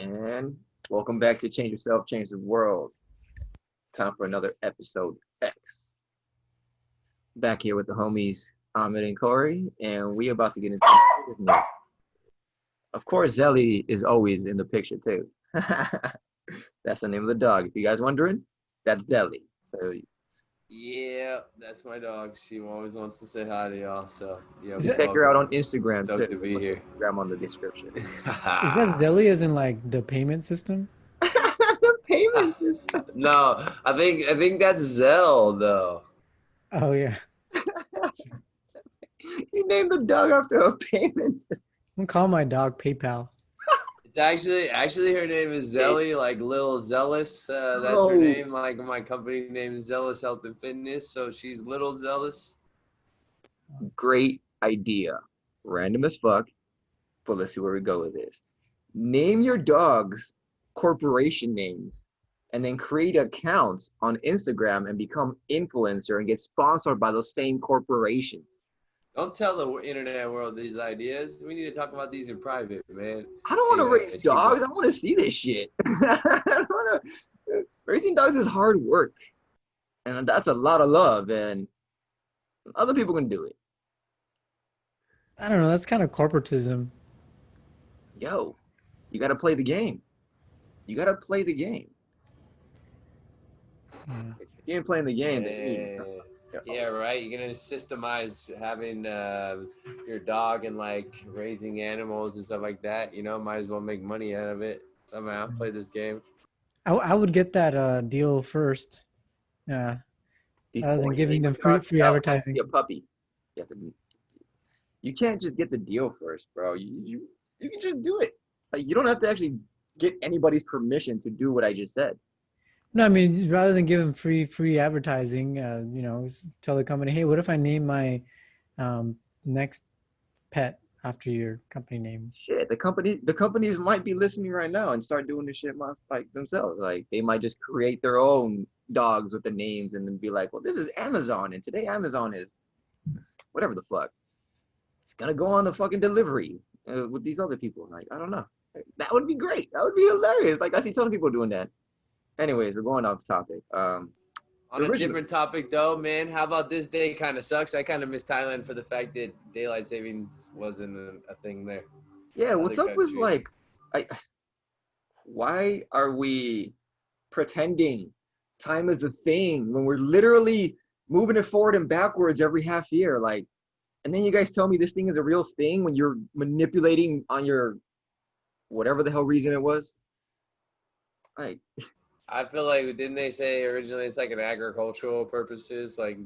And welcome back to Change Yourself, Change the World. Time for another episode X. Back here with the homies Ahmed and Corey, and we about to get into business. Of course, Zelly is always in the picture too. That's the name of the dog. If you guys wondering, that's Zelly. So Yeah, that's my dog. She always wants to say hi to y'all. So yeah, check her out on Instagram too. Stoked to be here. Instagram on the description. Is that Zelly as in like the payment system? The payment system. No, I think that's Zell though. Oh yeah. You named the dog after a payment system. I'm gonna call my dog PayPal. It's actually her name is Zelly, like Lil Zealous. That's her name. Like my company name is Zealous Health and Fitness, so she's Little Zealous. Great idea. Random as fuck, but let's see where we go with this. Name your dogs corporation names and then create accounts on Instagram and become influencer and get sponsored by those same corporations. Don't tell the internet world these ideas. We need to talk about these in private, man. I don't want to raise dogs. I want to see this shit. Raising dogs is hard work, and that's a lot of love, and other people can do it. I don't know. That's kind of corporatism. Yo, you got to play the game. You got to play the game. Yeah. If you ain't playing the game, then yeah, right. You're gonna systemize having your dog and like raising animals and stuff like that. You know, might as well make money out of it. Somehow play this game. I would get that deal first. Yeah. Rather than giving them free advertising. A puppy. You can't just get the deal first, bro. You can just do it. Like, you don't have to actually get anybody's permission to do what I just said. No, I mean, rather than give them free advertising, tell the company, hey, what if I name my next pet after your company name? Shit, the companies might be listening right now and start doing this shit like themselves. Like, they might just create their own dogs with the names and then be like, well, this is Amazon, and today Amazon is whatever the fuck. It's gonna go on the fucking delivery with these other people. Like, I don't know. That would be great. That would be hilarious. Like, I see a ton of people doing that. Anyways, we're going off topic. On a different topic though, man, how about this day kind of sucks? I kind of miss Thailand for the fact that daylight savings wasn't a thing there. Yeah, what's up with like, why are we pretending time is a thing when we're literally moving it forward and backwards every half year? Like, and then you guys tell me this thing is a real thing when you're manipulating on your whatever the hell reason it was. Like, I feel like, didn't they say originally it's like an agricultural purposes, like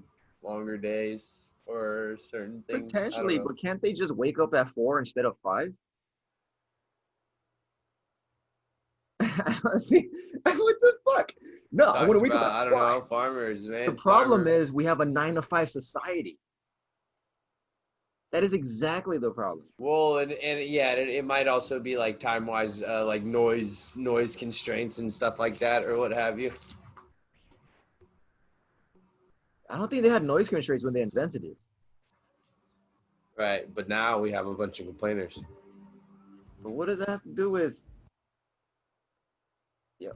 longer days or certain things? Potentially, but can't they just wake up at 4 instead of 5? Honestly, what the fuck? No, I want to wake up at 5. I don't know, farmers, man. The problem is we have a 9-to-5 society. That is exactly the problem. Well, and yeah, it might also be like time-wise, like noise constraints and stuff like that, or what have you. I don't think they had noise constraints when they invented it. Right, but now we have a bunch of complainers. But what does that have to do with? Yeah,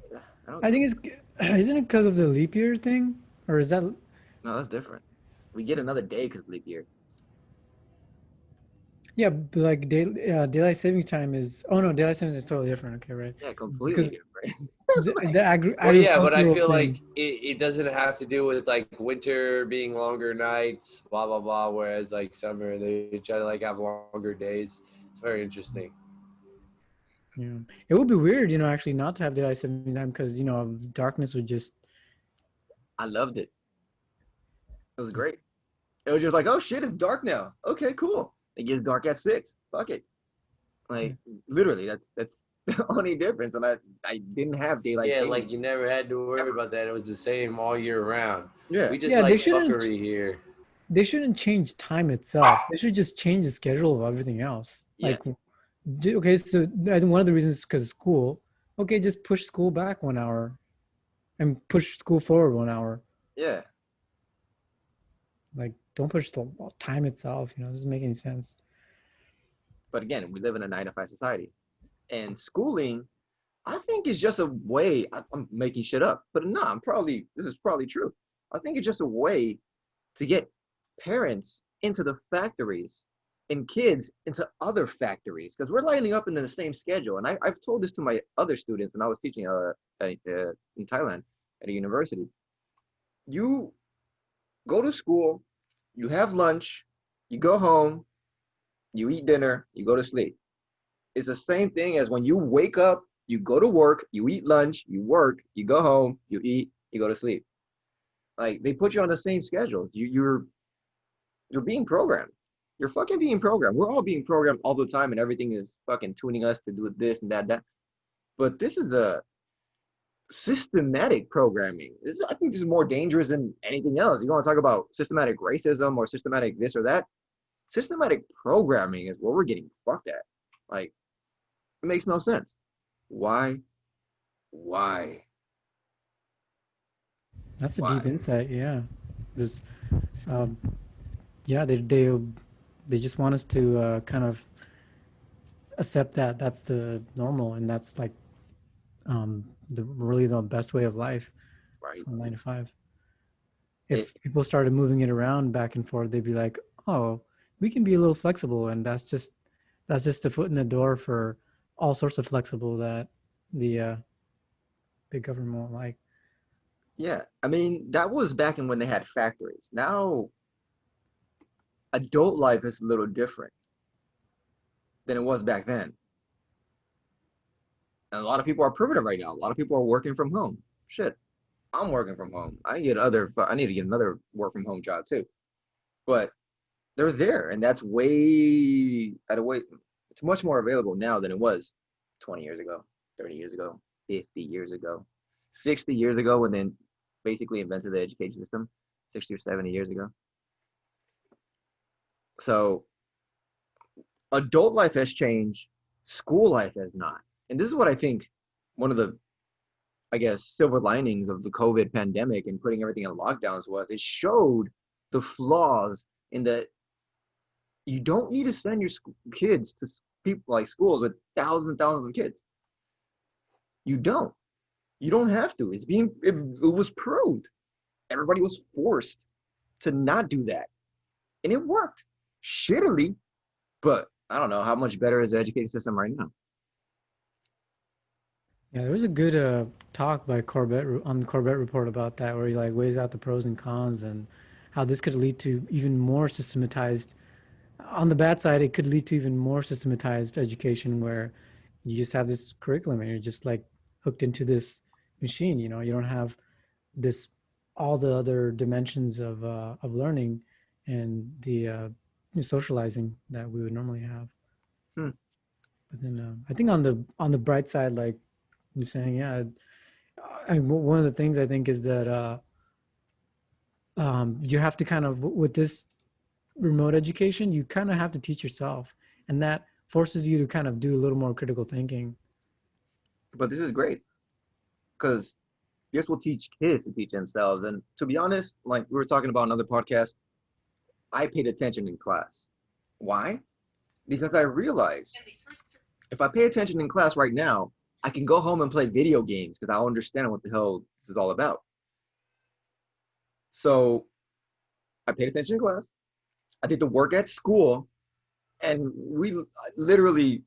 I think isn't it because of the leap year thing, or is that? No, that's different. We get another day because leap year. Yeah, but like daylight savings time is. Oh no, daylight savings is totally different. Okay, right? Yeah, completely different. Yeah, but I feel like it doesn't have to do with like winter being longer nights, blah blah blah. Whereas like summer, they try to like have longer days. It's very interesting. Yeah, it would be weird, actually not to have daylight savings time because darkness would just. I loved it. It was great. It was just like, oh shit, it's dark now. Okay, cool. It gets dark at 6. Fuck it. Like, literally, that's the only difference. And I didn't have daylight savings. Like you never had to worry about that. It was the same all year round. Yeah. We just like fuckery here. They shouldn't change time itself. They should just change the schedule of everything else. Yeah. Like, okay, so I think one of the reasons is because of school. Okay, just push school back 1 hour and push school forward 1 hour. Yeah. Like, don't push the time itself. It doesn't make any sense. But again, we live in a 9-to-5 society. And schooling I think it's just a way. I'm making shit up, but no, this is probably true. I think it's just a way to get parents into the factories and kids into other factories, because we're lining up in the same schedule. And I've told this to my other students when I was teaching in Thailand at a university. You go to school, you have lunch, you go home, you eat dinner, you go to sleep. It's the same thing as when you wake up, you go to work, you eat lunch, you work, you go home, you eat, you go to sleep. Like, they put you on the same schedule. You're being programmed. You're fucking being programmed. We're all being programmed all the time, and everything is fucking tuning us to do this and that. But this is a systematic programming. I think this is more dangerous than anything else. You want to talk about systematic racism or systematic this or that? Systematic programming is where we're getting fucked at. Like, it makes no sense. Why? That's a deep insight. Yeah. This, yeah, they just want us to kind of accept that that's the normal, and that's like the best way of life. Right. So 9 to 5. If people started moving it around back and forth, they'd be like, oh, we can be a little flexible, and that's just a foot in the door for all sorts of flexible that the big government won't like. Yeah, I mean, that was back in when they had factories. Now, adult life is a little different than it was back then. And a lot of people are primitive right now. A lot of people are working from home. Shit, I'm working from home. I need to get another work from home job too. But they're there, and that's it's much more available now than it was 20 years ago, 30 years ago, 50 years ago, 60 years ago, when they basically invented the education system, 60 or 70 years ago. So adult life has changed, school life has not. And this is what I think one of the, I guess, silver linings of the COVID pandemic and putting everything in lockdowns was it showed the flaws in that you don't need to send your kids to people like schools with thousands and thousands of kids. You don't have to. It was proved. Everybody was forced to not do that. And it worked shittily, but I don't know how much better is the education system right now. Yeah, there was a good talk by Corbett on the Corbett report about that, where he like weighs out the pros and cons and how this could lead to even more systematized. On the bad side, it could lead to even more systematized education, where you just have this curriculum and you're just like hooked into this machine. You know, you don't have this all the other dimensions of learning and the socializing that we would normally have. But then I think on the bright side, like you're saying, yeah, one of the things I think is that you have to kind of, with this remote education, you kind of have to teach yourself, and that forces you to kind of do a little more critical thinking. But this is great, because this will teach kids to teach themselves. And to be honest, like we were talking about another podcast, I paid attention in class. Why? Because I realized if I pay attention in class right now, I can go home and play video games because I'll understand what the hell this is all about. So I paid attention in class. I did the work at school, and we literally,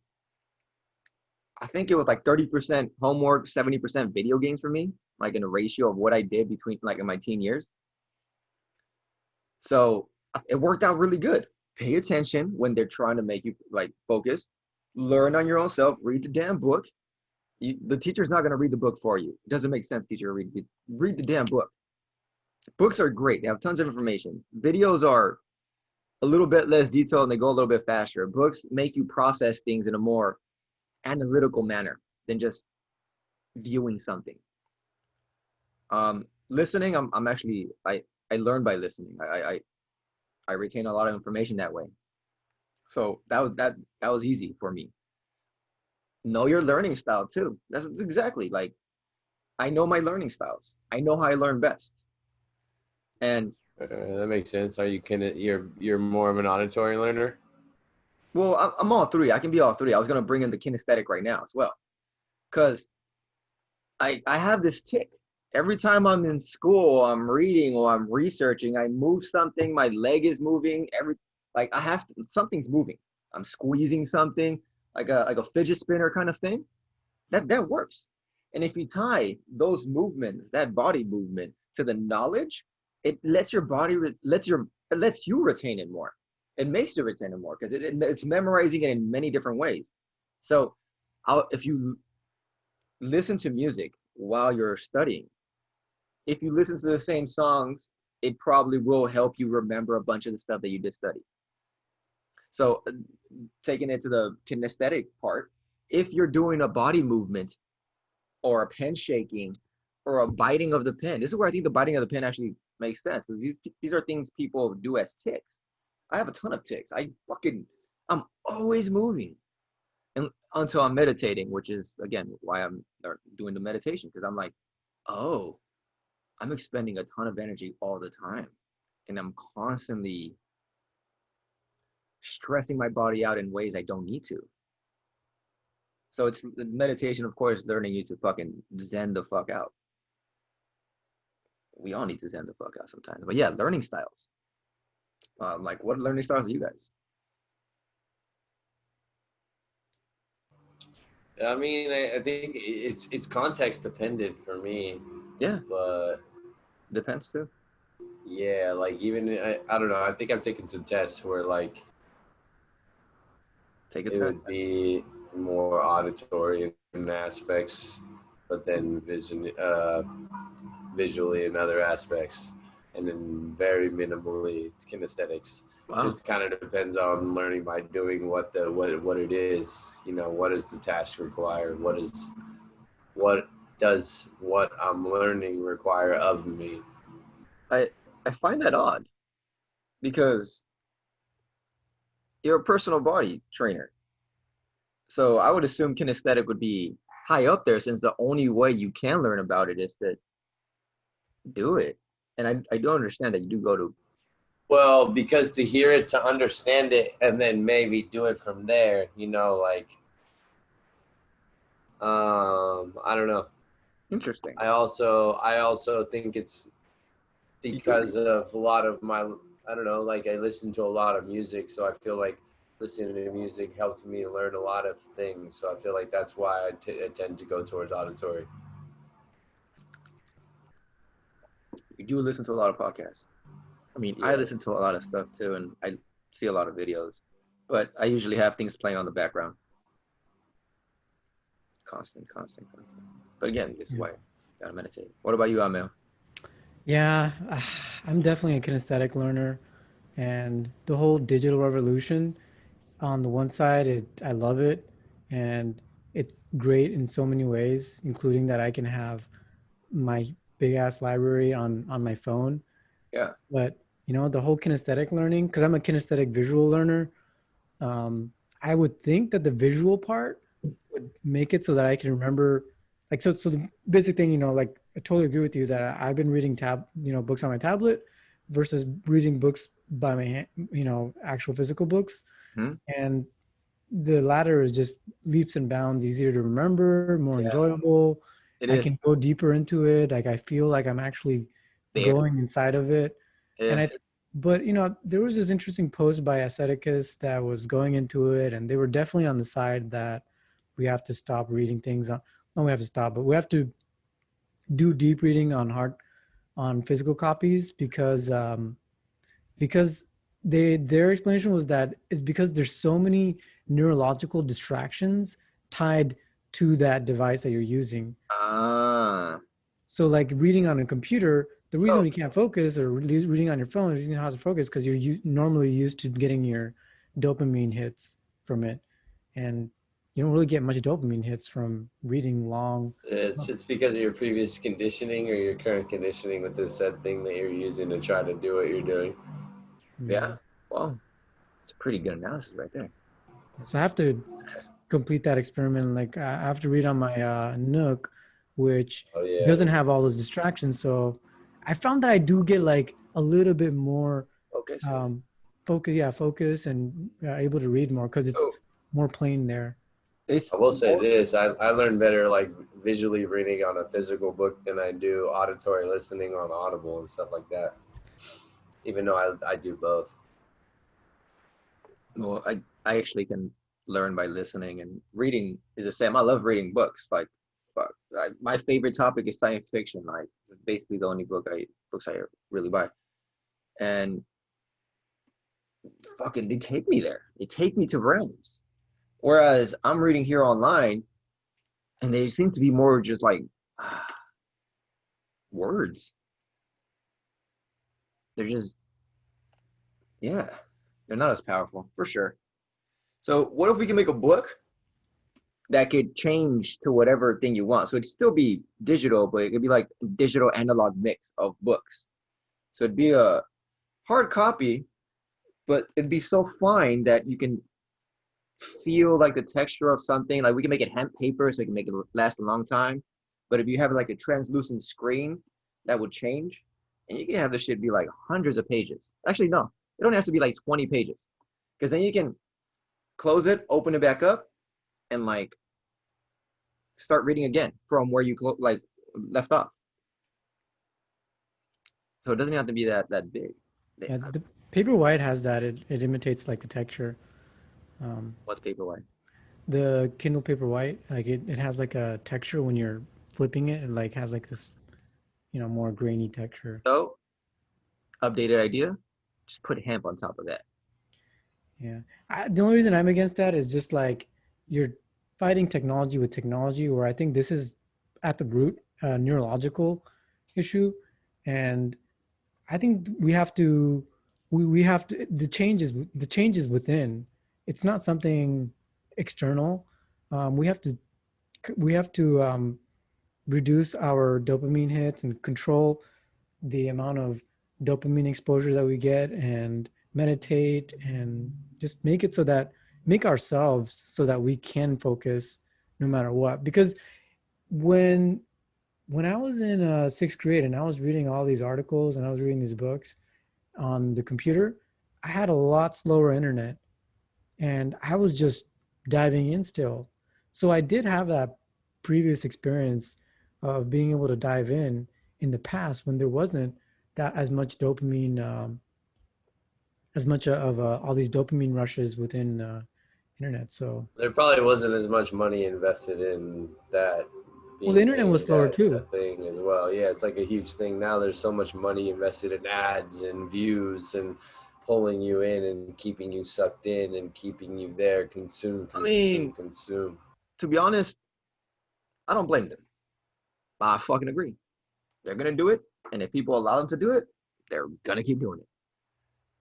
I think it was like 30% homework, 70% video games for me, like in a ratio of what I did between like in my teen years. So it worked out really good. Pay attention when they're trying to make you like focus, learn on your own self, read the damn book. The teacher's not going to read the book for you. It doesn't make sense, teacher, to read the damn book. Books are great. They have tons of information. Videos are a little bit less detailed and they go a little bit faster. Books make you process things in a more analytical manner than just viewing something. Listening, I'm actually, I learn by listening. I retain a lot of information that way. So that was easy for me. Know your learning style too. That's exactly, like, I know my learning styles. I know how I learn best. And that makes sense. You're more of an auditory learner? Well, I'm all three. I can be all three. I was going to bring in the kinesthetic right now as well. Because I have this tick. Every time I'm in school, I'm reading or I'm researching, I move something, my leg is moving, like I have to, something's moving. I'm squeezing something, like a fidget spinner kind of thing. That works. And if you tie those movements, that body movement to the knowledge, it lets your body it lets you retain it more. It makes you retain it more because it's memorizing it in many different ways. So if you listen to music while you're studying, if you listen to the same songs, it probably will help you remember a bunch of the stuff that you did study. So taking it to the kinesthetic part, if you're doing a body movement or a pen shaking or a biting of the pen, this is where I think the biting of the pen actually makes sense. These are things people do as ticks. I have a ton of ticks. I'm always moving. And until I'm meditating, which is again why I'm doing the meditation, because I'm like, oh, I'm expending a ton of energy all the time, and I'm constantly stressing my body out in ways I don't need to. So it's meditation, of course, learning you to fucking zen the fuck out. We all need to zen the fuck out sometimes. But yeah, learning styles. Like, what learning styles are you guys? I mean, I think it's context dependent for me. Yeah, but depends too. Yeah, like even I don't know. I think I've taken some tests where like Take a it test. would be more auditory in aspects, but then visually in other aspects, and then very minimally it's kinesthetics. Wow. Just kind of depends on learning by doing what it is. You know, what does the task require? What does what I'm learning require of me? I find that odd because you're a personal body trainer. So I would assume kinesthetic would be high up there, since the only way you can learn about it is to do it. And I don't understand that you do go to. Well, because to hear it, to understand it, and then maybe do it from there, you know, like, I don't know. Interesting. I also think it's because of a lot of my, I don't know, like I listen to a lot of music, so I feel like listening to music helps me learn a lot of things. So I feel like that's why I tend to go towards auditory. You do listen to a lot of podcasts. I mean, yeah. I listen to a lot of stuff too, and I see a lot of videos, but I usually have things playing on the background. Constant. But again, this way, gotta meditate. What about you, Amel? Yeah, I'm definitely a kinesthetic learner, and the whole digital revolution, on the one side, I love it, and it's great in so many ways, including that I can have my big ass library on my phone. Yeah. But the whole kinesthetic learning, because I'm a kinesthetic visual learner, I would think that the visual part would make it so that I can remember, like, so the basic thing, like, I totally agree with you that I've been reading books on my tablet versus reading books by my hand, actual physical books. Mm-hmm. And the latter is just leaps and bounds easier to remember, more enjoyable. I can go deeper into it. Like, I feel like I'm actually going inside of it. And but there was this interesting post by Asceticus that was going into it, and they were definitely on the side that we have to stop reading things on, not we have to stop, but we have to do deep reading on physical copies, because their explanation was that it's because there's so many neurological distractions tied to that device that you're using. So like reading on a computer, the reason we can't focus, or reading on your phone, or reading how to focus, because you're normally used to getting your dopamine hits from it, and you don't really get much dopamine hits from reading long. It's because of your previous conditioning or your current conditioning with the said thing that you're using to try to do what you're doing. Yeah. Well, it's a pretty good analysis right there. So I have to complete that experiment. Like, I have to read on my Nook, which doesn't have all those distractions. So I found that I do get like a little bit more focus, and able to read more because it's more plain there. I will say this: I learned better like visually reading on a physical book than I do auditory listening on Audible and stuff like that. Even though I do both. Well, I actually can learn by listening, and reading is the same. I love reading books. Like, fuck, my favorite topic is science fiction. Like, this is basically the only books I really buy. And fucking, they take me there. They take me to realms. Whereas I'm reading here online, and they seem to be more just like words. They're just, yeah, they're not as powerful for sure. So what if we can make a book that could change to whatever thing you want? So it'd still be digital, but it could be like a digital analog mix of books. So it'd be a hard copy, but it'd be so fine that you can feel like the texture of something. Like we can make it hemp paper so it can make it last a long time. But if you have like a translucent screen, that would change. And you can have this shit be like hundreds of pages. Actually, no, it don't have to be like 20 pages. Because then you can close it, open it back up, and like start reading again from where you like left off. So it doesn't have to be that big. Yeah, the Paperwhite has that. It imitates like the texture. What's Paperwhite? The Kindle Paperwhite, like it has like a texture when you're flipping it. It like has like this, more grainy texture. So, updated idea, just put hemp on top of that. Yeah. The only reason I'm against that is just like you're fighting technology with technology, where I think this is at the root a neurological issue. And I think we have to the changes within. It's not something external. We have to reduce our dopamine hits and control the amount of dopamine exposure that we get, and meditate, and just make ourselves so that we can focus no matter what. Because when I was in sixth grade and I was reading all these articles and I was reading these books on the computer, I had a lot slower internet and I was just diving in still. So I did have that previous experience of being able to dive in the past when there wasn't that as much dopamine, as much of all these dopamine rushes within internet. So there probably wasn't as much money invested in that. Well, the internet was slower too. Thing as well. Yeah, it's like a huge thing now. There's so much money invested in ads and views and pulling you in and keeping you sucked in and keeping you there. Consume. To be honest, I don't blame them. I fucking agree. They're gonna do it, and if people allow them to do it, they're gonna keep doing it.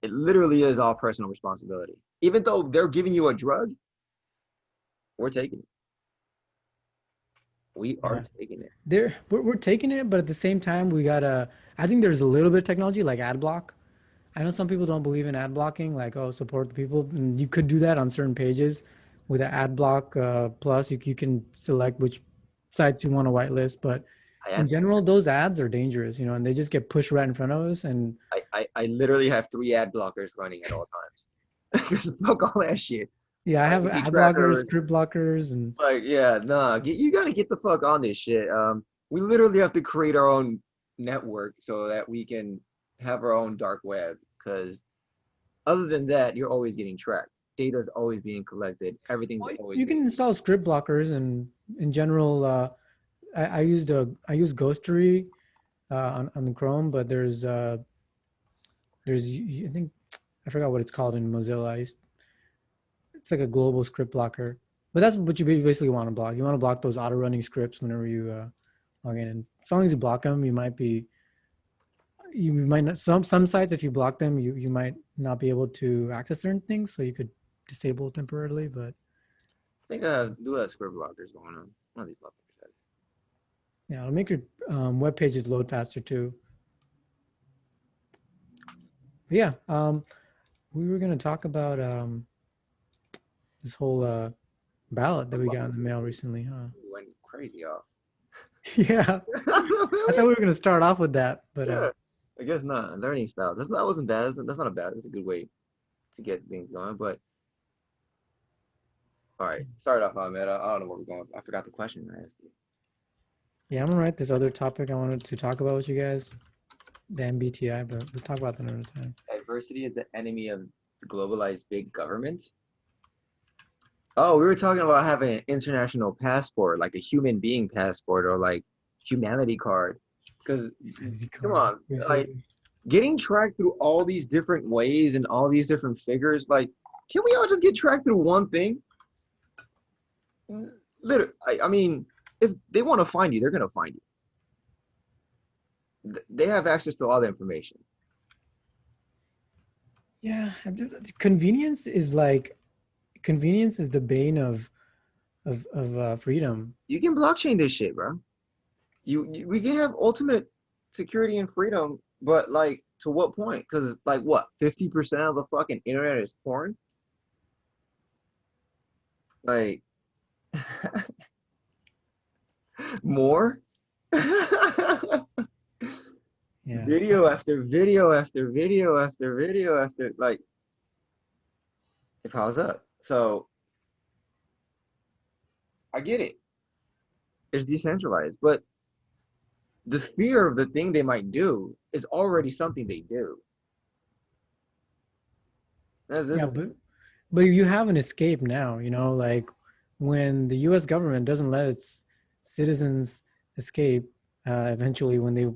It literally is all personal responsibility. Even though they're giving you a drug, we're taking it. We are taking it. We're taking it, but at the same time, we gotta. I think there's a little bit of technology like ad block. I know some people don't believe in ad blocking, like support the people. And you could do that on certain pages with an ad block plus. You can select which sites you want to whitelist, but in general, those ads are dangerous, and they just get pushed right in front of us. And I literally have 3 ad blockers running at all times. Just fuck all that shit. Yeah, I have ad blockers, script blockers, and like, yeah, nah, you gotta get the fuck on this shit. We literally have to create our own network so that we can have our own dark web. Because other than that, you're always getting tracked. Data's always being collected. Everything's always. You can install script blockers, and in general, I use Ghostery on the Chrome, but there's I think I forgot what it's called in Mozilla. It's like a global script blocker, but that's what you basically want to block. You want to block those auto running scripts whenever you log in. And as long as you block them, you might not, some sites, if you block them, you might not be able to access certain things, so you could disable it temporarily. But I think I do have script blockers going on. One of these blockers. Yeah, it'll make your web pages load faster too. But yeah, we were going to talk about this whole ballot that we got in the mail recently, huh? We went crazy off. Yeah, I thought we were going to start off with that, but yeah, I guess not. Learning style. That wasn't bad. That's not a bad. It's a good way to get things going. But all right, start off, man. I don't know where we're going. I forgot the question I asked you. Yeah, I'm gonna write this other topic I wanted to talk about with you guys, the MBTI, but we'll talk about that another time. Diversity is the enemy of the globalized big government. Oh, we were talking about having an international passport, like a human being passport or like humanity card. Because, come on, like getting tracked through all these different ways and all these different figures, like, can we all just get tracked through one thing? Literally, I mean, if they want to find you, they're going to find you. They have access to all the information. Yeah, convenience is the bane of freedom. You can blockchain this shit, bro. We can have ultimate security and freedom, but like to what point? Because like what, 50% of the fucking internet is porn? Like more? Yeah. Video after video after video after video after, like, it piles up. So I get it. It's decentralized, but the fear of the thing they might do is already something they do. Yeah, but you have an escape now, you know, like when the US government doesn't let its citizens escape, eventually when they,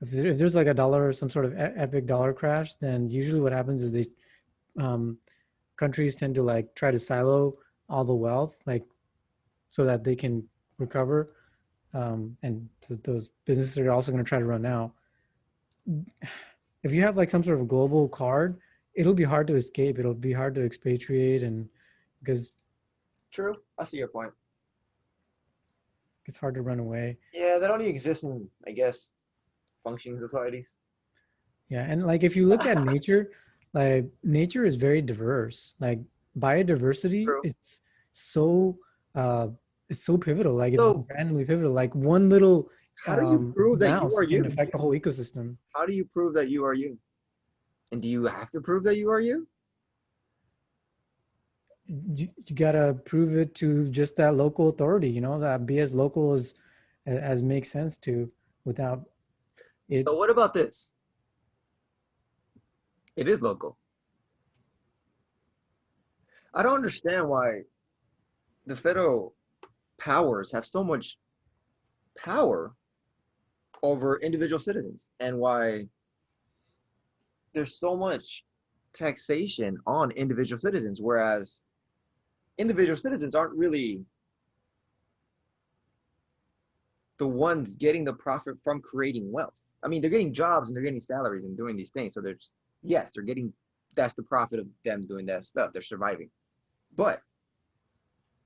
if there's like a dollar or some sort of epic dollar crash, then usually what happens is they, countries tend to like try to silo all the wealth, like so that they can recover. And so those businesses are also going to try to run out. If you have like some sort of global card, it'll be hard to escape. It'll be hard to expatriate, and because true, I see your point. it's hard to run away. Yeah, that only exists in, I guess, functioning societies. Yeah, and like if you look at nature, like nature is very diverse. Like biodiversity, True. it's so pivotal. Like it's randomly pivotal. Like one little how do you prove that you are you? Can affect the whole ecosystem. How do you prove that you are you? And do you have to prove that you are you? You gotta prove it to just that local authority, you know, that be as local as makes sense to without it. So what about this? It is local. I don't understand why the federal powers have so much power over individual citizens, and why there's so much taxation on individual citizens, whereas individual citizens aren't really the ones getting the profit from creating wealth. I mean, they're getting jobs and they're getting salaries and doing these things. So there's, yes, they're getting, that's the profit of them doing that stuff. They're surviving. But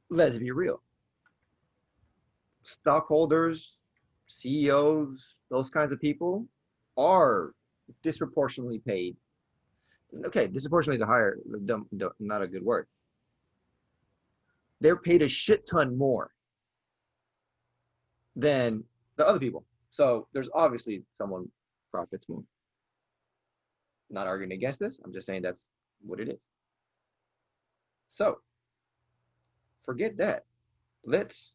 let's be real. Stockholders, CEOs, those kinds of people are disproportionately paid. Okay, disproportionately is a higher, not a good word. They're paid a shit ton more than the other people. So there's obviously someone profits more. Not arguing against this. I'm just saying that's what it is. So forget that. Let's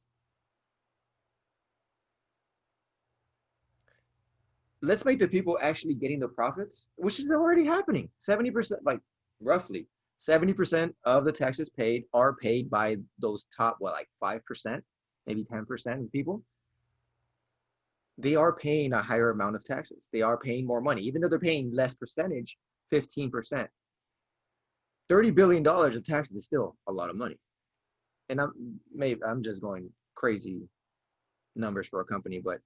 make the people actually getting the profits, which is already happening. 70%, like roughly 70% of the taxes paid are paid by those top, what, like 5%, maybe 10% of people. They are paying a higher amount of taxes. They are paying more money, even though they're paying less percentage, 15%. $30 billion of taxes is still a lot of money. And I'm just going crazy numbers for a company, but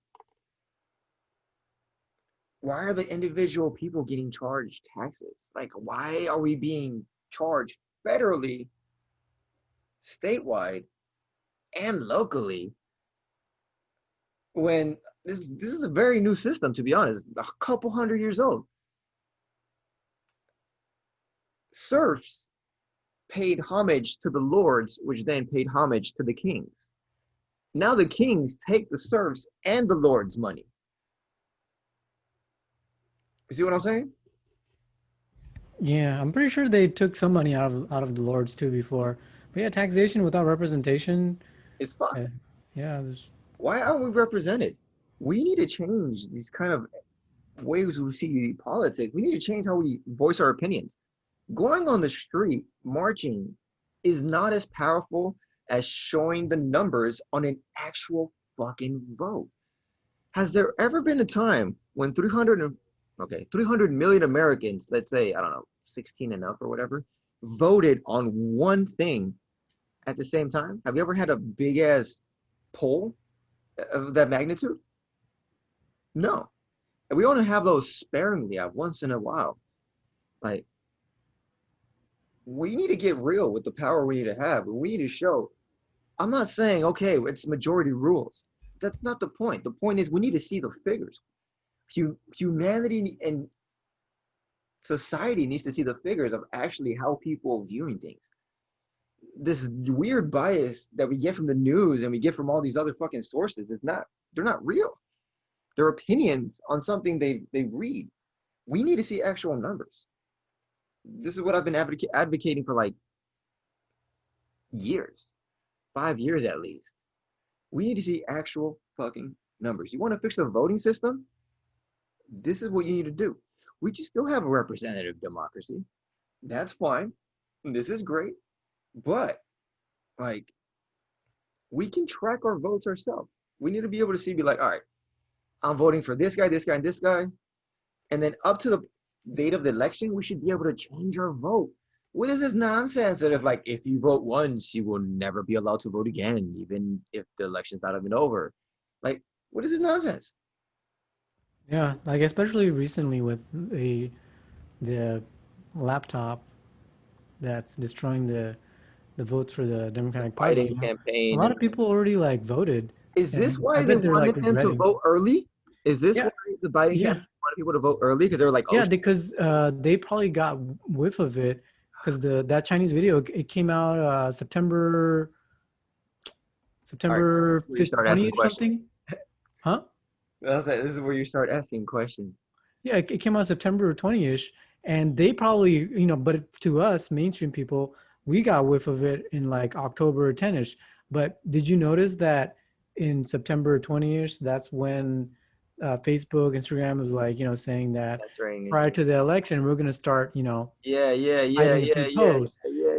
why are the individual people getting charged taxes? Like, why are we being charged federally, statewide, and locally when this is a very new system, to be honest, a couple hundred years old. Serfs paid homage to the lords, which then paid homage to the kings. Now the kings take the serfs and the lords' money. You see what I'm saying? Yeah, I'm pretty sure they took some money out of the lords too before. But yeah, taxation without representation. It's fun. Yeah. Why aren't we represented? We need to change these kind of ways we see politics. We need to change how we voice our opinions. Going on the street, marching, is not as powerful as showing the numbers on an actual fucking vote. Has there ever been a time when 300 million Americans, let's say, I don't know, 16 and up or whatever, voted on one thing at the same time? Have you ever had a big ass poll of that magnitude? No. And we only have those sparingly at once in a while. Like, we need to get real with the power we need to have. We need to show. I'm not saying, okay, it's majority rules. That's not the point. The point is we need to see the figures. Humanity and society needs to see the figures of actually how people viewing things. This weird bias that we get from the news and we get from all these other fucking sources, they're not real. They're opinions on something they read. We need to see actual numbers. This is what I've been advocating for like years, 5 years at least. We need to see actual fucking numbers. You want to fix the voting system? This is what you need to do. We just still have a representative democracy. That's fine. This is great. But like, we can track our votes ourselves. We need to be able to be like, all right, I'm voting for this guy, and this guy. And then up to the date of the election, we should be able to change our vote. What is this nonsense that is like, if you vote once, you will never be allowed to vote again, even if the election's not even over? Like, what is this nonsense? Yeah, like especially recently with the laptop that's destroying the votes for the Democratic Party. Biden campaign. A lot of people already like voted. Is this and I why they bet they're like wanted them to regretting. vote early? Is this Yeah, why the Biden yeah, campaign wanted people to vote early? Because they were like, oh, yeah, because they probably got whiff of it because that Chinese video, it came out September all right, this is where you start asking 20th questions. something. Huh? This is where you start asking questions. Yeah, it came out September 20ish, and they probably, but to us mainstream people, we got whiff of it in like October 10ish. But did you notice that in September 20ish, that's when Facebook, Instagram was like, saying that That's right. prior to the election, we're going to start, Yeah, hiding a few posts.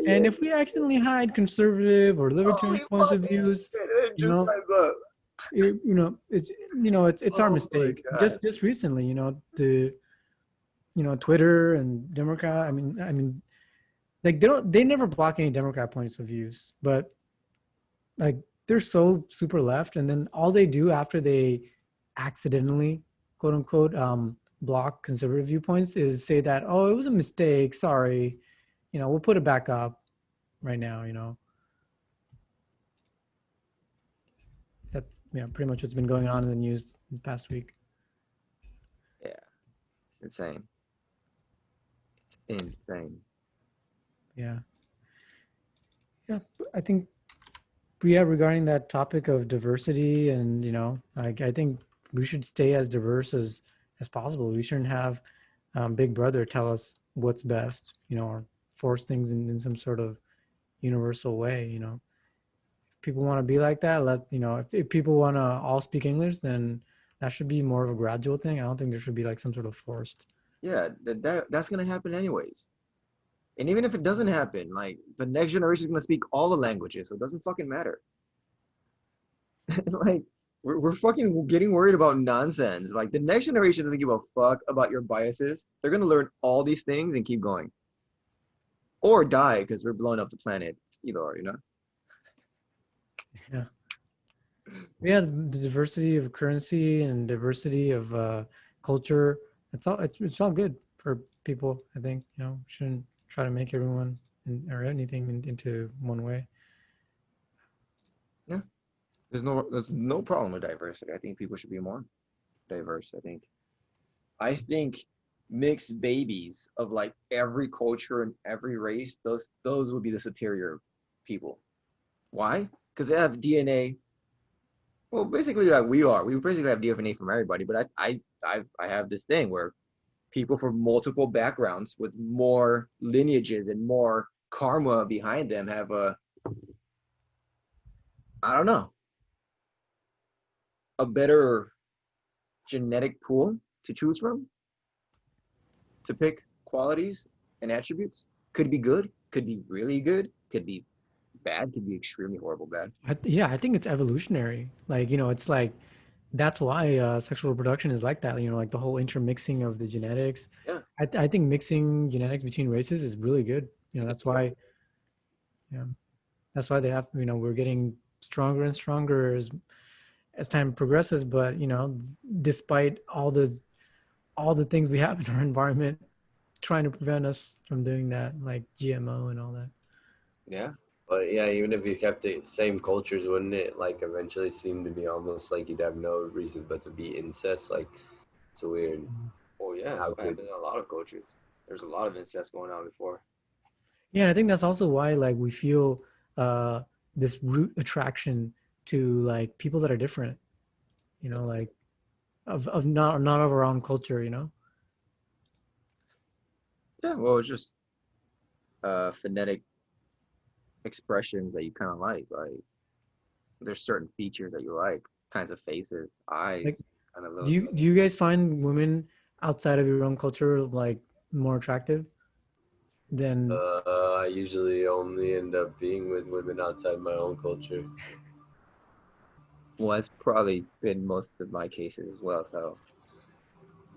And if we yeah. accidentally hide conservative or libertarian Holy points of fucking views, shit! It you just know, lines up. it's our Oh my mistake. god. Just recently, Twitter and Democrat. I mean, like they never block any Democrat points of views, but like they're so super left, and then all they do after they accidentally, quote unquote, block conservative viewpoints is say that, oh, it was a mistake, sorry, we'll put it back up right now. That's pretty much what's been going on in the news this past week. Yeah, it's insane. It's insane. Yeah. I think regarding that topic of diversity, and like, I think we should stay as diverse as possible. We shouldn't have Big Brother tell us what's best, or force things in some sort of universal way. If people want to be like that, if people want to all speak English, then that should be more of a gradual thing. I don't think there should be like some sort of forced. Yeah, that's gonna happen anyways. And even if it doesn't happen, like, the next generation is gonna speak all the languages, so it doesn't fucking matter. Like, we're fucking getting worried about nonsense. Like, the next generation doesn't give a fuck about your biases. They're gonna learn all these things and keep going, or die because we're blowing up the planet. Either or, Yeah. Yeah, the diversity of currency and diversity of culture. It's all good for people. I think shouldn't try to make everyone or anything into one way. Yeah, there's no problem with diversity. I think people should be more diverse. I think mixed babies of like every culture and every race, those would be the superior people. Why? Because they have DNA. Well, basically, like we are. We basically have DNA from everybody. But I have this thing where people from multiple backgrounds with more lineages and more karma behind them have I don't know, a better genetic pool to choose from to pick qualities and attributes. Could be good, could be really good, could be bad, could be extremely horrible bad. Yeah, I think it's evolutionary. Like, it's like that's why sexual reproduction is like that. Like the whole intermixing of the genetics. Yeah. I think mixing genetics between races is really good. That's why. Yeah, that's why they have. We're getting stronger and stronger as time progresses. But despite all the things we have in our environment trying to prevent us from doing that, like GMO and all that. Yeah. But yeah, even if you kept the same cultures, wouldn't it like eventually seem to be almost like you'd have no reason but to be incest? Like, it's weird. Oh yeah, that's what happens in a lot of cultures. There's a lot of incest going on before. Yeah, I think that's also why like we feel this root attraction to like people that are different, like of not of our own culture, Yeah, well, it's just phonetic expressions that you kind of like. Like, there's certain features that you like, kinds of faces, eyes, Like, kind of do you guys find women outside of your own culture like more attractive than? I usually only end up being with women outside my own culture. Well, that's probably been most of my cases as well. So,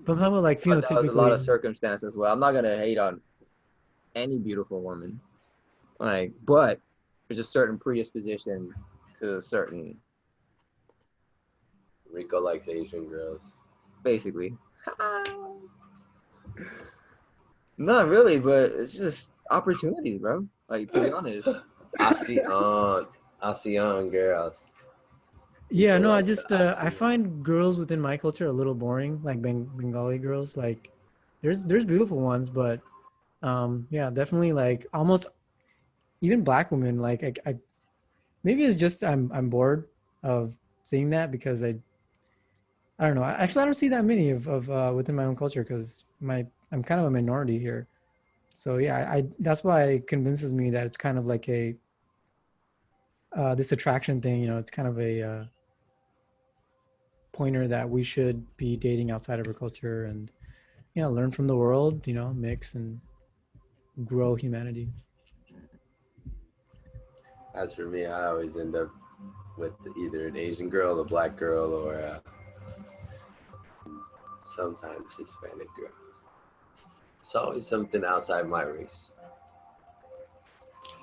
But I'm talking about like but that was a lot of phenotypically. circumstances as well. I'm not gonna hate on any beautiful woman, like, but there's a certain predisposition to a certain, Rico likes Asian girls. basically. Not really, but it's just opportunities, bro. Like, to be honest. ASEAN girls. Yeah, no, I Like just I find girls within my culture a little boring, like Bengali girls. Like, there's beautiful ones, but yeah, definitely like almost even black women. Like, I maybe it's just I'm bored of seeing that because I don't know. Actually, I don't see that many of within my own culture because I'm kind of a minority here. So yeah, I that's why it convinces me that it's kind of like a this attraction thing. It's kind of a pointer that we should be dating outside of our culture and learn from the world. Mix and grow humanity. As for me, I always end up with either an Asian girl, a black girl, or sometimes Hispanic girl. It's always something outside my race.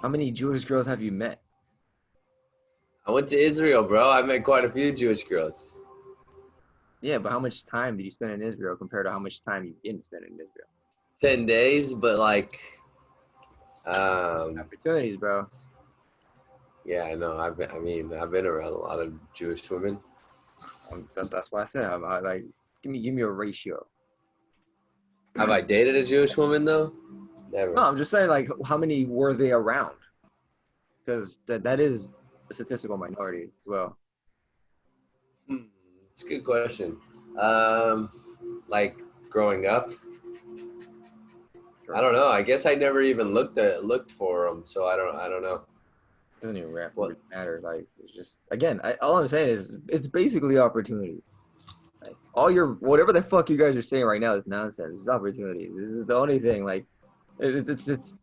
How many Jewish girls have you met? I went to Israel, bro. I met quite a few Jewish girls. Yeah, but how much time did you spend in Israel compared to how much time you didn't spend in Israel? 10 days, but like, opportunities, bro. Yeah, I know. I've been around a lot of Jewish women. That's why I said, I'm like, give me a ratio. Have I dated a Jewish woman though? Never. No, I'm just saying, like, how many were they around? Because that is a statistical minority as well. It's a good question. Like growing up, I don't know. I guess I never even looked for them, so I don't know. It doesn't even really matter. Like, it's just, again, all I'm saying is it's basically opportunities. Like, whatever the fuck you guys are saying right now is nonsense. It's opportunities. This is the only thing. Like, it's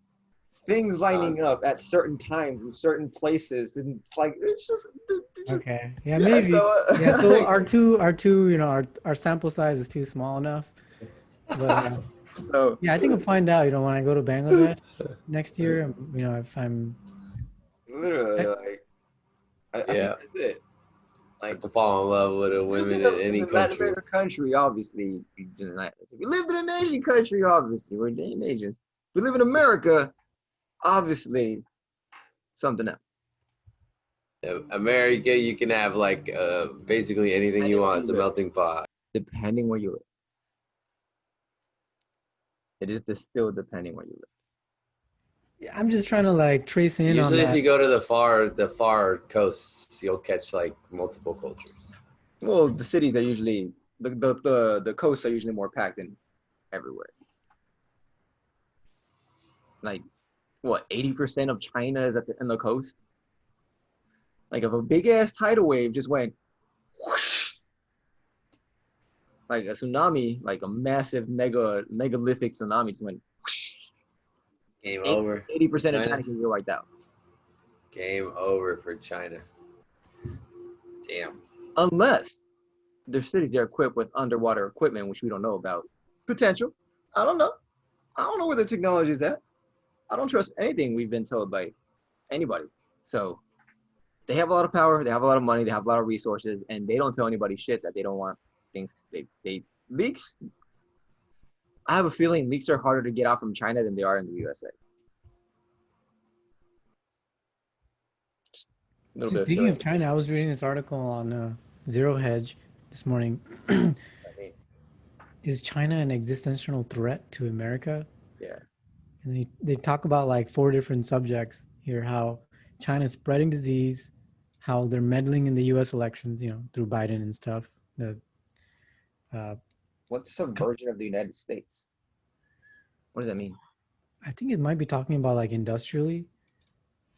things lining up at certain times in certain places, and like it's just okay. Yeah, maybe. So our two, our sample size is too small enough. But so yeah, I think I'll find out. When I go to Bangladesh next year, if I'm literally I think that's it. Like to fall in love with a woman in any country. Latin American country, obviously. If we lived in an Asian country, obviously we're Asians. If we live in America, obviously something else. America, you can have like basically anything you want. It's a melting pot. Depending where you live. It is still depending where you live. Yeah, I'm just trying to like trace in Usually on that. Usually if you go to the far coasts, you'll catch like multiple cultures. Well, the cities are usually the coasts are usually more packed than everywhere. Like, what, 80% of China is in the coast? Like, if a big ass tidal wave just went whoosh, like a tsunami, like a massive megalithic tsunami just went whoosh, Game over. 80% of China can get wiped out. Game over for China. Damn. Unless there's cities that are equipped with underwater equipment, which we don't know about. Potential. I don't know. I don't know where the technology is at. I don't trust anything we've been told by anybody. So they have a lot of power, they have a lot of money, they have a lot of resources, and they don't tell anybody shit that they don't want things. They leaks. I have a feeling leaks are harder to get out from China than they are in the USA. Just a little bit of Speaking feeling. of China, I was reading this article on Zero Hedge this morning. Is China an existential threat to America? Yeah. And they talk about like 4 different subjects here, how China's spreading disease, how they're meddling in the US elections, you know, through Biden and stuff. What's subversion of the United States? What does that mean? I think it might be talking about like industrially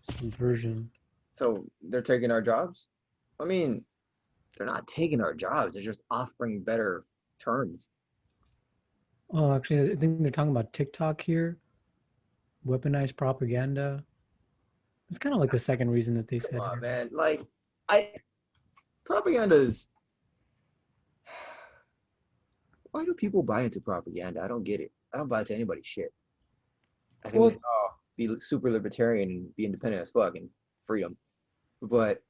subversion. So they're taking our jobs? I mean, they're not taking our jobs. They're just offering better terms. Oh, actually, I think they're talking about TikTok here, weaponized propaganda. It's kind of like the second reason that they said. Come on, Here. man. Like, propaganda is. Why do people buy into propaganda? I don't get it. I don't buy into anybody's shit. I think we should all be super libertarian and be independent as fuck and freedom. But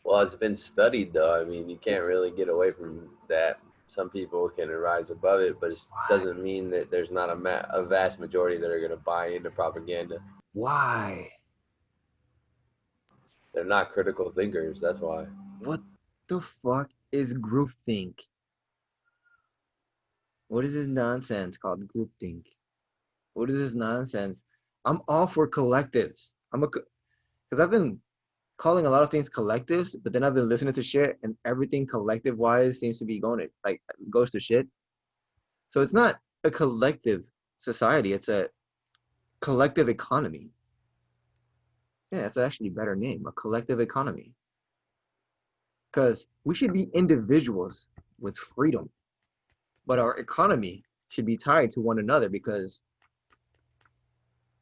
well, it's been studied though. I mean, you can't really get away from that. Some people can rise above it, but it doesn't mean that there's not a vast majority that are going to buy into propaganda. Why? They're not critical thinkers. That's why. What the fuck is groupthink? What is this nonsense called groupthink? What is this nonsense? I'm all for collectives. Because I've been calling a lot of things collectives, but then I've been listening to shit, and everything collective wise seems to be goes to shit. So it's not a collective society, it's a collective economy. Yeah, that's actually a better name, a collective economy. Because we should be individuals with freedom, but our economy should be tied to one another, because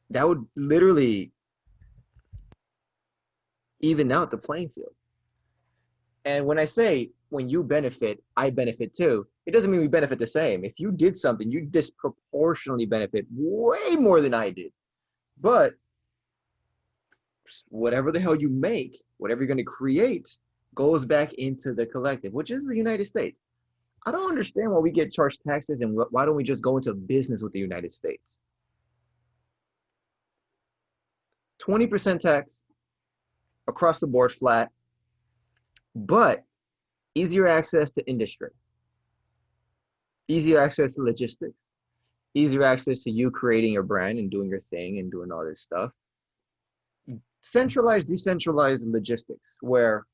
that would literally even out the playing field. And when I say when you benefit, I benefit too, it doesn't mean we benefit the same. If you did something, you disproportionately benefit way more than I did. But whatever the hell you make, whatever you're going to create, goes back into the collective, which is the United States. I don't understand why we get charged taxes, and why don't we just go into business with the United States? 20% tax across the board, flat, but easier access to industry, easier access to logistics, easier access to you creating your brand and doing your thing and doing all this stuff. Centralized, decentralized logistics, where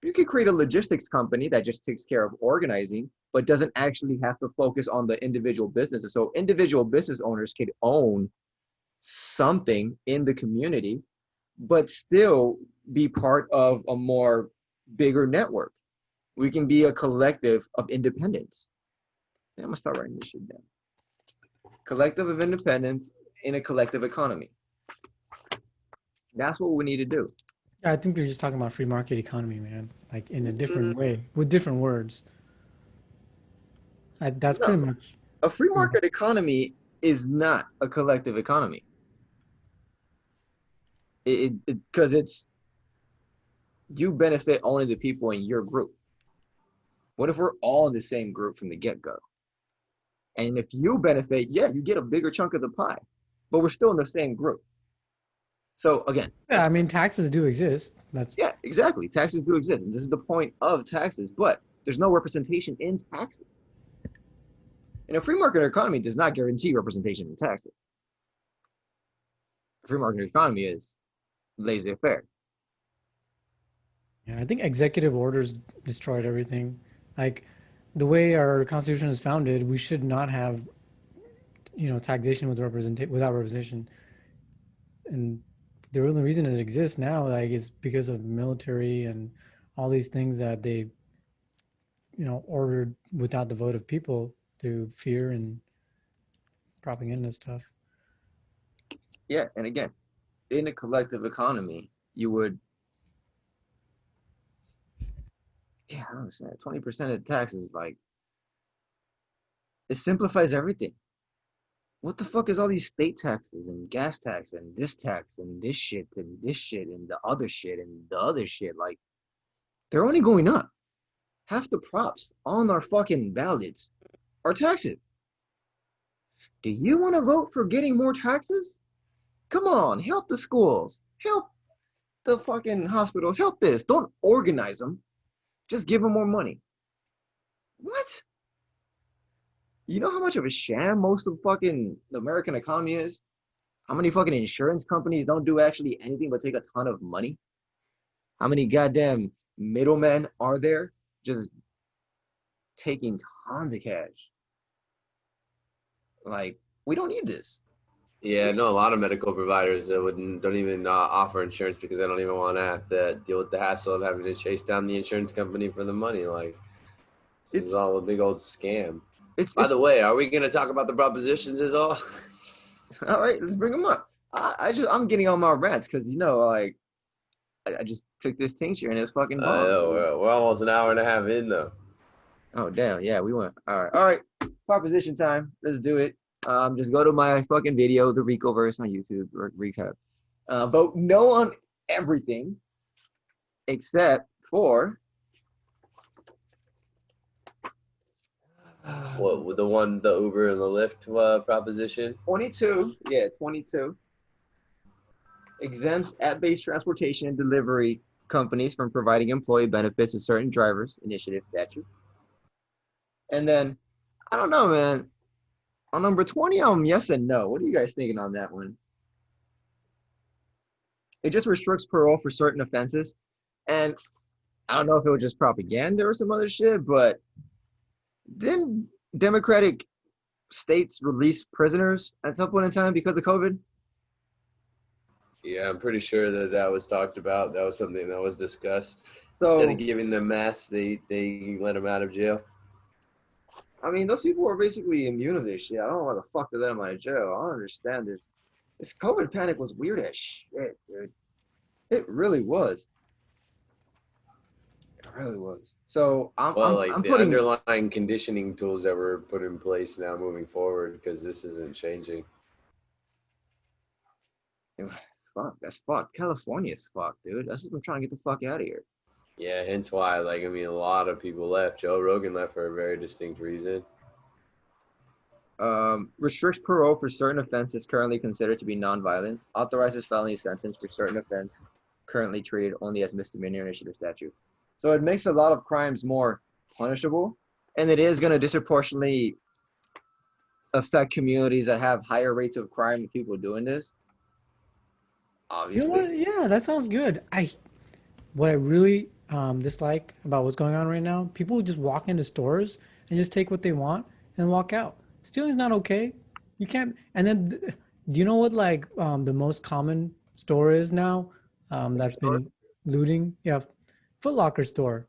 you could create a logistics company that just takes care of organizing, but doesn't actually have to focus on the individual businesses. So individual business owners could own something in the community, but still be part of a more bigger network. We can be a collective of independence. I'm gonna start writing this shit down. Collective of independence in a collective economy. That's what we need to do. I think they're just talking about free market economy, man, like in a different way with different words. That's pretty much. A free market economy is not a collective economy. Because it's you benefit only the people in your group. What if we're all in the same group from the get-go? And if you benefit, yeah, you get a bigger chunk of the pie, but we're still in the same group. So again, yeah, I mean, taxes do exist. Yeah, exactly. Taxes do exist. And this is the point of taxes, but there's no representation in taxes. And a free market economy does not guarantee representation in taxes. A free market economy is laissez-faire. Yeah, I think executive orders destroyed everything. Like the way our constitution is founded, we should not have, taxation without representation. And the only reason it exists now, like, is because of military and all these things that they, ordered without the vote of people through fear and propaganda stuff. Yeah, and again, in a collective economy, you would, yeah, I don't understand. 20% of taxes, like, it simplifies everything. What the fuck is all these state taxes and gas tax and this tax and this shit and this shit and the other shit and the other shit? Like, they're only going up. Half the props on our fucking ballots are taxes. Do you want to vote for getting more taxes? Come on, help the schools, help the fucking hospitals, help this. Don't organize them. Just give them more money. What? You know how much of a sham most of fucking the American economy is? How many fucking insurance companies don't do actually anything but take a ton of money? How many goddamn middlemen are there just taking tons of cash? Like, we don't need this. Yeah, I know a lot of medical providers that don't even offer insurance because they don't even want to have to deal with the hassle of having to chase down the insurance company for the money. Like, this is all a big old scam. By the way, are we going to talk about the propositions at all? All right, let's bring them up. I'm getting on my rants because, like, I just took this tincture and it's fucking bomb. We're almost an hour and a half in, though. Oh, damn. Yeah, we went. All right. Proposition time. Let's do it. Just go to my fucking video, the Rico verse on YouTube, or recap. Vote no on everything except for What, the Uber and the Lyft proposition? 22. Yeah, 22. Exempts app-based transportation and delivery companies from providing employee benefits to certain drivers, initiative statute. And then, I don't know, man. On number 20, yes and no. What are you guys thinking on that one? It just restricts parole for certain offenses. And I don't know if it was just propaganda or some other shit, but didn't Democratic states release prisoners at some point in time because of COVID? Yeah, I'm pretty sure that was talked about. That was something that was discussed. So, instead of giving them masks, they let them out of jail. I mean, those people are basically immune to this shit. I don't know why the fuck they let them out of jail. I don't understand this. This COVID panic was weird as shit, dude. It really was. It really was. So I'm putting underlying conditioning tools that were put in place now moving forward, because this isn't changing. Fuck, that's fucked. California's fucked, dude. That's just I'm trying to get the fuck out of here. Yeah, hence why, a lot of people left. Joe Rogan left for a very distinct reason. Restricts parole for certain offenses currently considered to be nonviolent. Authorizes felony sentence for certain offense currently treated only as misdemeanor initiative statute. So it makes a lot of crimes more punishable, and it is going to disproportionately affect communities that have higher rates of crime with people doing this. Obviously. You know what? Yeah, that sounds good. What I really dislike about what's going on right now, people just walk into stores and just take what they want and walk out. Stealing's not okay. You can't. And then, do you know what the most common store is now? That's been looting. Yeah, Foot Locker store.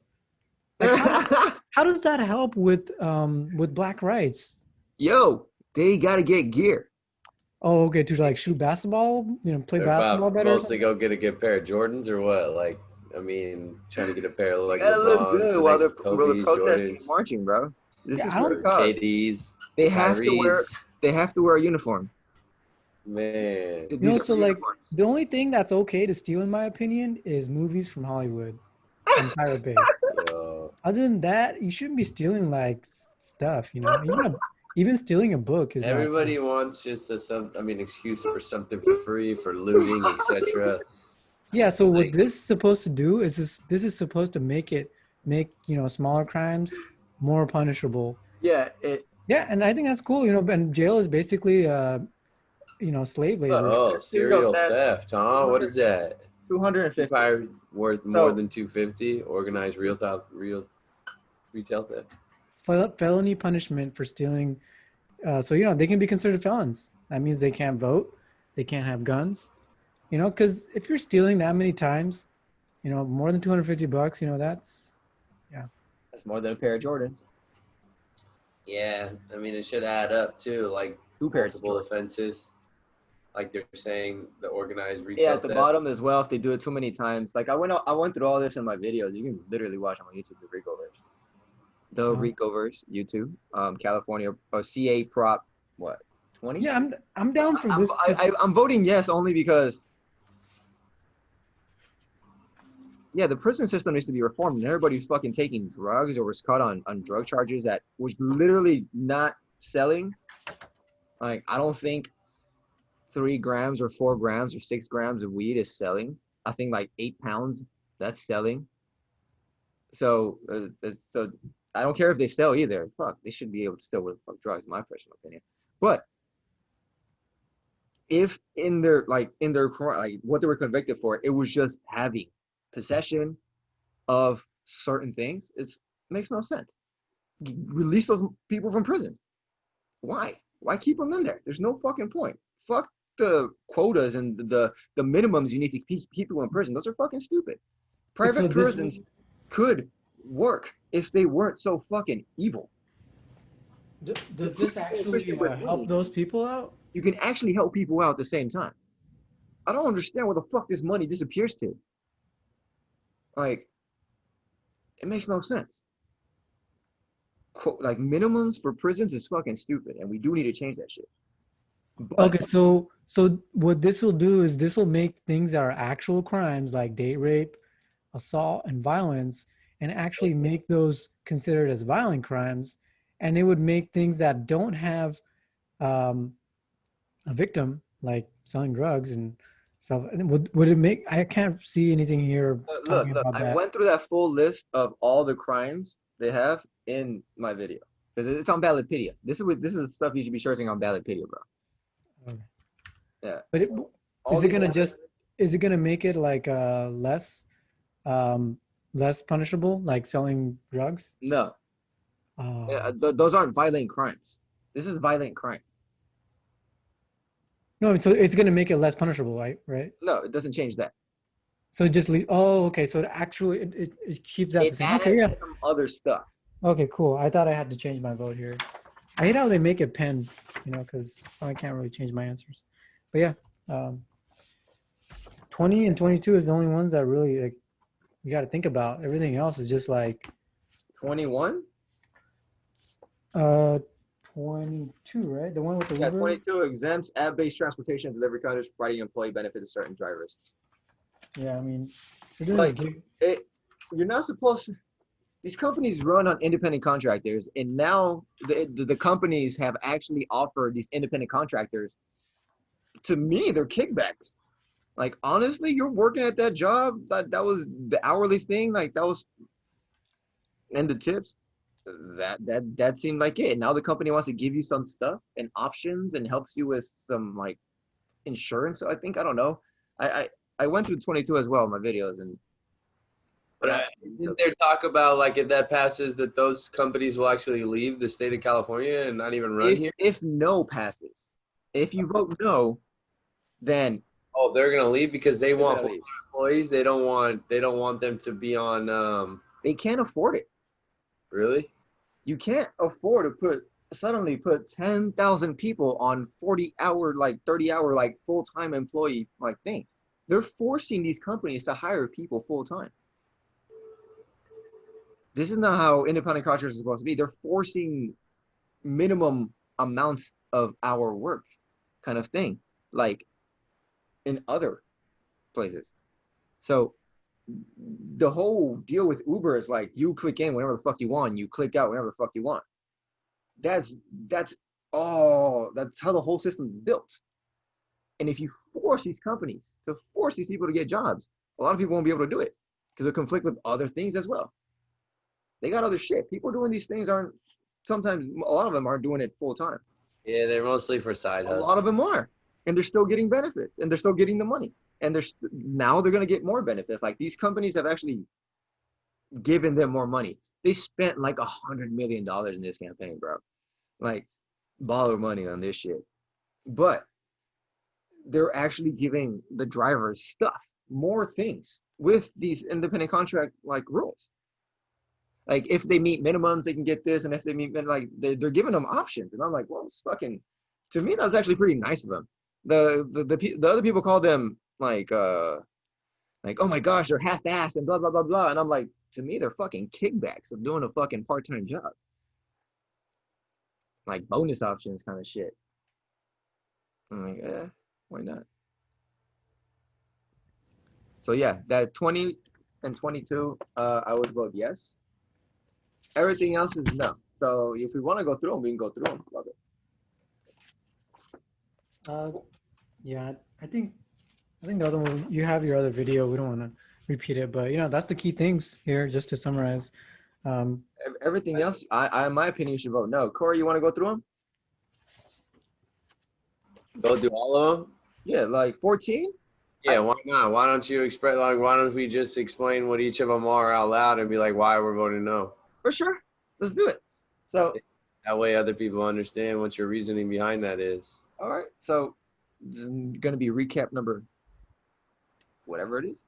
Like, how does that help with black rights? Yo, they gotta get gear. Oh, okay. To shoot basketball, play basketball better. Mostly go get a good pair of Jordans or what? Trying to get a pair of gotta look good while they're protesting and marching, bro. This is what it costs. KDs. They have to wear a uniform. Man. So the only thing that's okay to steal, in my opinion, is movies from Hollywood and Pirate Bay. Other than that, you shouldn't be stealing stuff. Even stealing a book is. Everybody wants just excuse for something for free, for looting, etc. Yeah. So what this is supposed to do is this is supposed to make smaller crimes more punishable. Yeah. Yeah, and I think that's cool. And jail is basically slave labor. Oh, serial theft, huh? What is that? 250. Worth more than 250. Organized retail theft. Felony punishment for stealing. So they can be considered felons. That means they can't vote. They can't have guns. Because if you're stealing that many times, more than $250, that's, yeah. That's more than a pair of Jordans. Yeah, I mean, it should add up too, like 2 pairs of multiple Jordans. offenses. Like they're saying, the organized retail Yeah, at the theft. bottom as well. If they do it too many times, like I went through all this in my videos. You can literally watch them on YouTube. The Ricoverse, the Ricoverse, YouTube, California, CA Prop, what, 20? Yeah, I'm down for this. I'm voting yes only because, yeah, the prison system needs to be reformed, and everybody who's fucking taking drugs or was caught on drug charges that was literally not selling. Like, I don't think 3 grams or 4 grams or 6 grams of weed is selling. I think like 8 pounds, that's selling. So I don't care if they sell either. Fuck, they should be able to sell with fuck drugs, in my personal opinion. But if in their like what they were convicted for, it was just having possession of certain things, it makes no sense. Release those people from prison. Why keep them in there? There's no fucking point. Fuck the quotas and the minimums you need to keep people in prison. Those are fucking stupid. Private prisons could work if they weren't so fucking evil. Does this actually help those people out? You can actually help people out at the same time. I don't understand where the fuck this money disappears to. Like, it makes no sense. Like, minimums for prisons is fucking stupid, and we do need to change that shit. But, okay, so what this will do is this will make things that are actual crimes like date rape, assault, and violence, and actually make those considered as violent crimes, and it would make things that don't have a victim, like selling drugs and stuff. Would it make? I can't see anything here talking about that. I went through that full list of all the crimes they have in my video because it's on Ballotpedia. This is the stuff you should be searching on Ballotpedia, bro. Okay. Yeah. But is it gonna make it like less punishable, like selling drugs? No. Those aren't violent crimes. This is violent crime. No, so it's gonna make it less punishable, right? No, it doesn't change that. So just leave. Oh, okay. So actually, it keeps that the same. Okay, yeah. Some other stuff. Okay, cool. I thought I had to change my vote here. I hate how they make it pinned, because I can't really change my answers. But yeah, 20 and 22 is the only ones that really like you got to think about. Everything else is just like 21. 22, right? The one with the Uber? 22 exempts app-based transportation and delivery companies providing employee benefits to certain drivers. Yeah, I mean, you're not supposed to. These companies run on independent contractors, and now the companies have actually offered these independent contractors, to me, they're kickbacks. Like, honestly, you're working at that job, that was the hourly thing, like that was, and the tips, that seemed like it. Now the company wants to give you some stuff and options and helps you with some like insurance. I think, I don't know. I went through 22 as well in my videos, and but didn't there talk about, like, if that passes, that those companies will actually leave the state of California and not even run here? If no passes, if you vote no, then they're gonna leave because they want full-time employees. They don't want them to be on. They can't afford it. Really? You can't afford to suddenly put 10,000 people on 40-hour, like 30-hour, like full-time employee like thing. They're forcing these companies to hire people full-time. This is not how independent contractors are supposed to be. They're forcing minimum amounts of hour work kind of thing, like in other places. So the whole deal with Uber is like, you click in whenever the fuck you want, you click out whenever the fuck you want. That's how the whole system is built. And if you force these companies to force these people to get jobs, a lot of people won't be able to do it because they conflict with other things as well. They got other shit. People doing these things a lot of them aren't doing it full time. Yeah, they're mostly for side hustle. A lot of them are. And they're still getting benefits and they're still getting the money. And now they're going to get more benefits. Like, these companies have actually given them more money. They spent like $100 million in this campaign, bro. Like, baller money on this shit. But they're actually giving the drivers more things with these independent contract like rules. Like if they meet minimums, they can get this, and if they meet like they're giving them options, and I'm like, well, it's fucking. To me, that's actually pretty nice of them. The other people call them like oh my gosh, they're half-assed and blah blah blah blah, and I'm like, to me, they're fucking kickbacks of doing a fucking part-time job, like bonus options kind of shit. I'm like, why not? So yeah, that 20 and 22, I would vote yes. Everything else is no. So if we want to go through them, we can go through them. Love it. Yeah, I think the other one, you have your other video. We don't want to repeat it, but that's the key things here. Just to summarize, everything else, I in my opinion, should vote no. Corey, you want to go through them? Go through all of them? Yeah, like 14. Yeah, why not? Why don't you express, like, why don't we just explain what each of them are out loud and be like, why we're voting no? For sure. Let's do it. So that way other people understand what your reasoning behind that is. All right. So it's going to be recap number whatever it is.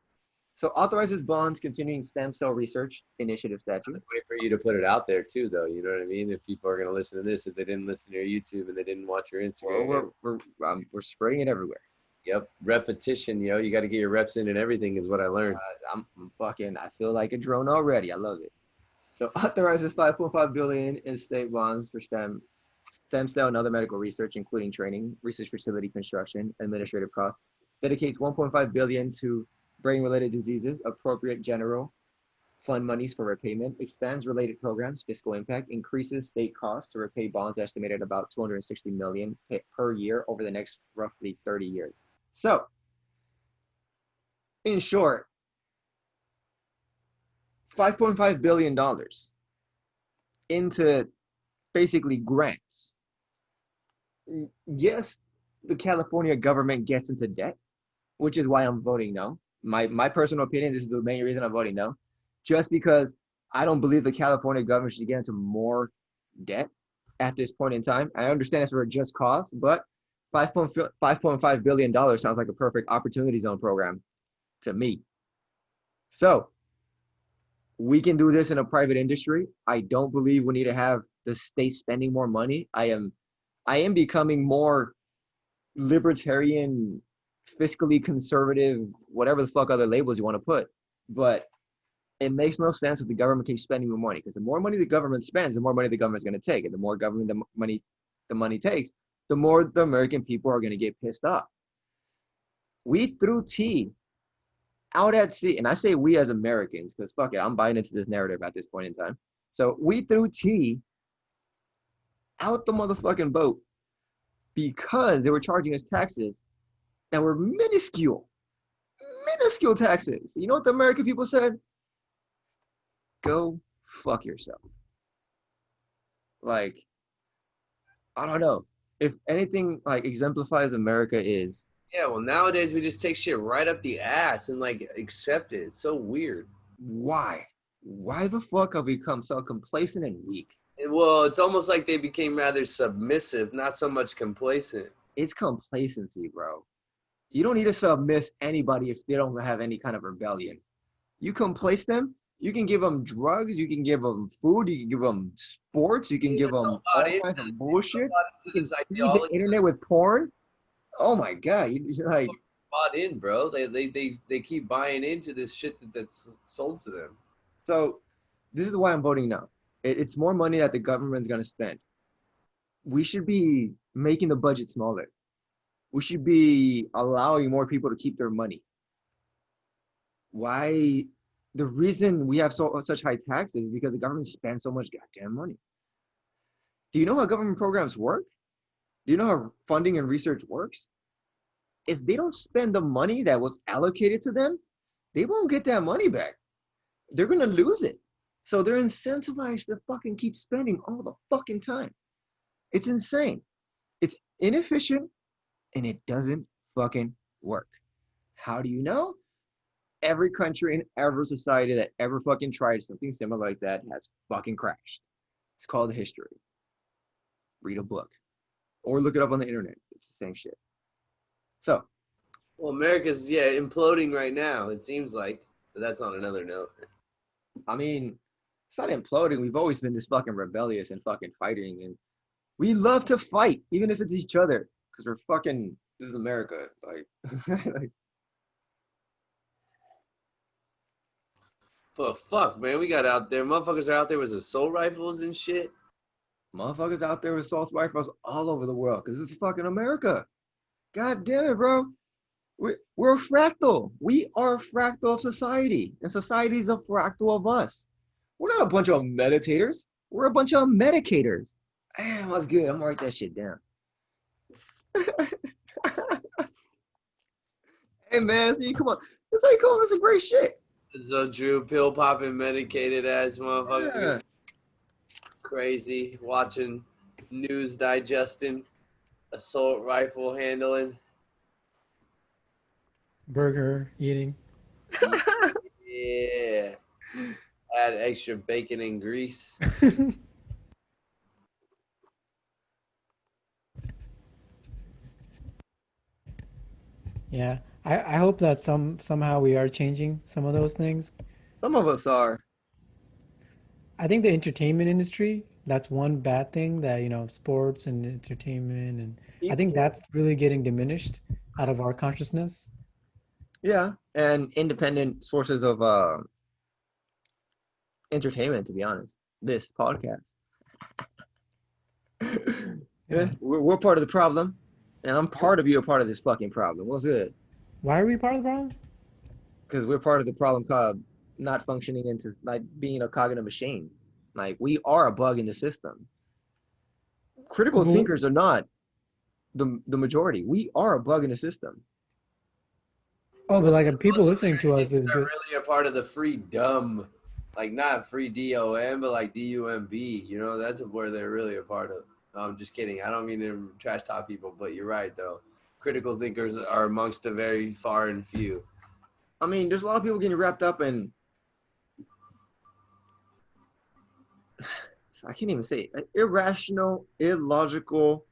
So authorizes bonds continuing stem cell research initiative statute. Wait for you to put it out there too, though. You know what I mean? If people are going to listen to this, if they didn't listen to your YouTube and they didn't watch your Instagram. Well, we're spreading it everywhere. Yep. Repetition, yo. You got to get your reps in and everything is what I learned. I feel like a drone already. I love it. So authorizes $5.5 billion in state bonds for stem cell and other medical research, including training, research facility construction, administrative costs. Dedicates $1.5 billion to brain-related diseases, appropriate general fund monies for repayment, expands related programs, fiscal impact, increases state costs to repay bonds estimated about $260 million per year over the next roughly 30 years. So, in short, $5.5 billion into basically grants. Yes, the California government gets into debt, which is why I'm voting no. My personal opinion, this is the main reason I'm voting no, just because I don't believe the California government should get into more debt at this point in time. I understand it's for a just cause, but $5.5 billion sounds like a perfect opportunity zone program to me. So we can do this in a private industry. I don't believe we need to have the state spending more money. I am becoming more libertarian, fiscally conservative, whatever the fuck other labels you want to put. But it makes no sense that the government keeps spending more money, because the more money the government spends, the more money the government's going to take. And the more government the money takes, the more the American people are going to get pissed off. We threw tea out at sea, and I say we as Americans, because fuck it, I'm buying into this narrative at this point in time. So we threw tea out the motherfucking boat because they were charging us taxes that were minuscule taxes. You know what the American people said? Go fuck yourself. Like, I don't know. If anything like exemplifies America is. Yeah, well, nowadays we just take shit right up the ass and like accept it. It's so weird. Why? Why the fuck have we become so complacent and weak? Well, it's almost like they became rather submissive, not so much complacent. It's complacency, bro. You don't need to submiss anybody if they don't have any kind of rebellion. You complace them, you can give them drugs, you can give them food, you can give them sports, you can give them all kinds of bullshit. You can feed the internet with porn. Oh my God, you're like bought in, bro. They keep buying into this shit that's sold to them. So this is why I'm voting no. It's more money that the government's gonna spend. We should be making the budget smaller. We should be allowing more people to keep their money. Why? The reason we have such high taxes is because the government spends so much goddamn money. Do you know how government programs work? Do you know how funding and research works? If they don't spend the money that was allocated to them, they won't get that money back. They're gonna lose it. So they're incentivized to fucking keep spending all the fucking time. It's insane. It's inefficient and it doesn't fucking work. How do you know? Every country and every society that ever fucking tried something similar like that has fucking crashed. It's called history. Read a book or look it up on the internet. It's the same shit. So. Well, America's, imploding right now, it seems like, but that's on another note. I mean, It's not imploding. We've always been this fucking rebellious and fucking fighting, and we love to fight, even if it's each other, because we're fucking. This is America, like. Like, but fuck, man, we got out there. Motherfuckers are out there with assault rifles and shit. motherfuckers out there with assault rifles all over the world, because this is fucking America. God damn it, bro. We're a fractal. We are a fractal of society, and society is a fractal of us. We're not a bunch of meditators. We're a bunch of medicators. Damn, that's good. I'm gonna write that shit down. Hey man, see, come on. That's how you come up with some great shit. So Drew, pill popping, medicated ass motherfucker. Yeah. Crazy. Watching news, digesting, assault rifle handling. Burger eating. Yeah. Add extra bacon and grease. Yeah, I hope that somehow we are changing some of those things. Some of us are. I think the entertainment industry, that's one bad thing that, sports and entertainment, and I think that's really getting diminished out of our consciousness. Yeah, and independent sources of entertainment, to be honest. This podcast. Yeah, we're part of the problem, and I'm part of you, a part of this fucking problem. What's good? Why are we part of the problem? Because we're part of the problem called not functioning into like being a cognitive machine. Like we are a bug in the system. Critical thinkers are not the majority. We are a bug in the system. Oh, but like people listening to us is they're really a part of the free dumb, like not free DOM, but like DUMB. You know, that's where they're really a part of. No, I'm just kidding. I don't mean to trash talk people, but you're right though. Critical thinkers are amongst the very far and few. I mean, there's a lot of people getting wrapped up in. I can't even say it. Irrational, illogical,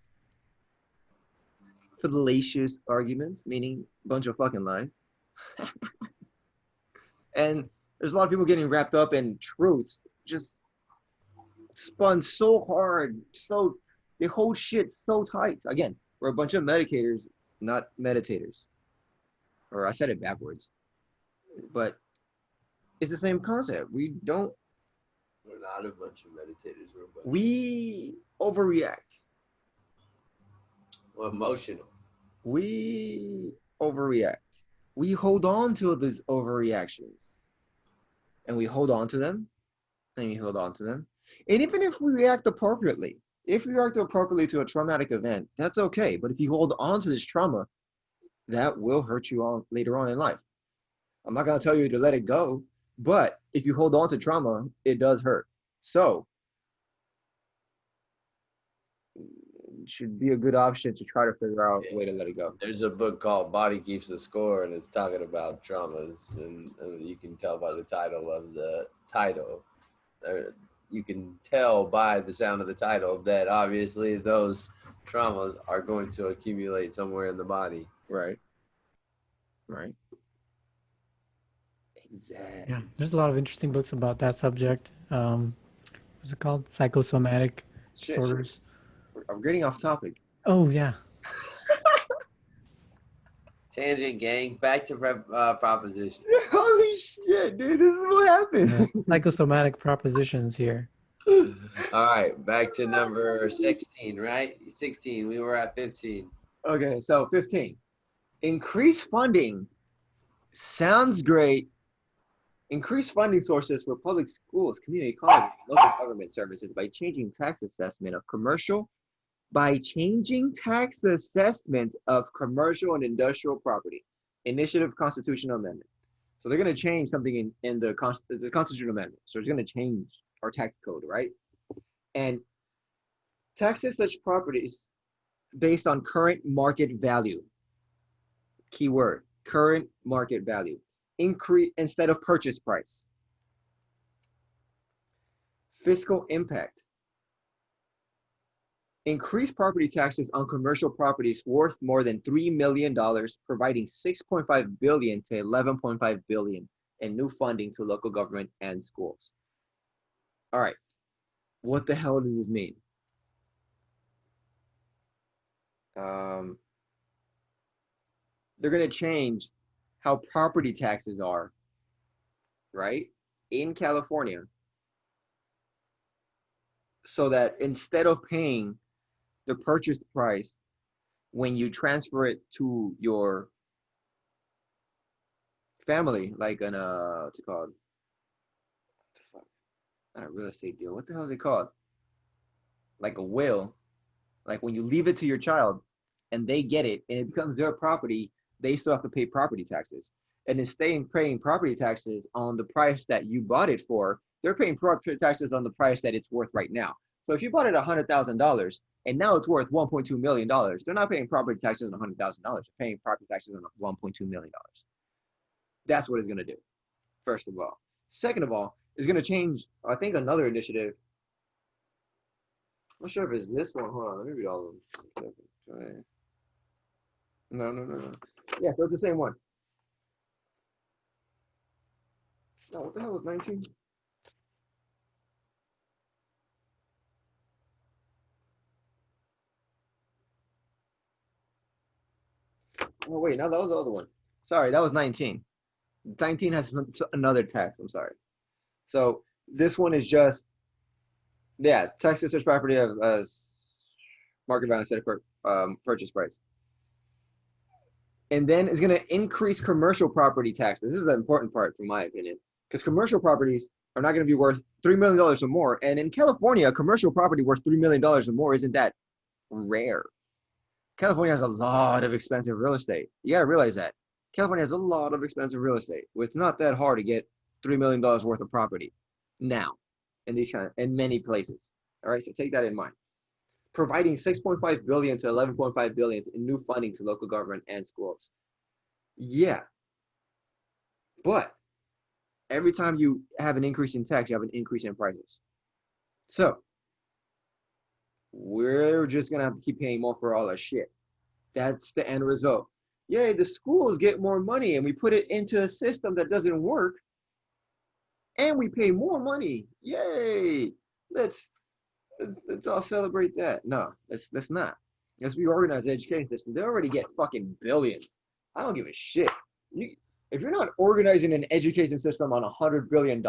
fallacious arguments, meaning a bunch of fucking lies. And there's a lot of people getting wrapped up in truth, just spun so hard, so they hold shit so tight. Again, we're a bunch of medicators, not meditators. Or I said it backwards. But it's the same concept. We're not a bunch of meditators. We overreact. Well, emotional. We overreact. We hold on to these overreactions. And we hold on to them. And we hold on to them. And even if we react appropriately, if we react appropriately to a traumatic event, that's okay. But if you hold on to this trauma, that will hurt you on later on in life. I'm not going to tell you to let it go, but if you hold on to trauma, it does hurt. So it should be a good option to try to figure out a way to let it go. There's a book called Body Keeps the Score, and it's talking about traumas, and you can tell by the title of the title. You can tell by the sound of the title that obviously those traumas are going to accumulate somewhere in the body. Right. Right. Exactly. Yeah, there's a lot of interesting books about that subject. What's it called? Psychosomatic disorders. I'm getting off topic. Oh, yeah. Tangent, gang. Back to proposition. Holy shit, dude. This is what happened. Yeah, psychosomatic propositions here. All right. Back to number 16, right? 16. We were at 15. Okay, so 15. Increase funding. Sounds great. Increase funding sources for public schools, community colleges, and local government services by changing tax assessment of commercial and industrial property. Initiative Constitutional Amendment. So they're going to change something in the Constitutional Amendment. So it's going to change our tax code, right? And taxes such properties based on current market value. Keyword, current market value. Increase instead of purchase price. Fiscal impact. Increase property taxes on commercial properties worth more than $3 million, providing $6.5 billion to $11.5 billion in new funding to local government and schools. All right. What the hell does this mean? They're going to change how property taxes are, right? In California, so that instead of paying the purchase price when you transfer it to your family, like an what's it called? What the fuck? Not a real estate deal. What the hell is it called? Like a will. Like when you leave it to your child and they get it and it becomes their property, they still have to pay property taxes. And instead of paying property taxes on the price that you bought it for, they're paying property taxes on the price that it's worth right now. So if you bought it $100,000 and now it's worth $1.2 million, they're not paying property taxes on $100,000. They're paying property taxes on $1.2 million. That's what it's going to do, first of all. Second of all, it's going to change, I think, another initiative. I'm not sure if it's this one. Hold on, let me read all of them. No. Yeah, so it's the same one. No, what the hell was 19? Oh, wait, no, that was the other one. Sorry, that was 19. 19 has another tax, I'm sorry. So this one is just, yeah, tax to such property as market value instead of purchase price. And then it's going to increase commercial property taxes. This is the important part, from my opinion, because commercial properties are not going to be worth $3 million or more. And in California, a commercial property worth $3 million or more isn't that rare. California has a lot of expensive real estate. You got to realize that. California has a lot of expensive real estate. It's not that hard to get $3 million worth of property now in many places. All right, so take that in mind. Providing $6.5 billion to $11.5 billion in new funding to local government and schools. Yeah, but every time you have an increase in tax, you have an increase in prices. So we're just gonna have to keep paying more for all that shit. That's the end result. Yay, the schools get more money and we put it into a system that doesn't work and we pay more money. Yay! Let's all celebrate that. No, let's not. Let's reorganize the education system. They already get fucking billions. I don't give a shit. If you're not organizing an education system on $100 billion,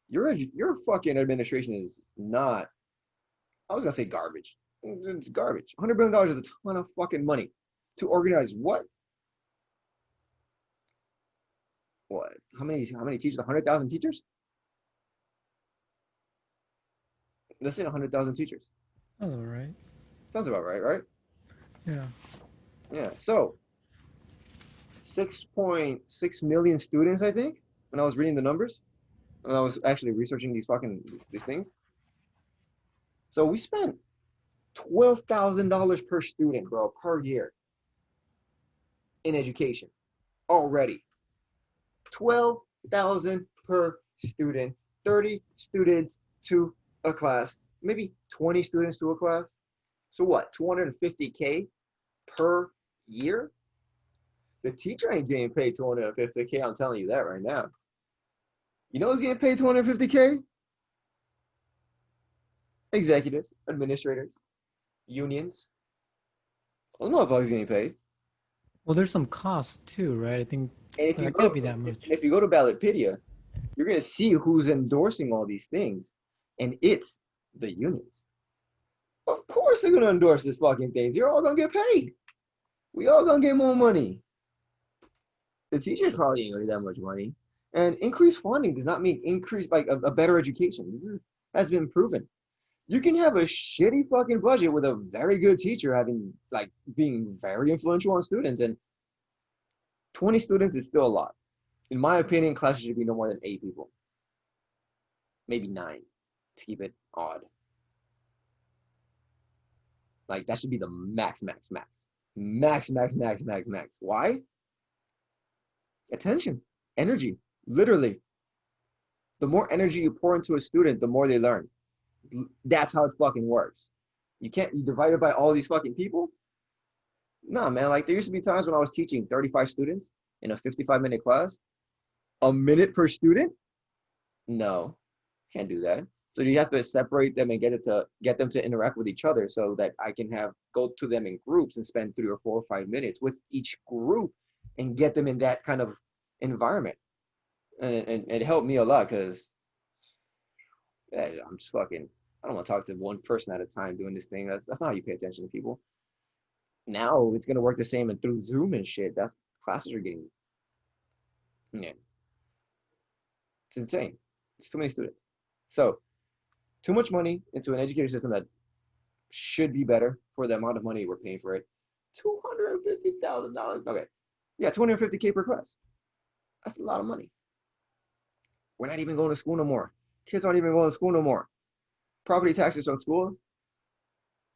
your fucking administration is not, I was gonna say garbage. It's garbage. $100 billion is a ton of fucking money to organize what? What? How many teachers? 100,000 teachers? Let's say 100,000 teachers. That's all right. Sounds about right, right? Yeah. Yeah. So 6.6 million students, I think, when I was reading the numbers, when I was actually researching these things. So we spent $12,000 per student, bro, per year in education already. 12,000 per student, 30 students to a class, maybe 20 students to a class. So what, $250K per year? The teacher ain't getting paid $250K, I'm telling you that right now. You know who's getting paid $250K? Executives, administrators, unions. Those motherfuckers getting paid. Well, there's some cost too, right? I think and if it can't be that much. If you go to Ballotpedia, you're gonna see who's endorsing all these things, and it's the unions. Of course they're gonna endorse this fucking things. You're all gonna get paid. We all gonna get more money. The teachers probably ain't gonna get that much money. And increased funding does not mean increase like a better education. Has been proven. You can have a shitty fucking budget with a very good teacher being very influential on students, and 20 students is still a lot. In my opinion, classes should be no more than 8 people. Maybe 9 to keep it odd. Like that should be the max. Max. Why? Attention, energy, literally. The more energy you pour into a student, the more they learn. That's how it fucking works. You divide it by all these fucking people? Nah, man, like there used to be times when I was teaching 35 students in a 55-minute class. A minute per student? No, can't do that. So you have to separate them and get them to interact with each other so that I can go to them in groups and spend 3 or 4 or 5 minutes with each group and get them in that kind of environment. And it helped me a lot because I'm just fucking, I don't want to talk to one person at a time doing this thing. That's not how you pay attention to people. Now it's gonna work the same and through Zoom and shit. That's classes are getting, yeah, it's insane. It's too many students. So too much money into an education system that should be better for the amount of money we're paying for it. $250,000. Okay, yeah, $250K per class. That's a lot of money. We're not even going to school no more. Kids aren't even going to school no more. Property taxes on school.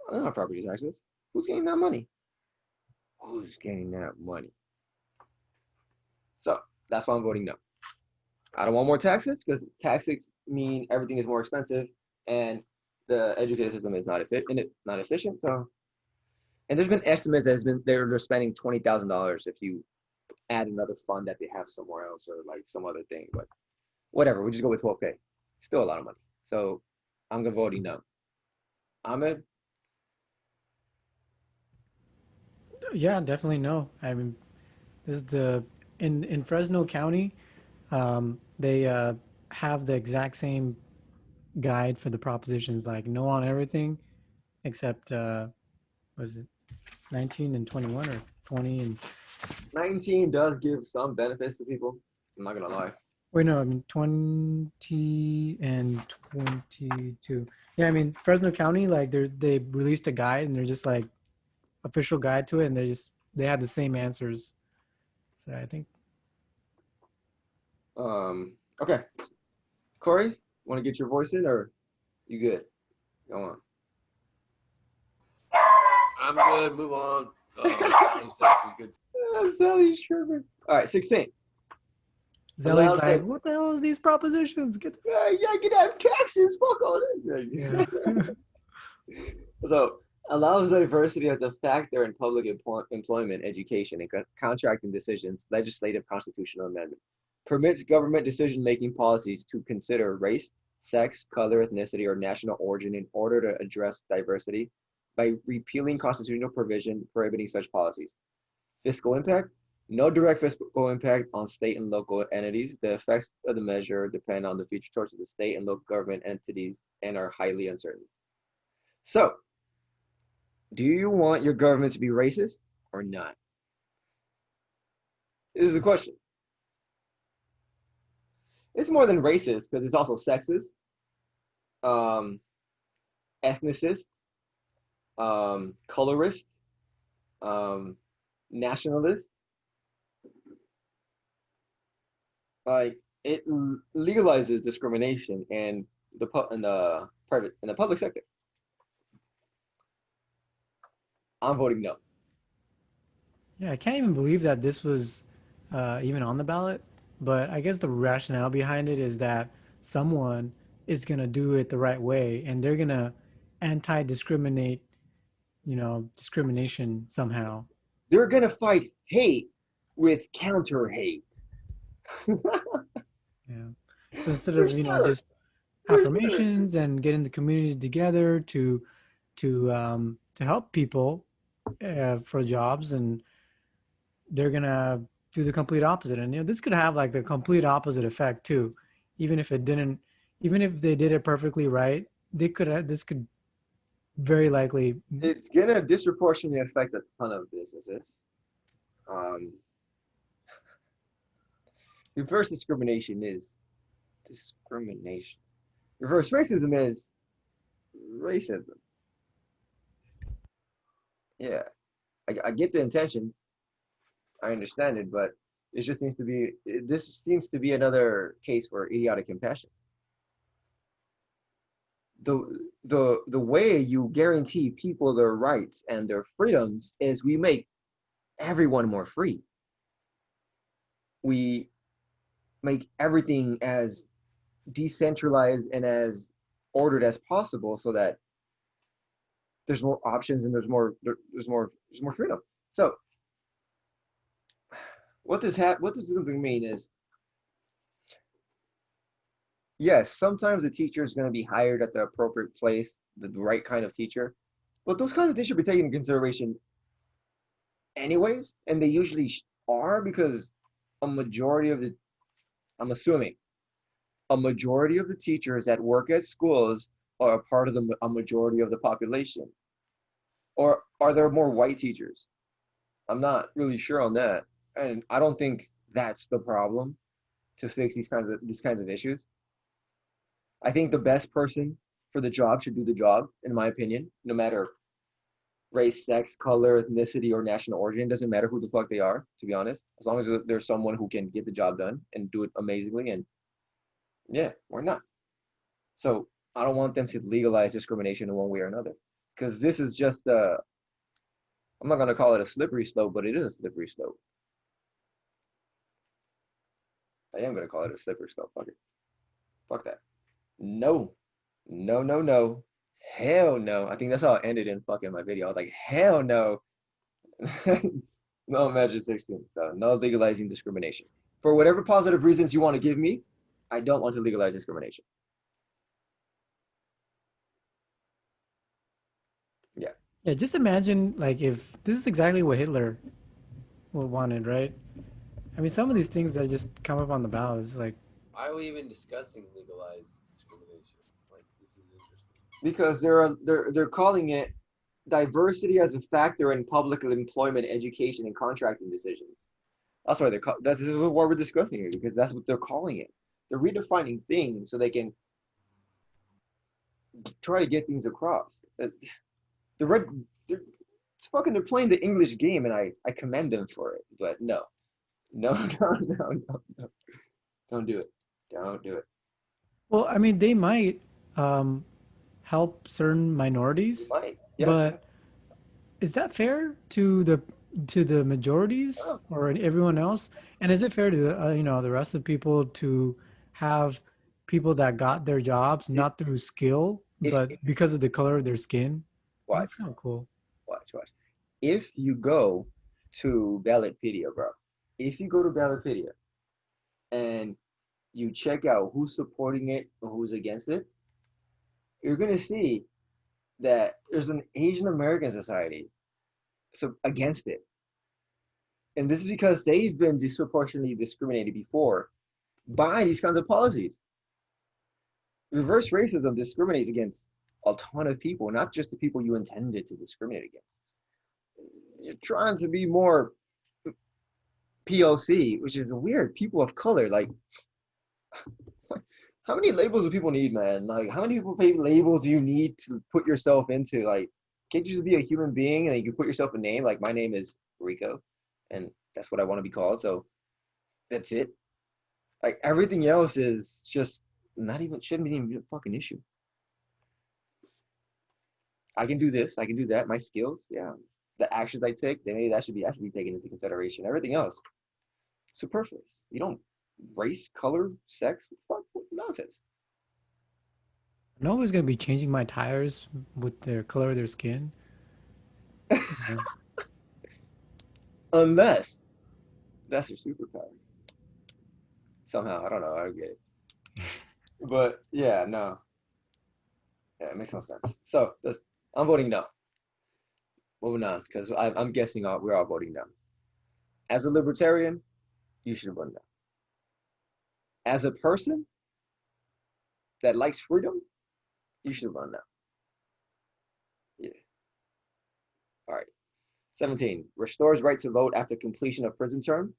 I don't have property taxes. Who's getting that money? Who's getting that money? So that's why I'm voting no. I don't want more taxes because taxes mean everything is more expensive and the education system is not efficient. So, and there's been estimates that they're spending $20,000 if you add another fund that they have somewhere else or like some other thing. But whatever, we just go with 12K. Still a lot of money. So I'm gonna vote no. Ahmed? Yeah, definitely no. I mean, this is in Fresno County, they have the exact same guide for the propositions, like no on everything, except what is it, 19 and 21 or 20 and 19 does give some benefits to people. I'm not gonna lie. wait, no, I mean 20 and 22. Yeah, I mean Fresno County, like they released a guide and they're just like official guide to it, and they have the same answers. So I think. Okay. Corey, want to get your voice in or you good? Go on. I'm good. Move on. Good. Sally's tripping. All right, 16. Zelly's like, what the hell are these propositions? Get out taxes. Fuck all this. Yeah. So allows diversity as a factor in public employment, education, and contracting decisions, legislative constitutional amendment. Permits government decision-making policies to consider race, sex, color, ethnicity, or national origin in order to address diversity by repealing constitutional provision prohibiting such policies. Fiscal impact. No direct fiscal impact on state and local entities. The effects of the measure depend on the future choices of the state and local government entities and are highly uncertain. So, do you want your government to be racist or not? This is the question. It's more than racist because it's also sexist, ethnicist, colorist, nationalist. Like it legalizes discrimination in the public sector. I'm voting no. Yeah, I can't even believe that this was even on the ballot. But I guess the rationale behind it is that someone is gonna do it the right way, and they're gonna anti-discriminate, discrimination somehow. They're gonna fight hate with counter hate. Yeah. So instead of just affirmations and getting the community together to help people for jobs, and they're gonna do the complete opposite. And this could have like the complete opposite effect too. Even if they did it perfectly right, this could very likely. It's gonna disproportionately affect a ton of businesses. Reverse discrimination is discrimination. Reverse racism is racism. Yeah, I get the intentions. I understand it, but this seems to be another case for idiotic compassion. The way you guarantee people their rights and their freedoms is we make everyone more free. We make everything as decentralized and as ordered as possible so that there's more options and there's more freedom. So what this mean is yes, sometimes the teacher is going to be hired at the appropriate place, the right kind of teacher, but those kinds of things should be taken into consideration anyways, and they usually are because a majority of the, I'm assuming, a majority of the teachers that work at schools are a part of a majority of the population. Or are there more white teachers? I'm not really sure on that, and I don't think that's the problem to fix these kinds of issues. I think the best person for the job should do the job, in my opinion, no matter race, sex, color, ethnicity, or national origin. It doesn't matter who the fuck they are, to be honest. As long as there's someone who can get the job done and do it amazingly, and yeah, why not? So I don't want them to legalize discrimination in one way or another, because this is just I'm not gonna call it a slippery slope, but it is a slippery slope. I am gonna call it a slippery slope. Fuck it. Fuck that. No, no, no, no. Hell no. I think that's how I ended in fucking my video. I was like, hell no. No Magic 16. So no legalizing discrimination. For whatever positive reasons you want to give me, I don't want to legalize discrimination. Yeah. Yeah, just imagine like if this is exactly what Hitler wanted, right? I mean, some of these things that just come up on the bow is like, why are we even discussing legalized discrimination? Like, this is interesting. Because they're calling it diversity as a factor in public employment, education, and contracting decisions. That's why this is what we're discussing here, because that's what they're calling it. They're redefining things so they can try to get things across. The red, they're, it's fucking. They're playing the English game, and I commend them for it. But no, no, no, no, no, no. Don't do it. Don't do it. well, I mean, they might um, help certain You minorities, might. Yeah. but is that fair to the majorities Oh, or everyone else? And is it fair to the rest of the people to have people that got their jobs if not through skill if but because of the color of their skin? I think watch, it's kind of cool. watch. If you go to Ballotpedia, bro, if you go to Ballotpedia and you check out who's supporting it or who's against it, you're gonna see that there's an Asian American society so against it. And this is because they've been disproportionately discriminated before by these kinds of policies. Reverse racism discriminates against a ton of people, not just the people you intended to discriminate against. You're trying to be more POC, which is weird. People of color, like, how many labels do people need, man? Like, how many labels do you need to put yourself into? Like, can't you just be a human being and you can put yourself a name? Like, my name is Rico, and that's what I want to be called. So that's it. Like, everything else is just not even, shouldn't be even a fucking issue. I can do this, I can do that. My skills, yeah. The actions I take, that should be taken into consideration. Everything else, superfluous. You don't race, color, sex, what nonsense. Nobody's gonna be changing my tires with their color of their skin. Yeah. Unless that's your superpower. Somehow, I don't know, I don't get it. But yeah, no. Yeah, it makes no sense. So I'm voting no. Moving on, because I'm guessing we're all voting no. As a libertarian, you should vote no. As a person that likes freedom, you should vote no. Yeah. All right. 17. Restores right to vote after completion of prison term.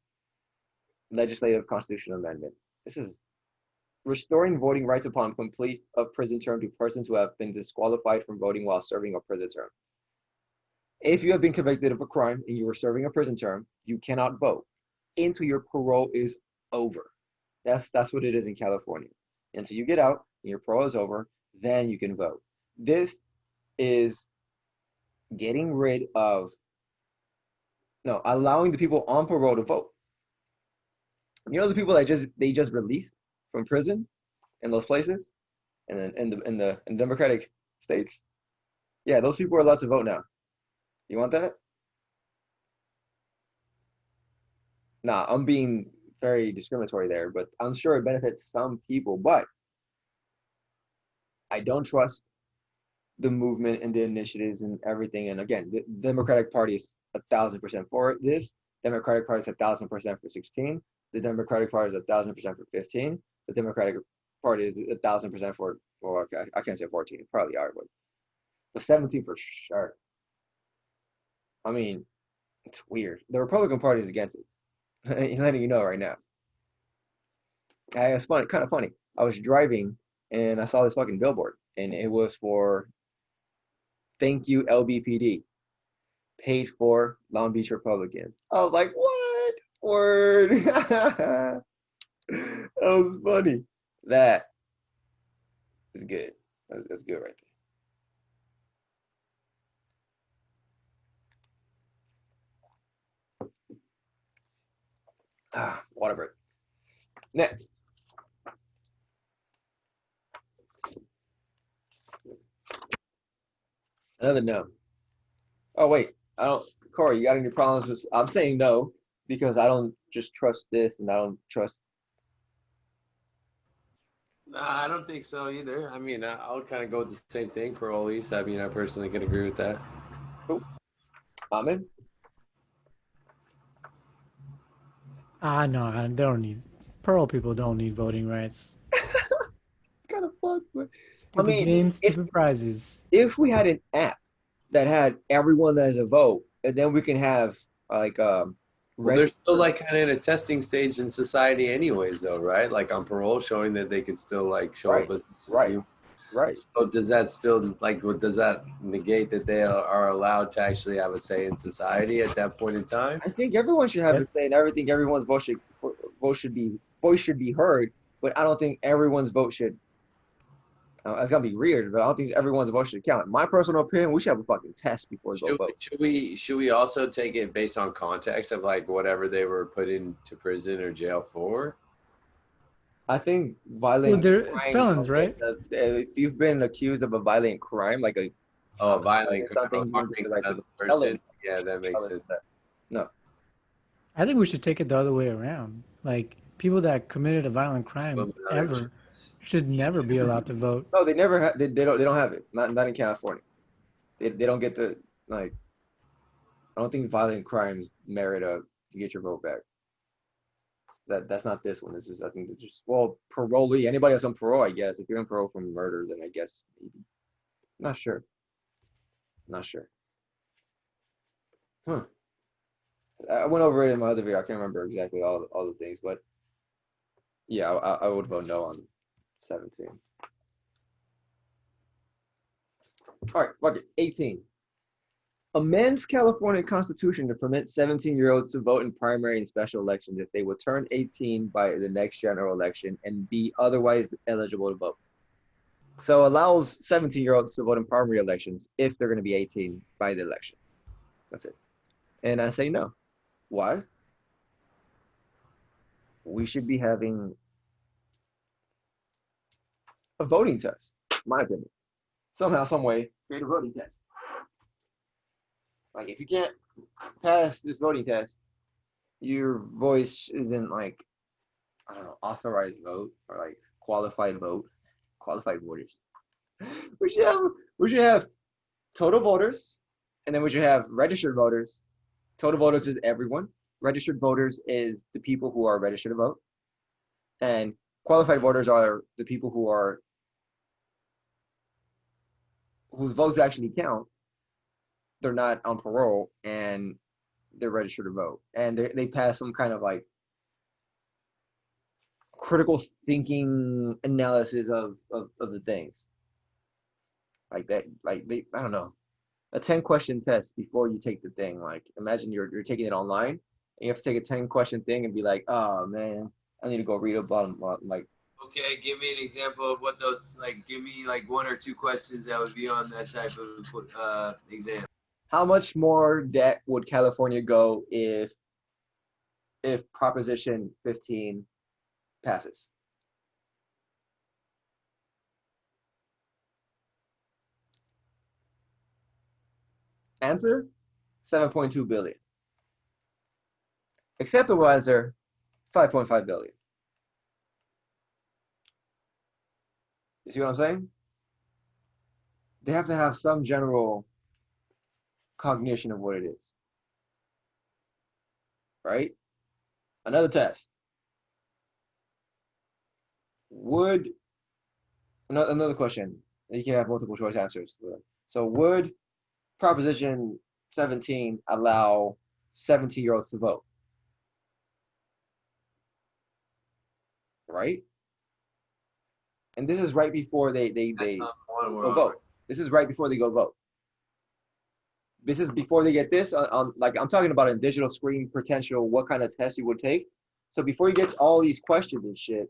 Legislative constitutional amendment. This is restoring voting rights upon complete of prison term to persons who have been disqualified from voting while serving a prison term. If you have been convicted of a crime and you are serving a prison term, you cannot vote until your parole is over. That's what it is in California. Until you get out and your parole is over, then you can vote. This is getting rid of no, allowing the people on parole to vote. You know the people that they just released from prison in those places, and then in the democratic states. Yeah, those people are allowed to vote now. You want that? Nah, I'm being very discriminatory there, but I'm sure it benefits some people. But I don't trust the movement and the initiatives and everything. And again, the Democratic Party is 1,000% for this. Democratic Party is 1,000% for 16. The Democratic Party is 1,000% for 15. The Democratic Party is 1,000% for, well, okay, I can't say 14, probably are, but 17 for sure. I mean, it's weird. The Republican Party is against it. Letting you know right now. It's funny, kind of funny. I was driving and I saw this fucking billboard, and it was for "Thank you LBPD, paid for Long Beach Republicans." I was like, what? Word. That was funny. That is good. That's good right there. Water break. Next. Another no. Oh wait, I don't. Corey, you got any problems with? I'm saying no because I don't just trust this, and I don't trust. Nah, I don't think so either. I mean, I would kind of go with the same thing for Ollie's. I mean, I personally can agree with that. Cool. Amen. No, they don't need. Pearl people don't need voting rights. Kind of fucked, but I Stupid mean, games, stupid prizes. if we had an app that had everyone that has a vote, and then we can have like Well, they're still like kind of in a testing stage in society, anyways, though, right? Like on parole, showing that they could still like show right, up. right. So does that still like? Does that negate that they are allowed to actually have a say in society at that point in time? I think everyone should have a Yes. say in everything. Everyone's voice should be voice should be heard, but I don't think everyone's vote should. It's gonna be weird, but I don't think everyone's vote should count. My personal opinion, we should have a fucking test before we go vote. Should we also take it based on context of like whatever they were put into prison or jail for? I think Well, violent they're crimes. felons, right? If you've been accused of a violent crime, like a Violent crime, something, you harming get the right to another the person. felon. Yeah, that makes sense. No, I think we should take it the other way around. Like people that committed a violent crime ever should never be allowed to vote. no, they never have. They don't have it. Not in California. They don't get the like. I don't think violent crimes merit to get your vote back. That's not this one. This is, I think, just, well, parolee. Anybody else on parole, I guess. If you're on parole from murder, then I guess maybe. Not sure. Not sure. Huh. I went over it in my other video. I can't remember exactly all the things, but yeah, I would vote no on 17. All right, fuck it. 18. Amends California Constitution to permit 17-year-olds to vote in primary and special elections if they will turn 18 by the next general election and be otherwise eligible to vote. So allows 17-year-olds to vote in primary elections if they're going to be 18 by the election. That's it. And I say no. Why? We should be having a voting test, in my opinion. Somehow, some way, create a voting test. Like, if you can't pass this voting test, your voice isn't like, I don't know, authorized vote or like qualified voters. We should have total voters, and then we should have registered voters. Total voters is everyone. Registered voters is the people who are registered to vote, and qualified voters are the people whose votes actually count. They're not on parole and they're registered to vote, and they pass some kind of like critical thinking analysis of the things like that. Like I don't know, a 10-question test before you take the thing. Like, imagine you're taking it online and you have to take a 10-question thing and be like, oh man, I need to go read about them. Like, okay, give me an example of what those, like, give me like 1 or 2 questions that would be on that type of exam. how much more debt would California go if Proposition 15 passes? Answer: 7.2 billion. Acceptable answer: 5.5 billion. You see what I'm saying? they have to have some general cognition of what it is, right? Another test. Another question. You can have multiple choice answers. So would Proposition 17 allow 17-year-olds to vote? Right? And this is right before they go vote. This is right before they go vote. This is before they get this on like I'm talking about a digital screen potential, what kind of test you would take. So before you get all these questions and shit,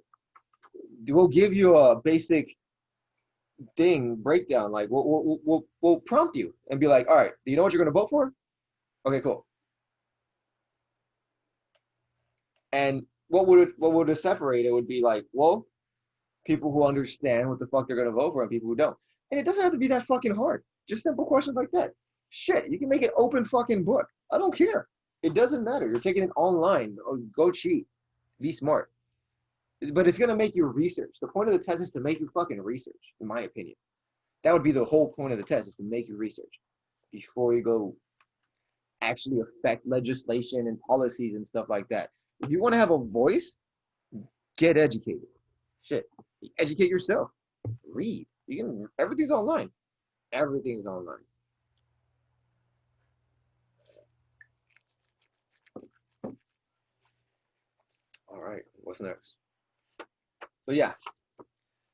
we'll give you a basic thing breakdown. Like we'll prompt you and be like, all right, do you know what you're gonna vote for? Okay, cool. And what would it separate? It would be like, well, people who understand what the fuck they're gonna vote for and people who don't. And it doesn't have to be that fucking hard. Just simple questions like that. Shit, you can make it open fucking book. I don't care. It doesn't matter. You're taking it online. Go cheat. Be smart. But it's gonna make you research. The point of the test is to make you fucking research, in my opinion. That would be the whole point of the test, is to make you research before you go actually affect legislation and policies and stuff like that. If you want to have a voice, get educated. Shit, educate yourself. Read. You can. Everything's online. Everything's online. All right. What's next? So yeah,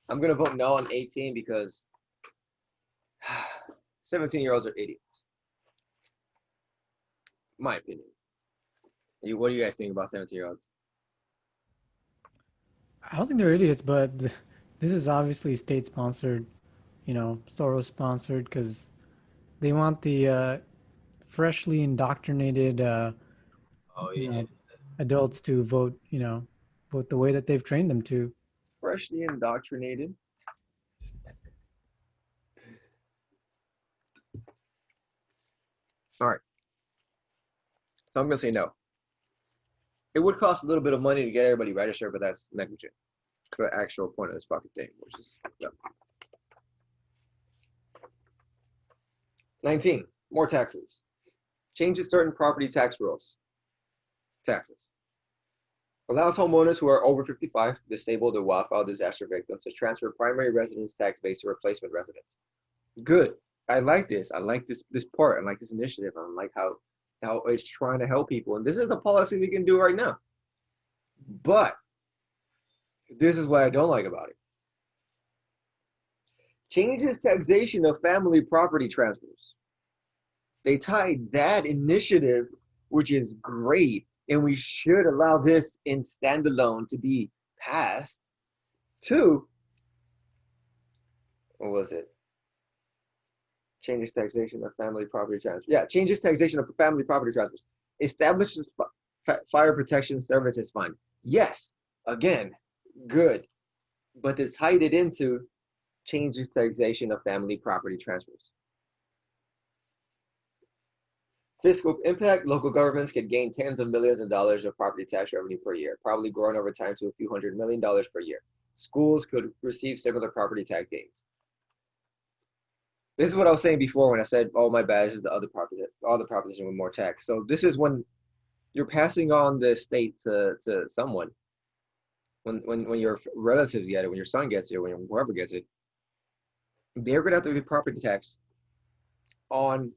I'm gonna vote no on 18 because 17-year-olds are idiots. My opinion. What do you guys think about 17-year-olds? I don't think they're idiots, but this is obviously state-sponsored, Soros-sponsored, because they want the freshly indoctrinated adults to vote, vote the way that they've trained them to. Freshly indoctrinated? All right. So I'm going to say no. It would cost a little bit of money to get everybody registered, but that's negligent. The actual point of this fucking thing, which is, yep. 19, more taxes. Changes certain property tax rules. Taxes. Allows homeowners who are over 55, disabled, or wildfire disaster victims to transfer primary residence tax base to replacement residents. Good. I like this. I like this part. I like this initiative. I like how it's trying to help people. And this is a policy we can do right now. But this is what I don't like about it. Changes taxation of family property transfers. They tied that initiative, which is great, and we should allow this in standalone to be passed, to, what was it? Changes taxation of family property transfers. Yeah, changes taxation of family property transfers. Establishes fire protection services fund. Yes, again, good. But they tied it into changes taxation of family property transfers. Fiscal impact, local governments could gain tens of millions of dollars of property tax revenue per year, probably growing over time to a few $100 million per year. Schools could receive similar property tax gains. This is what I was saying before when I said, oh, my bad, this is the other proposition with more tax. So this is when you're passing on the estate to someone. When your relatives get it, when your son gets it, when whoever gets it, they're going to have to pay property tax on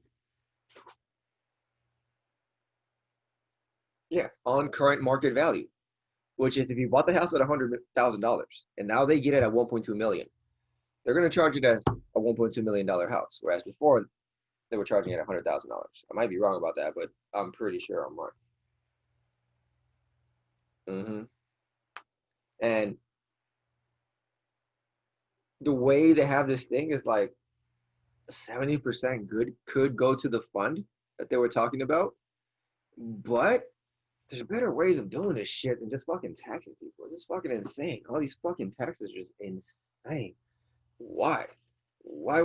current market value, which is if you bought the house at $100,000 and now they get it at 1.2 million, they're going to charge it as a $1.2 million house, whereas before they were charging it $100,000. I might be wrong about that, but I'm pretty sure I'm right. And the way they have this thing is like 70% good could go to the fund that they were talking about, but there's better ways of doing this shit than just fucking taxing people. It's just fucking insane. All these fucking taxes are just insane. Why? Why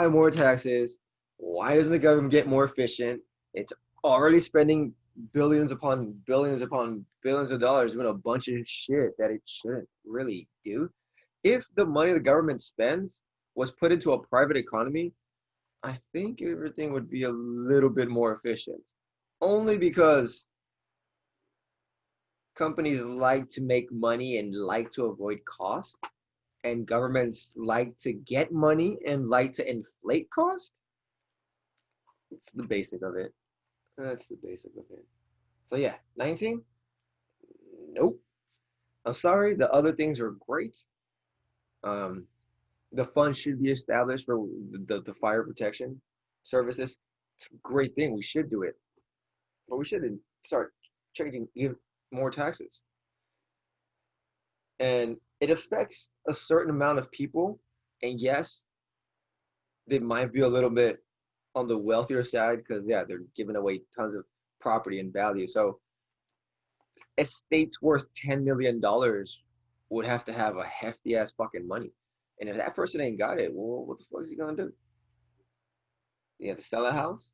more taxes? Why doesn't the government get more efficient? It's already spending billions upon billions upon billions of dollars doing a bunch of shit that it shouldn't really do. If the money the government spends was put into a private economy, I think everything would be a little bit more efficient. Only because companies like to make money and like to avoid cost, and governments like to get money and like to inflate cost. It's the basic of it. That's the basic of it. So yeah, 19? Nope. I'm sorry. The other things are great. Um, the fund should be established for the fire protection services. It's a great thing. We should do it. But we shouldn't start give more taxes. And it affects a certain amount of people. And yes, they might be a little bit on the wealthier side because, yeah, they're giving away tons of property and value. So estates worth $10 million would have to have a hefty ass fucking money. And if that person ain't got it, well, what the fuck is he gonna do? You have to sell a house?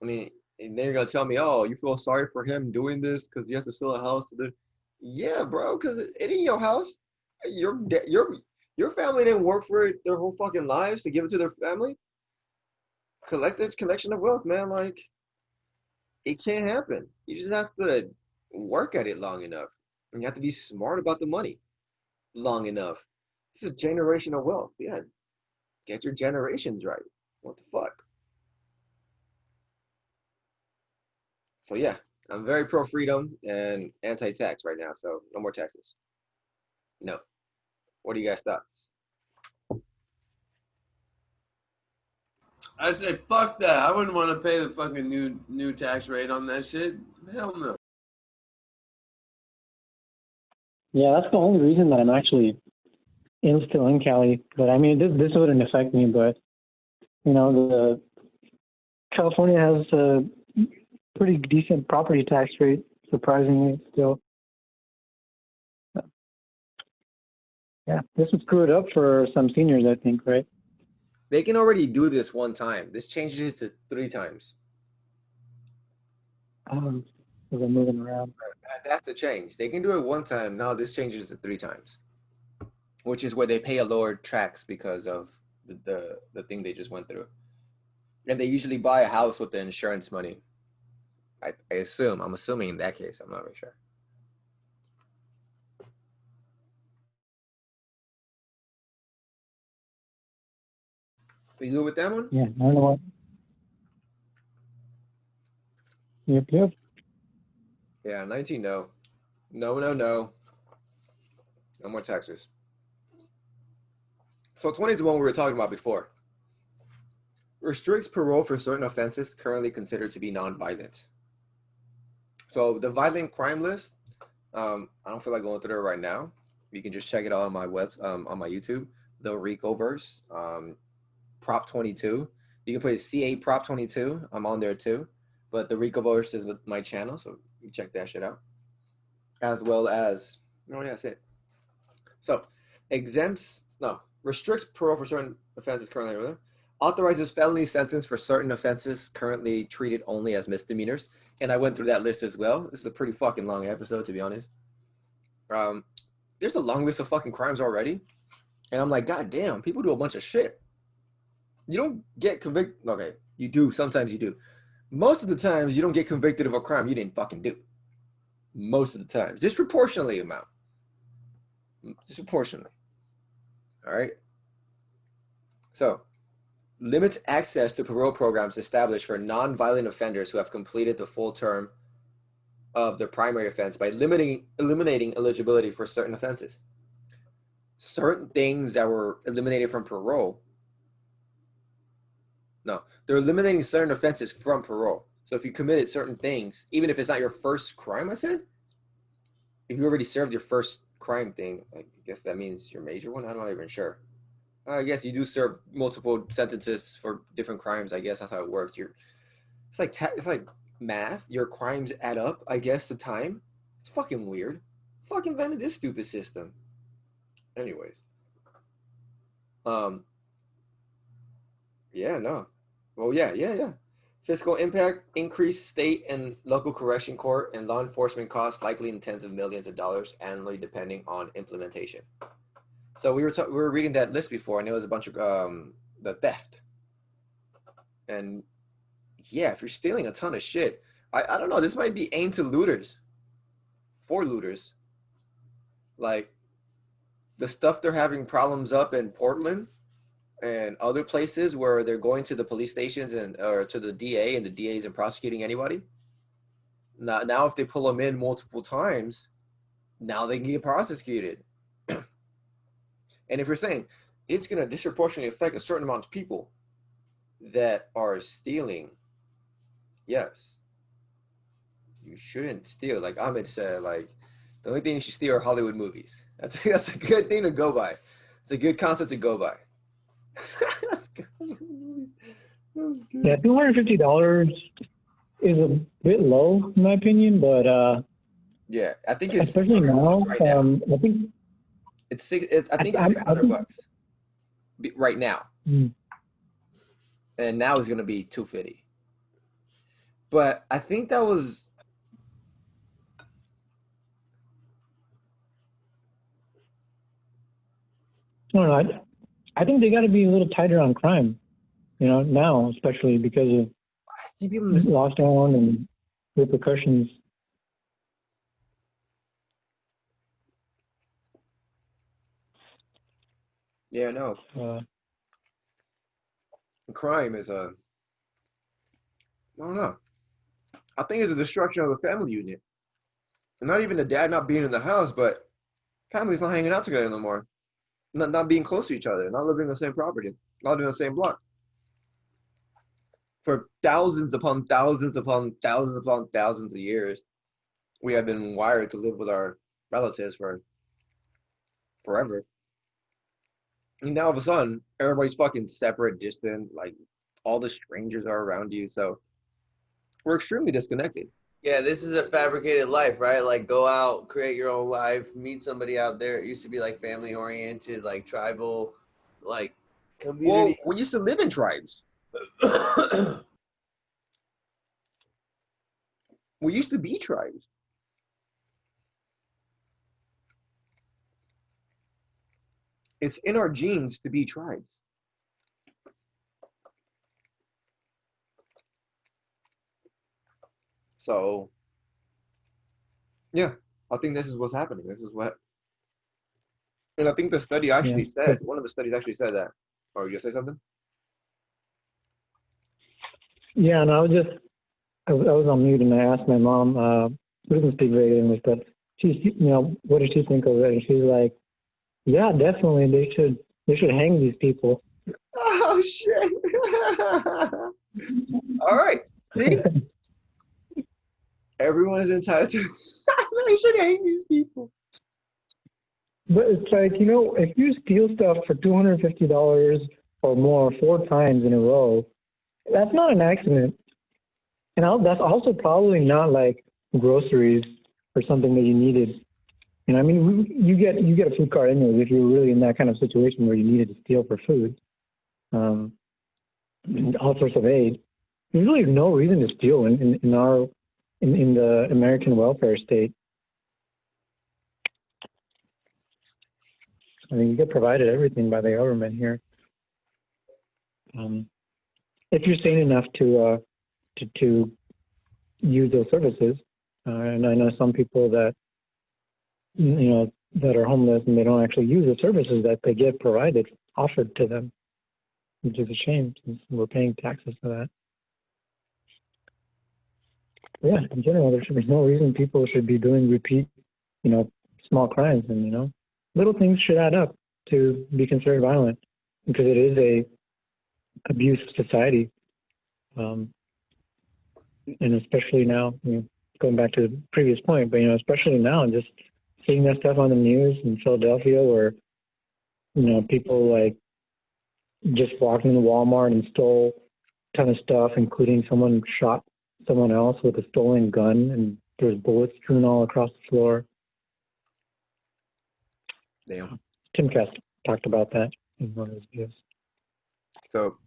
I mean, and then you're gonna tell me, oh, you feel sorry for him doing this because you have to sell a house to do. Yeah, bro, because it ain't your house. Your family didn't work for it their whole fucking lives to give it to their family. Collection of wealth, man. Like, it can't happen. You just have to work at it long enough. And you have to be smart about the money long enough. This is generational wealth. Yeah. Get your generations right. What the fuck? So yeah, I'm very pro freedom and anti-tax right now. So no more taxes. No. What are you guys' thoughts? I say fuck that. I wouldn't want to pay the fucking new tax rate on that shit. Hell no. Yeah, that's the only reason that I'm actually still in Cali. But I mean, this wouldn't affect me. But the California has a pretty decent property tax rate, surprisingly still. Yeah, this would screw it up for some seniors, I think, right? They can already do this one time. This changes it to 3 times. As I'm moving around. That's the change. They can do it one time. Now this changes it 3 times, which is where they pay a lower tax because of the thing they just went through. And they usually buy a house with the insurance money. I assume. I'm assuming in that case. I'm not really sure. We good with that one? Yeah, I don't know what. Yep. Yeah, 19, no. No. No more taxes. So 20 is the one we were talking about before. Restricts parole for certain offenses currently considered to be non-violent. So the violent crime list, I don't feel like going through it right now. You can just check it out on my on my YouTube. The RICO verse, Prop 22. You can put CA Prop 22. I'm on there too. But the RICO verse is my channel, so you check that shit out. As well as, oh yeah, that's it. So restricts parole for certain offenses currently, authorizes felony sentence for certain offenses currently treated only as misdemeanors. And I went through that list as well. This is a pretty fucking long episode, to be honest. There's a long list of fucking crimes already. And I'm like, God damn, people do a bunch of shit. You don't get convicted. Okay, you do. Sometimes you do. Most of the times, you don't get convicted of a crime you didn't fucking do. Most of the times. Disproportionately amount. Disproportionately. All right? So, limits access to parole programs established for non-violent offenders who have completed the full term of their primary offense by eliminating eligibility for certain offenses. Certain things that were eliminated from parole. No, they're eliminating certain offenses from parole. So if you committed certain things, even if it's not your first crime, I said, if you already served your first crime thing, I guess that means your major one. I'm not even sure. I guess you do serve multiple sentences for different crimes. I guess that's how it works. It's like math. Your crimes add up, I guess, to time. It's fucking weird. Fucking invented this stupid system. Anyways. Yeah, no. Well, yeah. Fiscal impact, increased state and local correction court and law enforcement costs likely in tens of millions of dollars annually depending on implementation. So we were reading that list before, and it was a bunch of the theft. And yeah, if you're stealing a ton of shit, I don't know. This might be aimed to looters, for looters. Like the stuff they're having problems up in Portland and other places where they're going to the police stations and or to the DA, and the DA isn't prosecuting anybody. Now if they pull them in multiple times, now they can get prosecuted. And if you're saying it's going to disproportionately affect a certain amount of people that are stealing, yes, you shouldn't steal. Like Ahmed said, like the only thing you should steal are Hollywood movies. That's a good thing to go by. It's a good concept to go by. That's good. That's good. Yeah, $250 is a bit low in my opinion, but yeah, I think it's especially now. right now. I think it's $600 right now, and now it's gonna be $250. But I think that was. No, I think they got to be a little tighter on crime, now, especially because of lockdown and repercussions. Yeah, no. Crime is I don't know. I think it's a destruction of the family unit. And not even the dad not being in the house, but families not hanging out together no more. Not being close to each other, not living in the same property, not living in the same block. For thousands upon thousands upon thousands upon thousands of years, we have been wired to live with our relatives for forever. And now all of a sudden, everybody's fucking separate, distant, like all the strangers are around you. So we're extremely disconnected. Yeah, this is a fabricated life, right? Like go out, create your own life, meet somebody out there. It used to be like family oriented, like tribal, like community. Well, we used to live in tribes. We used to be tribes. It's in our genes to be tribes. So, yeah, I think this is what's happening. This is what, and I think the study actually said, one of the studies actually said that. Or you say something? Yeah, and I was on mute and I asked my mom, who doesn't speak very good English, but what did she think of it? And she's like, yeah, definitely, they should hang these people. Oh shit! All right, see, everyone is entitled to. They should hang these people. But it's like, if you steal stuff for $250 or more 4 times in a row, that's not an accident. And that's also probably not like groceries or something that you needed. I mean, you get a food card anyways if you're really in that kind of situation where you needed to steal for food, and all sorts of aid. There's really no reason to steal in the American welfare state. I mean, you get provided everything by the government here. If you're sane enough to use those services, and I know some people that that are homeless and they don't actually use the services that they get provided, offered to them, which is a shame since we're paying taxes for that. But yeah, in general, there should be no reason people should be doing repeat, small crimes, and little things should add up to be considered violent because it is a abusive society, and especially now, going back to the previous point, but especially now, just seeing that stuff on the news in Philadelphia where, people like just walked into Walmart and stole a ton of stuff, including someone shot someone else with a stolen gun and there's bullets strewn all across the floor. Damn. Tim Cass talked about that in one of his videos. So,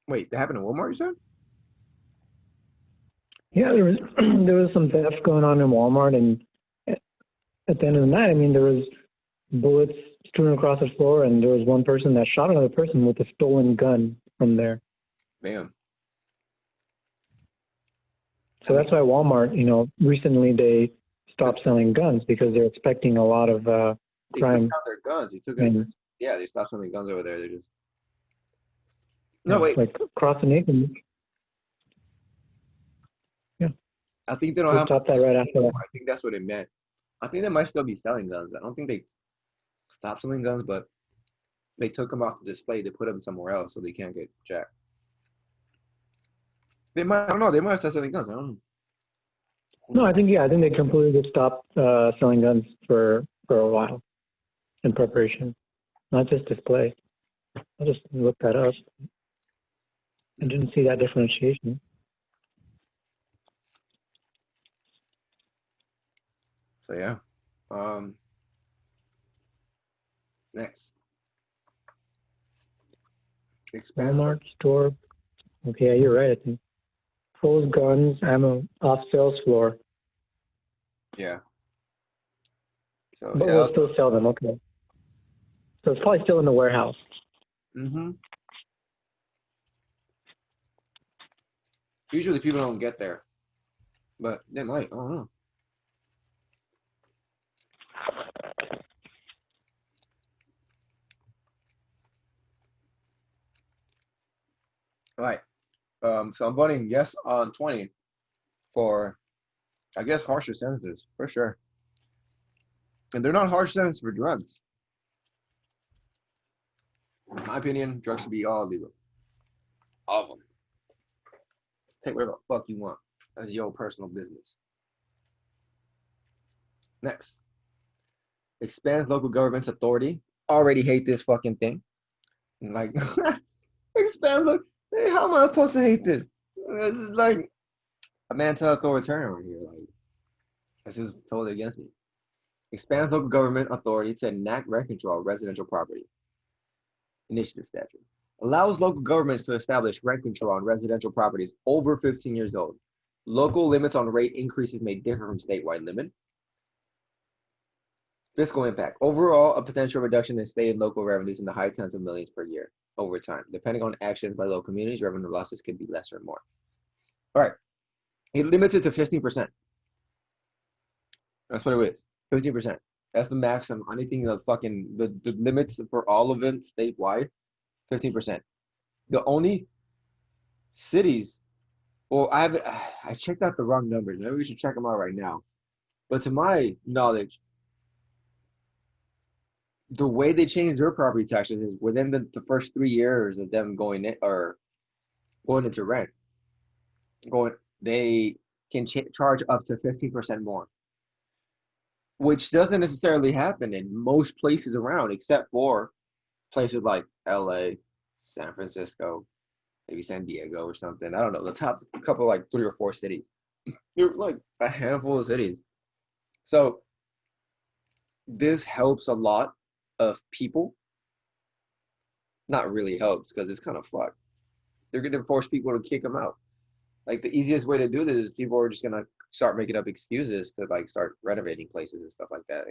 wait, that happened in Walmart, you said? Yeah, there was some theft going on in Walmart, and at the end of the night, I mean, there was bullets strewn across the floor, and there was one person that shot another person with a stolen gun from there. Damn. So that's why Walmart, recently they stopped selling guns because they're expecting a lot of crime. They took out their guns. Yeah, they stopped selling guns over there. They just wait. Like across the nation. Yeah. I think they don't They have. stopped that right after that. I think that's what it meant. I think they might still be selling guns. I don't think they stopped selling guns, but they took them off the display to put them somewhere else so they can't get jacked. They might. I don't know. They might start selling guns. I don't know. No, I think they completely just stopped selling guns for a while in preparation, not just display. I just looked that up. I didn't see that differentiation. So yeah. Next. Expand. Walmart store. Okay, yeah, you're right. I think pulls guns, ammo off sales floor. Yeah. So But yeah. we'll still sell them. Okay. So it's probably still in the warehouse. Mm-hmm. Usually people don't get there, but they might. I don't know. All right. So I'm voting yes on 20 for, I guess, harsher sentences for sure. And they're not harsh sentences for drugs. In my opinion, drugs should be all legal. All of them. Take whatever the fuck you want. That's your personal business. Next. Expands local government's authority. Already hate this fucking thing. Like, expand look. Hey, how am I supposed to hate this? This is like a anti-authoritarian right here. Like, this is totally against me. Expands local government authority to enact rent control of residential property. Initiative statute. Allows local governments to establish rent control on residential properties over 15 years old. Local limits on rate increases may differ from statewide limit. Fiscal impact. Overall, a potential reduction in state and local revenues in the high tens of millions per year over time. Depending on actions by local communities, revenue losses could be less or more. All right. It limits it to 15%. That's what it is. 15%. That's the maximum. Anything the limits for all of them statewide, 15%. The only cities, well, I checked out the wrong numbers. Maybe we should check them out right now. But to my knowledge, the way they change their property taxes is within the first 3 years of them going into rent. They can charge up to 15% more, which doesn't necessarily happen in most places around, except for places like LA, San Francisco, maybe San Diego or something. I don't know, the top couple, like 3 or 4 cities. They're like a handful of cities. So this helps a lot of people. Not really helps because it's kind of fucked. They're going to force people to kick them out. Like the easiest way to do this is people are just going to start making up excuses to like start renovating places and stuff like that.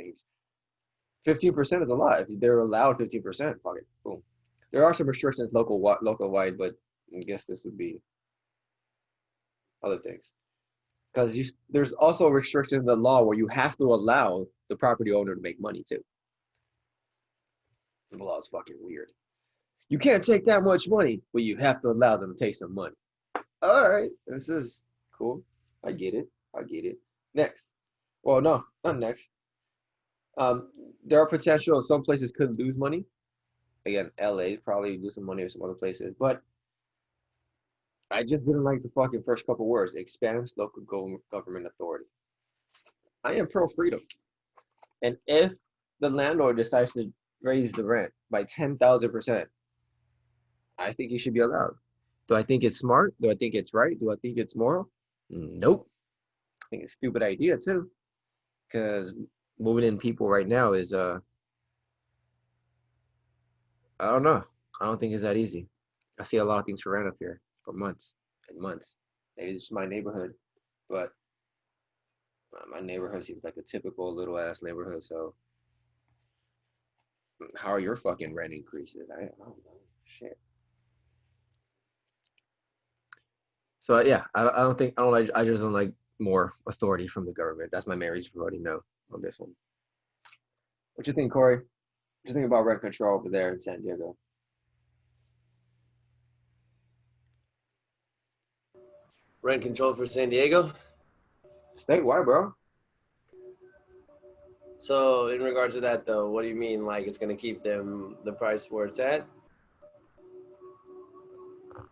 15% is a lot. If they're allowed 15%, fuck it, boom. There are some restrictions local wide, but I guess this would be other things. Because there's also a restriction in the law where you have to allow the property owner to make money too. The law is fucking weird. You can't take that much money, but you have to allow them to take some money. All right, this is cool. I get it. Next. Well, no, not next. There are potential. Some places could lose money. Again, LA probably lose some money or some other places, but I just didn't like the fucking first couple words. Expands local government authority. I am pro freedom, and if the landlord decides to raise the rent by 10,000%, I think you should be allowed. Do I think it's smart? Do I think it's right? Do I think it's moral? Nope. I think it's a stupid idea too, because moving in people right now is I don't know. I don't think it's that easy. I see a lot of things for rent up here for months and months. Maybe it's my neighborhood, but my neighborhood seems like a typical little ass neighborhood. So How are your fucking rent increases? I don't know. Shit. So yeah, I just don't like more authority from the government. That's my main reason for voting no on this one. What you think, Corey? What you think about rent control over there in San Diego? Rent control for San Diego? Statewide, bro. So in regards to that though, what do you mean? Like it's gonna keep the price where it's at?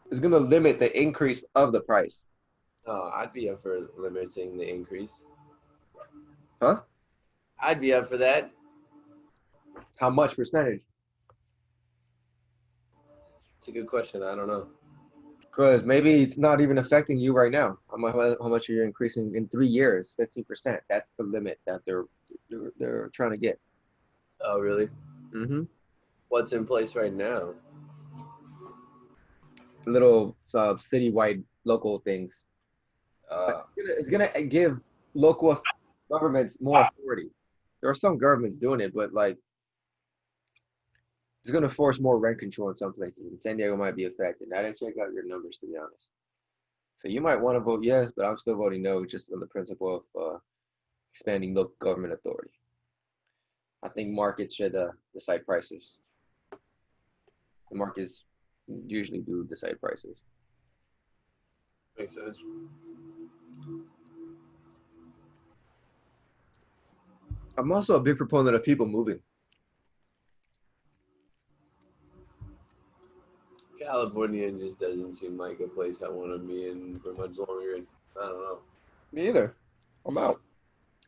It's gonna limit the increase of the price. Oh, I'd be up for limiting the increase. Huh? I'd be up for that. How much percentage? It's a good question. I don't know. Because maybe it's not even affecting you right now. How much are you increasing in 3 years? 15%. That's the limit that they're trying to get. Oh, really? Mm-hmm. What's in place right now? Little citywide local things. It's gonna give local governments more authority. There are some governments doing it, but like it's gonna force more rent control in some places, and San Diego might be affected. I didn't check out your numbers to be honest. So you might want to vote yes, but I'm still voting no, just on the principle of expanding local government authority. I think markets should decide prices. The markets usually do decide prices. Makes sense. I'm also a big proponent of people moving. California just doesn't seem like a place I want to be in for much longer. I don't know. Me either. I'm out.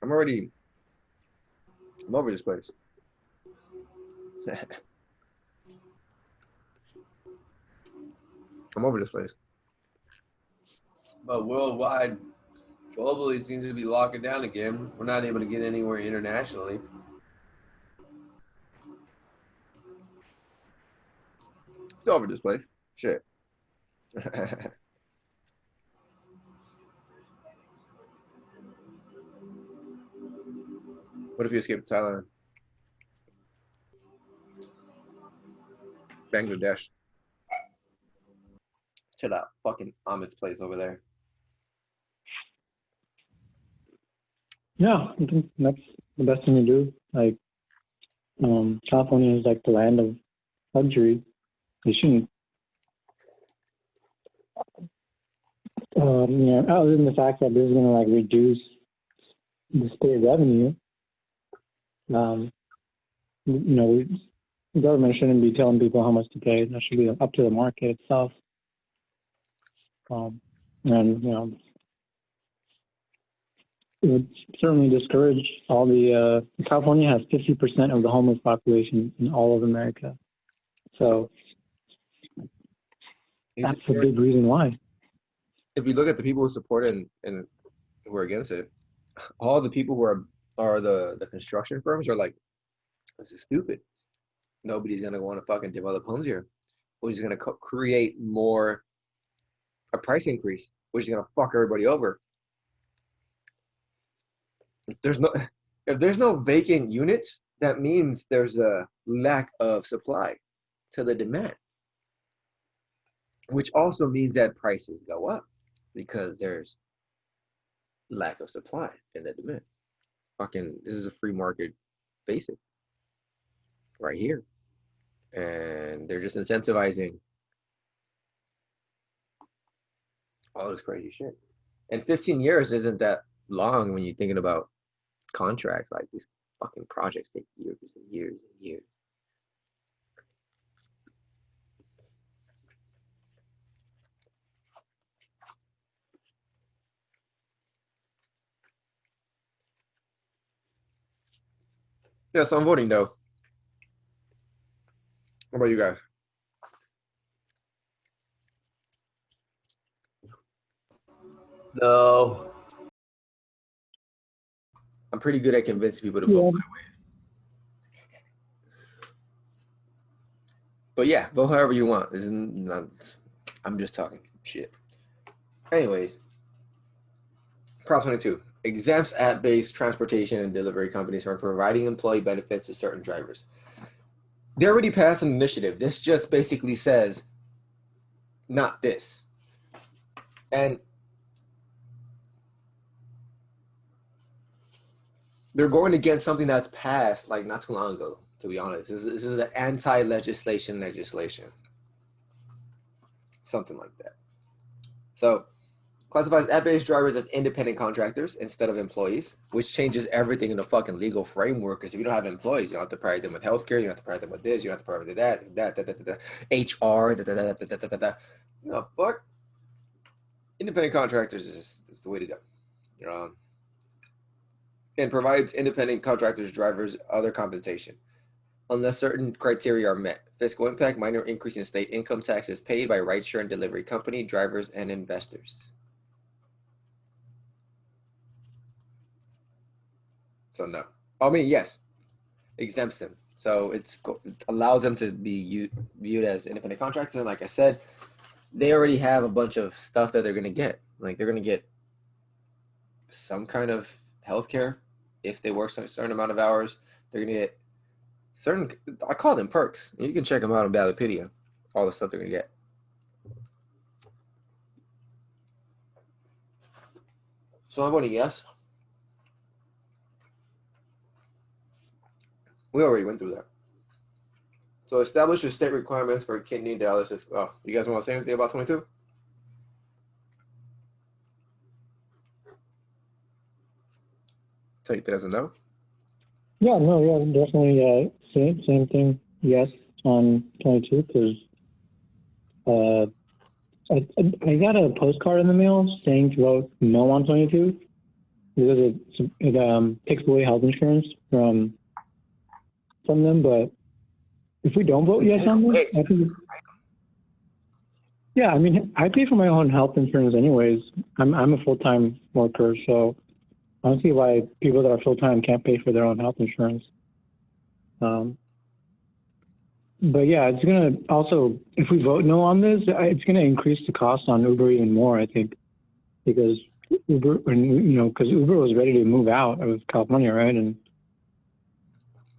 I'm over this place. I'm over this place. But worldwide, globally seems to be locking down again. We're not able to get anywhere internationally. It's over this place. Shit. What if you escape Thailand? Bangladesh. To that fucking Amit's place over there. Yeah, I think that's the best thing to do. Like, California is like the land of luxury. They shouldn't, other than the fact that this is going to like reduce the state revenue, the government shouldn't be telling people how much to pay. That should be up to the market itself. It would certainly discourage all the. California has 50% of the homeless population in all of America, so that's a big reason why. If you look at the people who support it and who are against it, all the people who are the construction firms are like, this is stupid. Nobody's gonna want to fucking develop homes here, which is gonna create a price increase, which is gonna fuck everybody over. If there's no vacant units, that means there's a lack of supply to the demand, which also means that prices go up because there's lack of supply and the demand. Fucking, this is a free market basic right here. And they're just incentivizing all this crazy shit. And 15 years isn't that long when you're thinking about contracts. Like these fucking projects take years and years and years. Yeah, so I'm voting no. What about you guys? No. I'm pretty good at convincing people to vote my way. But yeah, vote however you want. I'm just talking shit. Anyways, Prop 22 exempts app-based transportation and delivery companies from providing employee benefits to certain drivers. They already passed an initiative. This just basically says, not this. And they're going against something that's passed like not too long ago, to be honest. This is an anti-legislation. Something like that. So classifies app-based drivers as independent contractors instead of employees, which changes everything in the fucking legal framework. Because if you don't have employees, you don't have to provide them with healthcare, you don't have to provide them with this, you don't have to provide that, HR, no, fuck. Independent contractors is the way to go. And provides independent contractors, drivers, other compensation, unless certain criteria are met. Fiscal impact, minor increase in state income taxes paid by rideshare and delivery company, drivers, and investors. So no. I mean, yes. Exempts them. So it allows them to be viewed as independent contractors. And like I said, they already have a bunch of stuff that they're going to get. Like they're going to get some kind of healthcare if they work a certain amount of hours. They're going to get certain, I call them perks. You can check them out on Ballotpedia. All the stuff they're going to get. So I'm voting yes. We already went through that. So establish your state requirements for kidney dialysis. Oh, you guys want to say anything about 22? Take that as a no. Yeah, no, yeah, definitely. Same thing. Yes, on 22 because I got a postcard in the mail saying to vote no on 22 because it takes away health insurance from them. But if we don't vote yes on this, I think. Yeah, I mean, I pay for my own health insurance anyways. I'm a full-time worker, so I don't see why people that are full-time can't pay for their own health insurance. But yeah, it's gonna also, if we vote no on this, it's gonna increase the cost on Uber even more, I think, because Uber, because Uber was ready to move out of California, right? And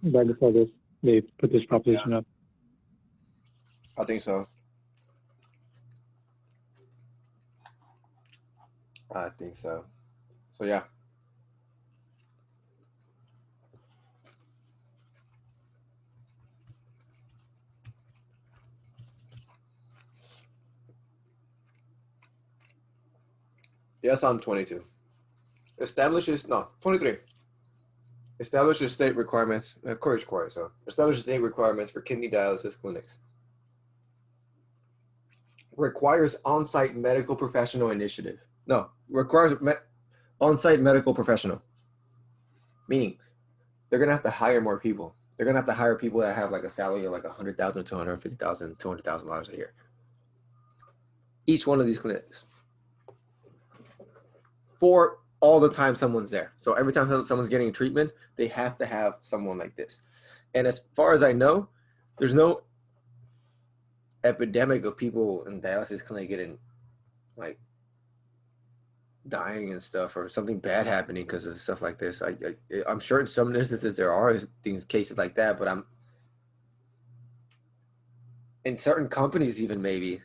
right before this, they put this proposition up. I think so. I think so. So yeah. Yes, I'm 22. Establishes, no, 23. Establishes state requirements, courage quiet, so. Establishes state requirements for kidney dialysis clinics. Requires on-site medical professional initiative. No, requires on-site medical professional. Meaning, they're going to have to hire more people. They're going to have to hire people that have like a salary of like $100,000, $250,000, $200,000 a year. Each one of these clinics. For all the time someone's there. So every time someone's getting treatment, they have to have someone like this. And as far as I know, there's no epidemic of people in dialysis clinic getting like dying and stuff or something bad happening because of stuff like this. I'm sure in some instances there are cases like that, but I'm in certain companies even maybe,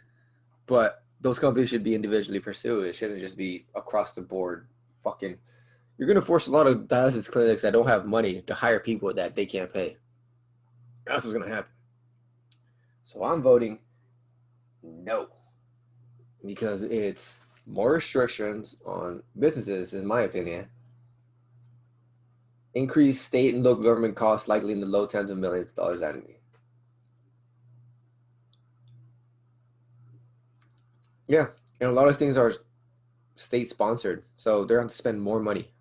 but those companies should be individually pursued. It shouldn't just be across the board fucking. You're going to force a lot of dialysis clinics that don't have money to hire people that they can't pay. That's what's going to happen. So I'm voting no. Because it's more restrictions on businesses, in my opinion. Increased state and local government costs likely in the low tens of millions of dollars annually. Yeah, and a lot of things are state sponsored, so they're going to spend more money.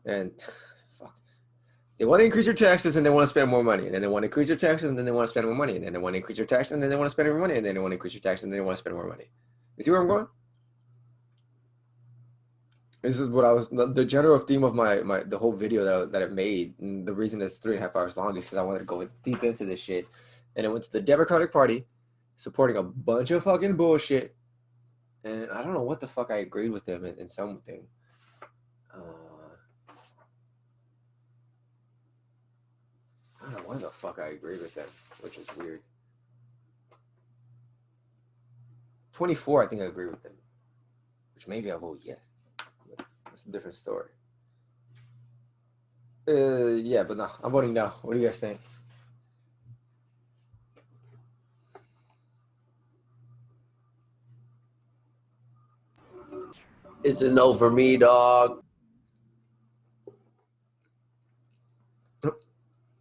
And fuck, they want to increase your taxes and they want to spend more money, and then they want to increase your taxes and then they want to spend more money, and then they want to increase your taxes and then they want to spend more money, and then they want to increase your taxes and then they want to spend more money. You see where I'm going? This is what I was, the general theme of the whole video that I made, and the reason it's 3.5 hours long is because I wanted to go deep into this shit. And it went to the Democratic Party supporting a bunch of fucking bullshit. And I don't know what the fuck I agreed with them in something. I don't know why the fuck I agree with them, which is weird. 24, I think I agree with them. Which maybe I vote yes. But that's a different story. Yeah, but no, I'm voting no. What do you guys think? It's a no for me, dog.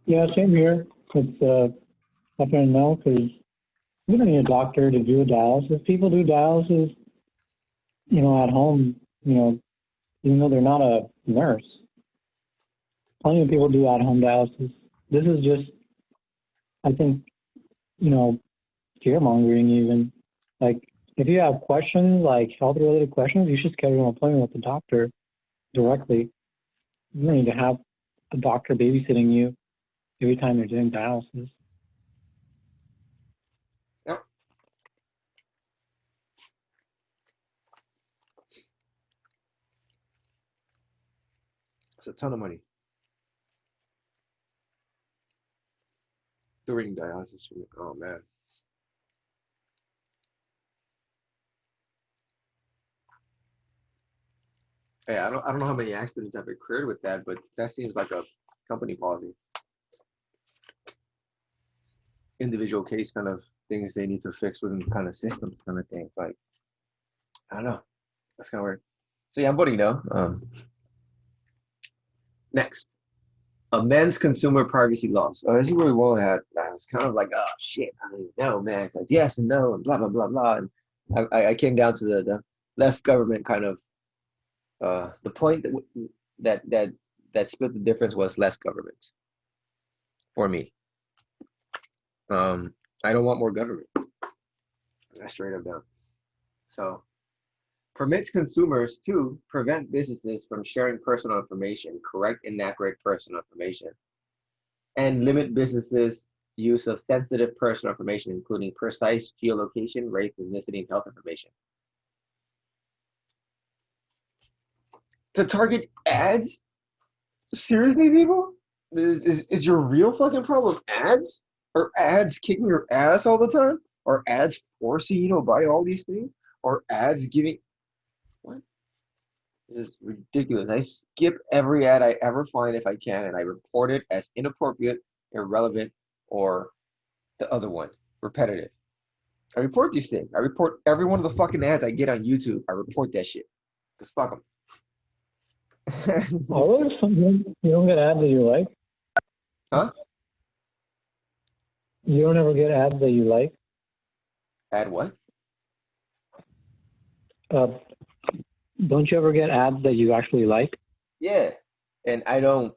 Yeah, same here. It's definitely no, because you don't need a doctor to do a dialysis. People do dialysis, at home, even though they're not a nurse. Plenty of people do at-home dialysis. This is just, I think, fear-mongering even. Like, if you have questions, like health-related questions, you should schedule an appointment with the doctor directly. You don't need to have a doctor babysitting you every time you're doing dialysis. Yep. It's a ton of money. During dialysis. Oh, man. Hey, I don't know how many accidents have occurred with that, but that seems like a company policy. Individual case kind of things they need to fix within kind of systems kind of things. Like, I don't know. That's kind of weird. So yeah, I'm voting no. Next, amends consumer privacy laws. Oh, this is where we won't have. It's kind of like, oh shit, I don't even know, man. Because yes and no and blah blah blah blah. And I came down to the less government kind of. The point that split the difference was less government. For me, I don't want more government. That's straight up down. So, permits consumers to prevent businesses from sharing personal information, correct inaccurate personal information, and limit businesses' use of sensitive personal information, including precise geolocation, race, ethnicity, and health information. To target ads? Seriously, people? Is your real fucking problem ads? Or ads kicking your ass all the time? Or ads forcing you to buy all these things? Or ads giving... What? This is ridiculous. I skip every ad I ever find if I can, and I report it as inappropriate, irrelevant, or the other one, repetitive. I report these things. I report every one of the fucking ads I get on YouTube. I report that shit. Because fuck them. Always? You don't get ads that you like? Huh? You don't ever get ads that you like? Ad what? Don't you ever get ads that you actually like? Yeah. And I don't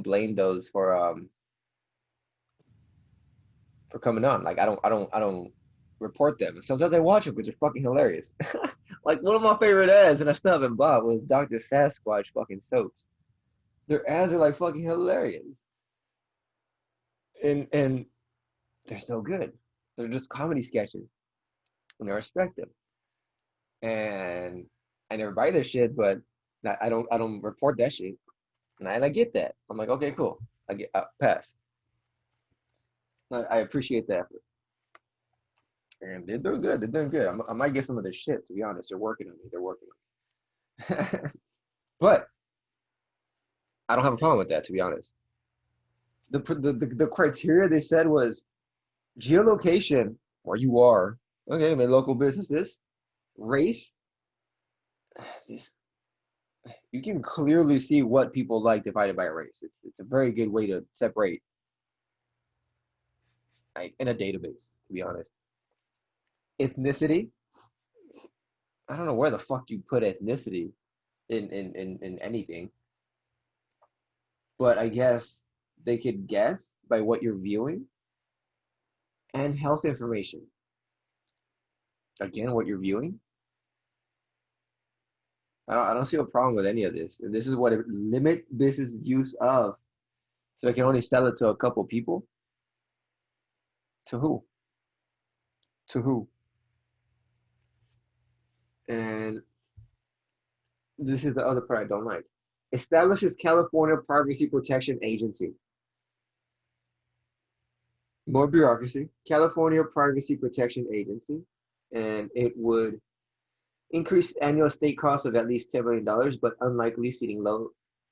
blame those for coming on. Like I don't report them. Sometimes I watch them because they're fucking hilarious. Like one of my favorite ads, and I still haven't bought, was Dr. Sasquatch fucking soaps. Their ads are like fucking hilarious. And they're so good. They're just comedy sketches. And I respect them. And I never buy their shit, but I don't report that shit. And I get that. I'm like, okay, cool. I get pass. I appreciate the effort. And they're doing good. They're doing good. I might get some of their shit, to be honest. They're working on me. They're working on me. But I don't have a problem with that, to be honest. The criteria they said was geolocation, where you are. Okay, my local businesses. Race. You can clearly see what people like divided by race. It's a very good way to separate, like, in a database, to be honest. Ethnicity. I don't know where the fuck you put ethnicity in anything. But I guess they could guess by what you're viewing. And health information. Again, what you're viewing. I don't see a problem with any of this. And this is what it limit business use of. So I can only sell it to a couple people. To who? To who? And this is the other part I don't like. Establishes California Privacy Protection Agency. More bureaucracy. California Privacy Protection Agency, and it would increase annual state costs of at least $10 million, but unlikely, seeding low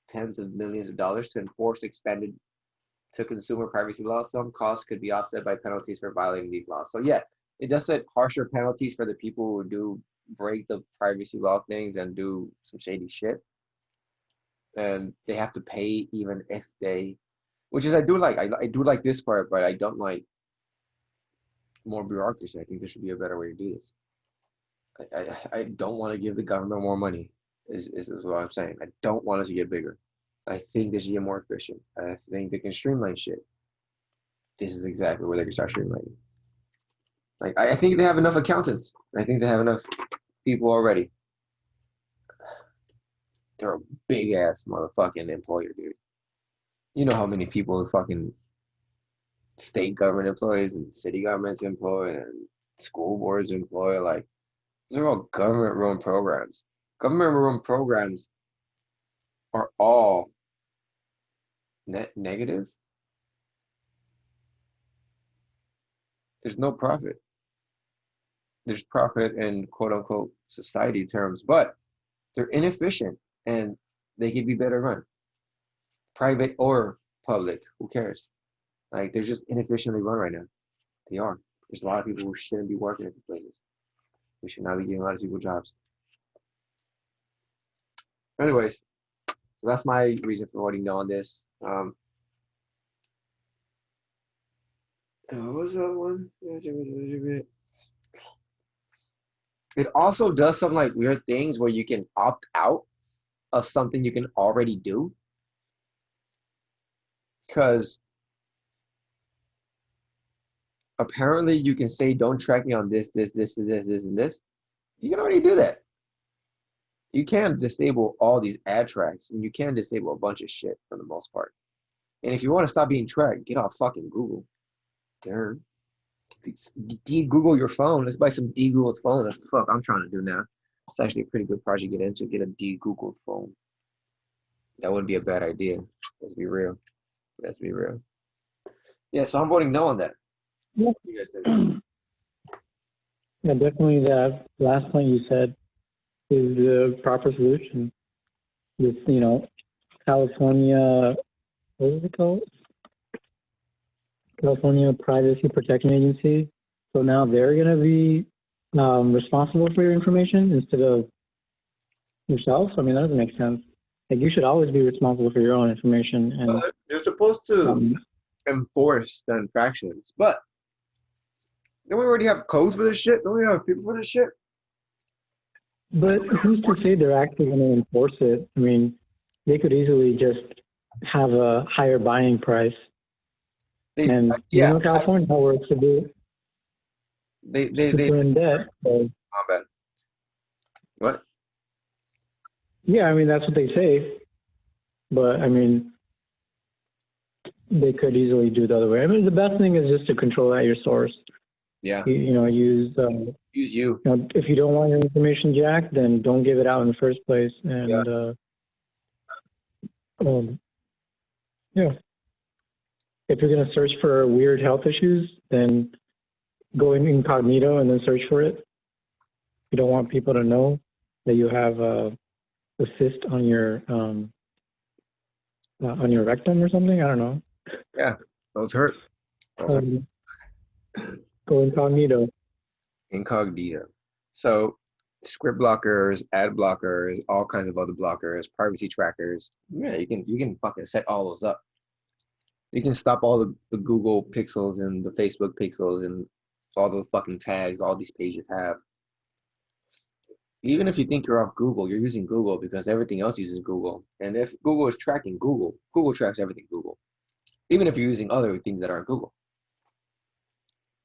tens of millions of dollars to enforce expanded to consumer privacy laws. Some costs could be offset by penalties for violating these laws. So yeah, it does set harsher penalties for the people who do break the privacy law things and do some shady shit. And they have to pay even if they, which is I do like. I do like this part, but I don't like more bureaucracy. I think there should be a better way to do this. I don't want to give the government more money, is what I'm saying. I don't want us to get bigger. I think they should get more efficient. I think they can streamline shit. This is exactly where they can start streamlining. Like, I think they have enough accountants. I think they have enough people already. They're a big ass motherfucking employer, dude. You know how many people fucking state government employees and city governments employ and school boards employ. Like, these are all government run programs. Government run programs are all net negative. There's no profit. There's profit in quote unquote society terms, but they're inefficient and they could be better run. Private or public, who cares? Like, they're just inefficiently run right now. They are. There's a lot of people who shouldn't be working at these places. We should not be giving a lot of people jobs. Anyways, so that's my reason for voting no on this. What was the other one? It also does some like weird things where you can opt out of something you can already do. Because apparently you can say, don't track me on this, and this. You can already do that. You can disable all these ad tracks, and you can disable a bunch of shit for the most part. And if you want to stop being tracked, get off fucking Google. Darn. De-Google your phone. Let's buy some de-Googled phone. That's what the fuck I'm trying to do now. It's actually a pretty good project to get into. Get a de-Googled phone. That wouldn't be a bad idea. Let's be real. Let's be real. Yeah, so I'm voting no on that. Yeah. What do you guys think? Yeah, definitely that last point you said is the proper solution. With, California, what is it called? California Privacy Protection Agency. So now they're going to be responsible for your information instead of yourself. I mean, that doesn't make sense. Like, you should always be responsible for your own information. And they're supposed to enforce the infractions, but don't we already have codes for this shit? Don't we have people for this shit? But who's to say they're actually going to enforce it? I mean, they could easily just have a higher buying price. California how it works to do. They in debt. So. Oh, bad. What? Yeah, I mean, that's what they say. But, I mean, they could easily do it the other way. I mean, the best thing is just to control at your source. Yeah. Use you. If you don't want your information jacked, then don't give it out in the first place. And, if you're going to search for weird health issues, then go in incognito and then search for it. You don't want people to know that you have a cyst on your rectum or something. I don't know. Yeah, those hurt. Go incognito. Incognito. So, script blockers, ad blockers, all kinds of other blockers, privacy trackers. Yeah, you can fucking set all those up. You can stop all the Google pixels and the Facebook pixels and all the fucking tags all these pages have. Even if you think you're off Google, you're using Google because everything else uses Google. And if Google is tracking Google, Google tracks everything Google. Even if you're using other things that aren't Google.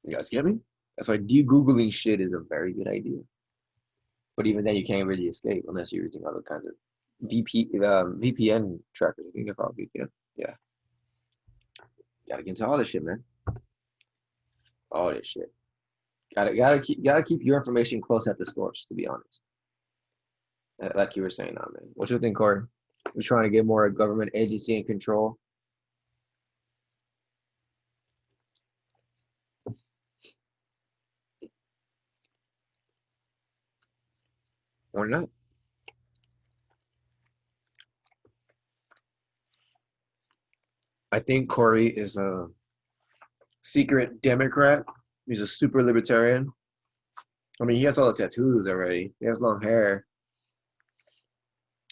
You guys get me? That's why de-Googling shit is a very good idea. But even then, you can't really escape unless you're using other kinds of VPN trackers. I think they're called VPN. Yeah. Gotta get into all this shit, man. All this shit. Gotta keep your information close at the source, to be honest. Like you were saying, man. What you think, Corey? We're trying to get more government agency and control. or not. I think Corey is a secret Democrat. He's a super libertarian. I mean, he has all the tattoos already. He has long hair.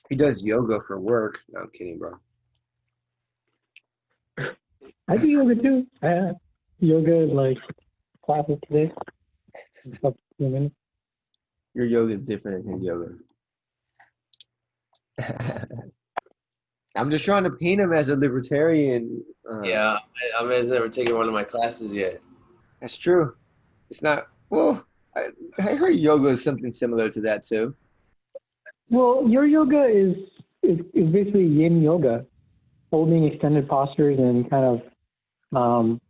He does yoga for work. No, I'm kidding, bro. I do yoga too. I have yoga like classes today. Up to a minute. Your yoga is different than his yoga. I'm just trying to paint him as a libertarian. Yeah, I mean, never taken one of my classes yet. That's true. It's not, well, I heard yoga is something similar to that too. Well, your yoga is basically yin yoga, holding extended postures and kind of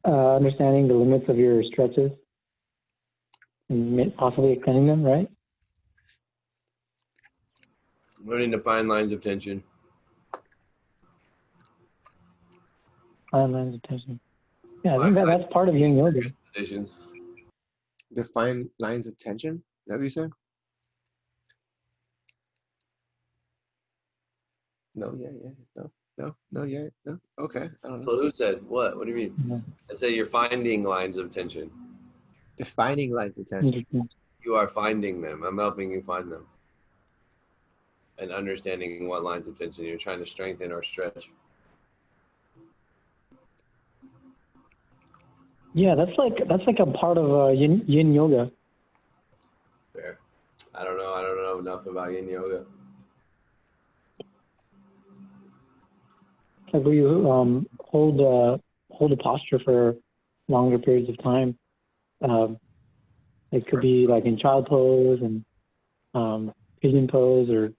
understanding the limits of your stretches and possibly extending them, right? Learning to find lines of tension. Lines of tension. Yeah, I think that's part of yin yoga. Positions. Define lines of tension? Is that what you said? No, yeah, no. Okay, I don't know. Well, who said what? What do you mean? Mm-hmm. I say you're finding lines of tension. Defining lines of tension. You are finding them. I'm helping you find them. And understanding what lines of tension you're trying to strengthen or stretch. Yeah, that's like a part of yin yoga. Fair. I don't know enough about yin yoga. Like where you hold a posture for longer periods of time. It could be like in child pose and pigeon pose or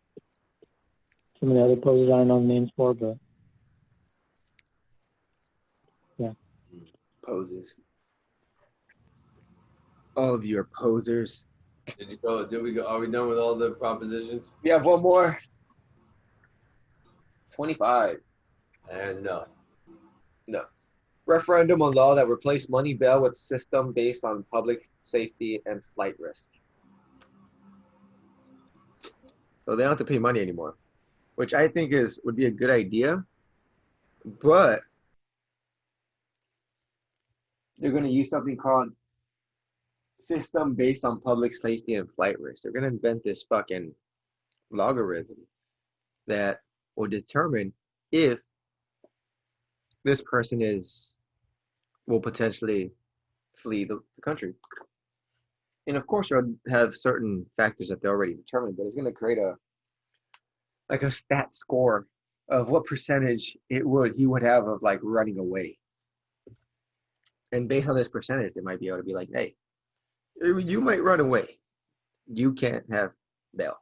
some of the other poses I don't know the names for, but yeah. Poses. All of you are posers. Did you go? Did we go? Are we done with all the propositions? We have one more. 25. And no. Referendum on law that replaced money bail with system based on public safety and flight risk. So they don't have to pay money anymore, which I think would be a good idea, but they're going to use something called system based on public safety and flight risk. They're going to invent this fucking logarithm that will determine if this person will potentially flee the country. And of course, you'll have certain factors that they already determined, but it's going to create a stat score of what percentage he would have of like running away. And based on this percentage, they might be able to be like, hey, you might run away. You can't have bail.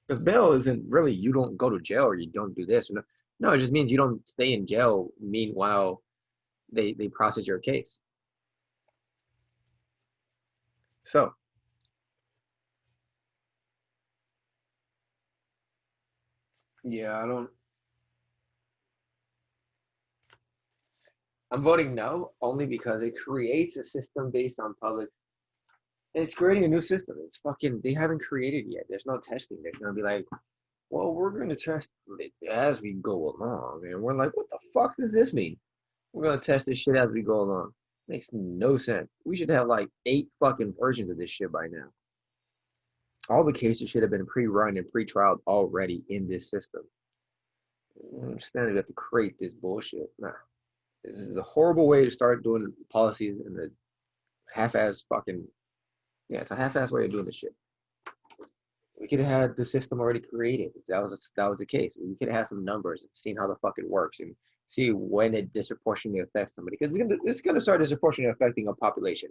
Because bail isn't really, you don't go to jail or you don't do this. No, it just means you don't stay in jail meanwhile they process your case. So, yeah, I'm voting no only because it creates a system based on public. It's creating a new system. It's fucking, they haven't created yet. There's no testing. They're going to be like, well, we're going to test it as we go along. And we're like, what the fuck does this mean? We're going to test this shit as we go along. Makes no sense. We should have like 8 fucking versions of this shit by now. All the cases should have been pre-run and pre-trialed already in this system. I understand we have to create this bullshit. Nah. This is a horrible way to start doing policies in the half-ass fucking, yeah, it's a half-ass way of doing this shit. We could have had the system already created. That was the case. We could have had some numbers and seen how the fuck it works and see when it disproportionately affects somebody. Because it's gonna start disproportionately affecting a population.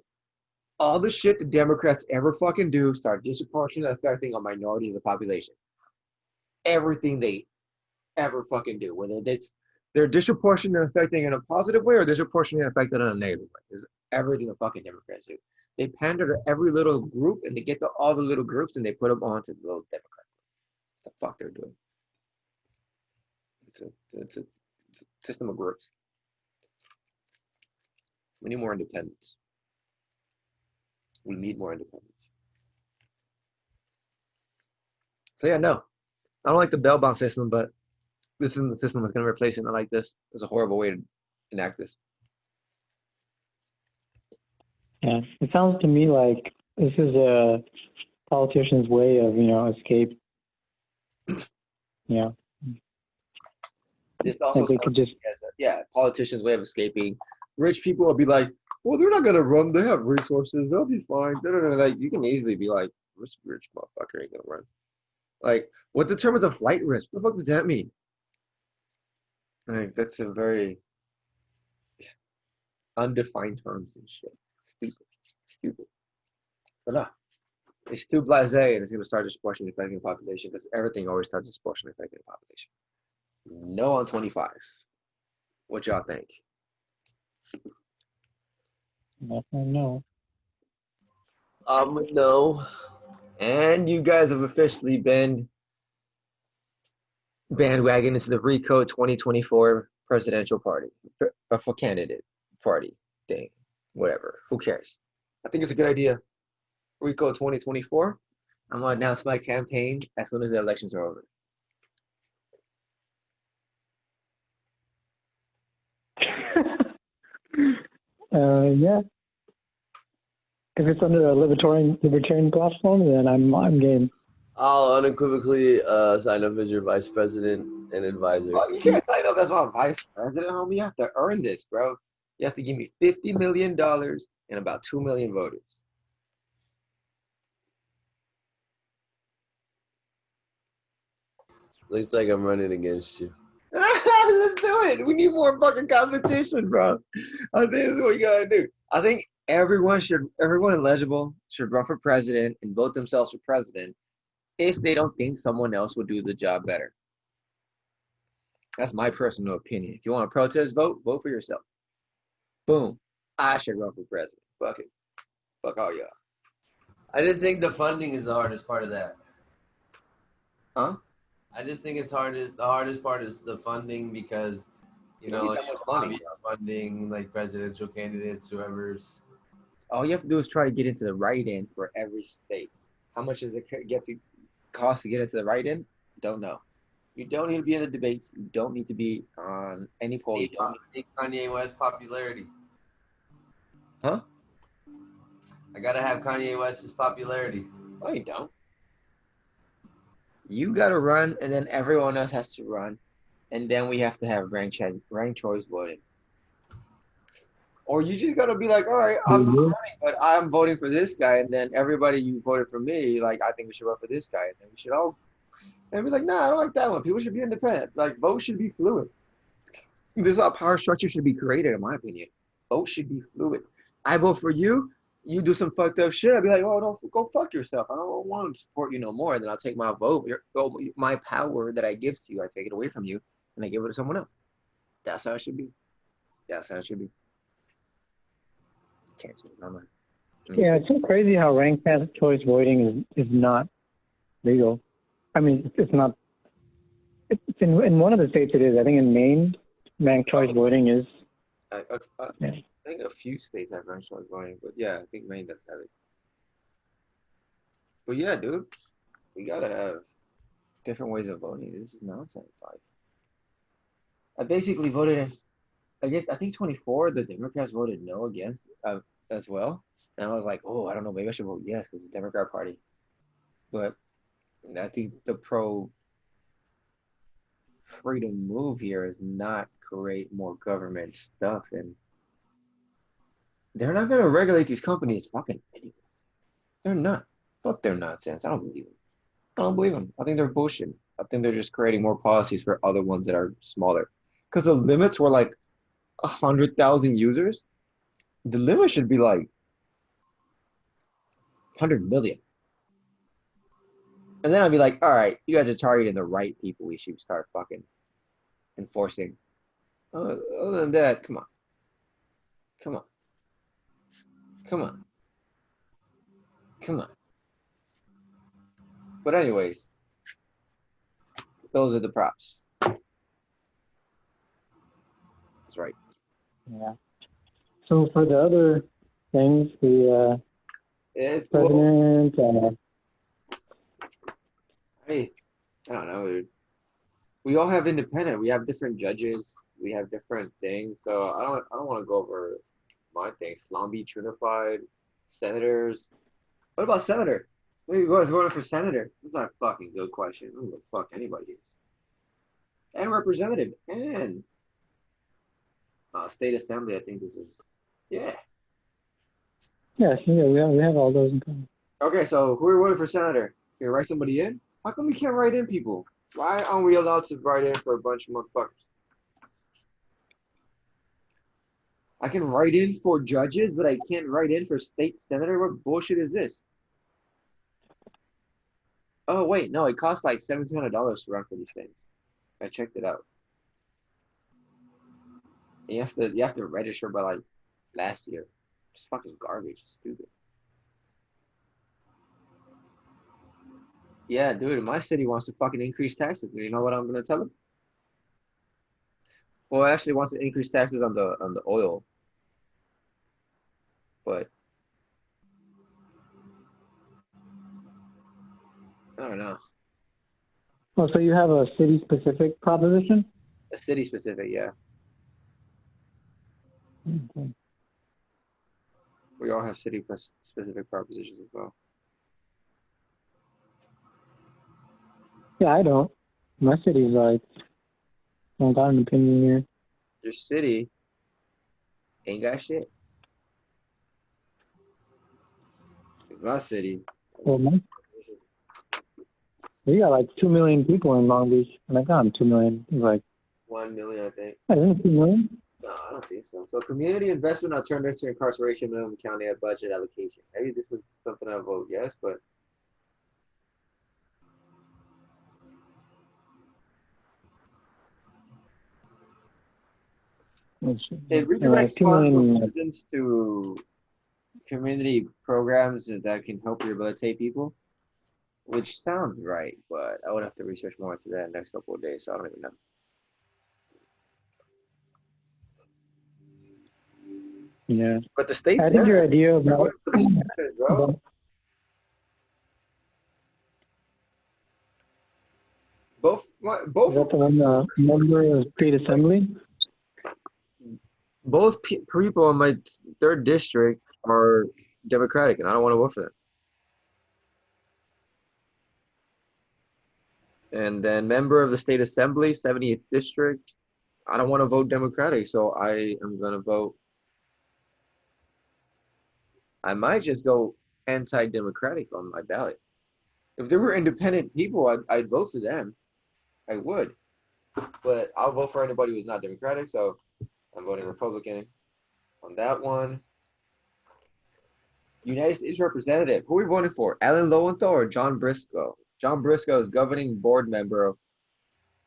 All the shit the Democrats ever fucking do start disproportionately affecting a minority of the population. Everything they ever fucking do, whether they're disproportionately affecting in a positive way or disproportionately affecting in a negative way. Is everything the fucking Democrats do. They pander to every little group and they get to all the little groups and they put them onto the little Democrats. What the fuck they're doing? It's a system of groups. We need more independence. We need more independence. So yeah, no, I don't like the bail bond system, but this isn't the system that's going to replace it. I like this. It's a horrible way to enact this. Yeah, it sounds to me like this is a politician's way of, escape. Yeah. This also Like they could just, politicians' way of escaping. Rich people will be like, well, they're not gonna run. They have resources. They'll be fine. Like you can easily be like, this rich motherfucker ain't gonna run. Like, what determines a flight risk? What the fuck does that mean? Like, that's a very undefined terms and shit. Stupid. But no, it's too blasé, and it's gonna start disproportionately affecting the population because everything always starts disproportionately affecting the population. No on 25. What y'all think? no. No. And you guys have officially been bandwagon into the RICO 2024 presidential party, for candidate party thing, whatever. Who cares? I think it's a good idea. RICO 2024. I'm gonna announce my campaign as soon as the elections are over. Yeah. If it's under a libertarian platform, then I'm game. I'll unequivocally sign up as your vice president and advisor. Oh, you can't sign up as my vice president, homie. You have to earn this, bro. You have to give me $50 million and about 2 million voters. Looks like I'm running against you. Let's do it. We need more fucking competition, bro. I think this is what you gotta do. I think everyone eligible should run for president and vote themselves for president if they don't think someone else will do the job better. That's my personal opinion. If you want to protest, vote for yourself. Boom. I should run for president. Fuck it. Fuck all y'all. I just think the funding is the hardest part of that. Huh? I just think the hardest part is the funding because, funding like presidential candidates, whoever's. All you have to do is try to get into the write-in for every state. How much does it cost to get into the write-in? Don't know. You don't need to be in the debates. You don't need to be on any poll. You don't need Kanye West popularity. Huh? I gotta have Kanye West's popularity. No, you don't. You gotta run, and then everyone else has to run, and then we have to have ranked choice voting. Or you just gotta be like, all right, I'm not running, but I'm voting for this guy, and then everybody you voted for me, like, I think we should run for this guy, and then we should all, and be like, nah, I don't like that one. People should be independent. Like, votes should be fluid. This is how power structure should be created, in my opinion. Votes should be fluid. I vote for you. You do some fucked up shit. I'd be like, oh, don't go fuck yourself. I don't want to support you no more. And then I'll take my vote, my power that I give to you, I take it away from you, and I give it to someone else. That's how it should be. That's how it should be. Can't change my mind. Yeah, it's so crazy how ranked choice voting is not legal. I mean, it's not. It's in one of the states it is. I think in Maine, ranked choice voting is. Yeah. I think a few states have ranked choice voting, but yeah, I think Maine does have it. But yeah, dude, we gotta have different ways of voting. This is nonsense. Like, I basically voted in. I think 24. The Democrats voted no against as well, and I was like, oh, I don't know, maybe I should vote yes because it's the Democrat Party. But I think the pro freedom move here is not create more government stuff, and they're not gonna regulate these companies. Fucking idiots. They're not. Fuck their nonsense. I don't believe them. I don't believe them. I think they're bullshit. I think they're just creating more policies for other ones that are smaller. Because the limits were like 100,000 users. The limit should be like 100 million. And then I'd be like, all right, you guys are targeting the right people. We should start fucking enforcing. Other than that, come on. Come on. Come on. Come on. But anyways, those are the props. That's right. Yeah. So for the other things, the president, I don't know, dude. We all have independent. We have different judges. We have different things. So I don't want to go over my things. Long Beach Unified, senators. What about senator? Who was voting for senator? That's not a fucking good question. I don't know what the fuck anybody is. And representative and state assembly. I think this is yeah. Yes, yeah, we have all those in common. Okay, so who are we voting for senator? Can we write somebody in? How come we can't write in people? Why aren't we allowed to write in for a bunch of motherfuckers? I can write in for judges, but I can't write in for state senator? What bullshit is this? Oh, wait, no, it costs like $1,700 to run for these things. I checked it out. And you have to register by like last year. It's fucking garbage. It's stupid. Yeah, dude, my city wants to fucking increase taxes. You know what I'm gonna tell them? Well, it actually wants to increase taxes on the oil. But I don't know. Oh, so you have a city-specific proposition? A city specific, yeah. Okay. We all have city specific propositions as well. Yeah, I don't. My city's like, I don't got an opinion here. Your city ain't got shit. My city. Well, we got like 2 million people in Long Beach, and I got 2 million. It's like 1 million, I think. isn't it 2 million? No, I don't think so. So community investment alternatives to incarceration minimum county budget allocation. Maybe this was something I vote yes, but it redirects funds from citizens to community programs that can help rehabilitate people, which sounds right, but I would have to research more into that in the next couple of days, so I don't even know. Yeah. But the state I think your idea of bro. Both is that the one member of state assembly? Both people in my third district are Democratic, and I don't want to vote for them. And then member of the state assembly, 70th district, I don't want to vote Democratic, so I am going to vote. I might just go anti-democratic on my ballot. If there were independent people, I'd vote for them. I would. But I'll vote for anybody who's not Democratic, so I'm voting Republican on that one. United States Representative. Who are we voting for? Alan Lowenthal or John Briscoe? John Briscoe is governing board member of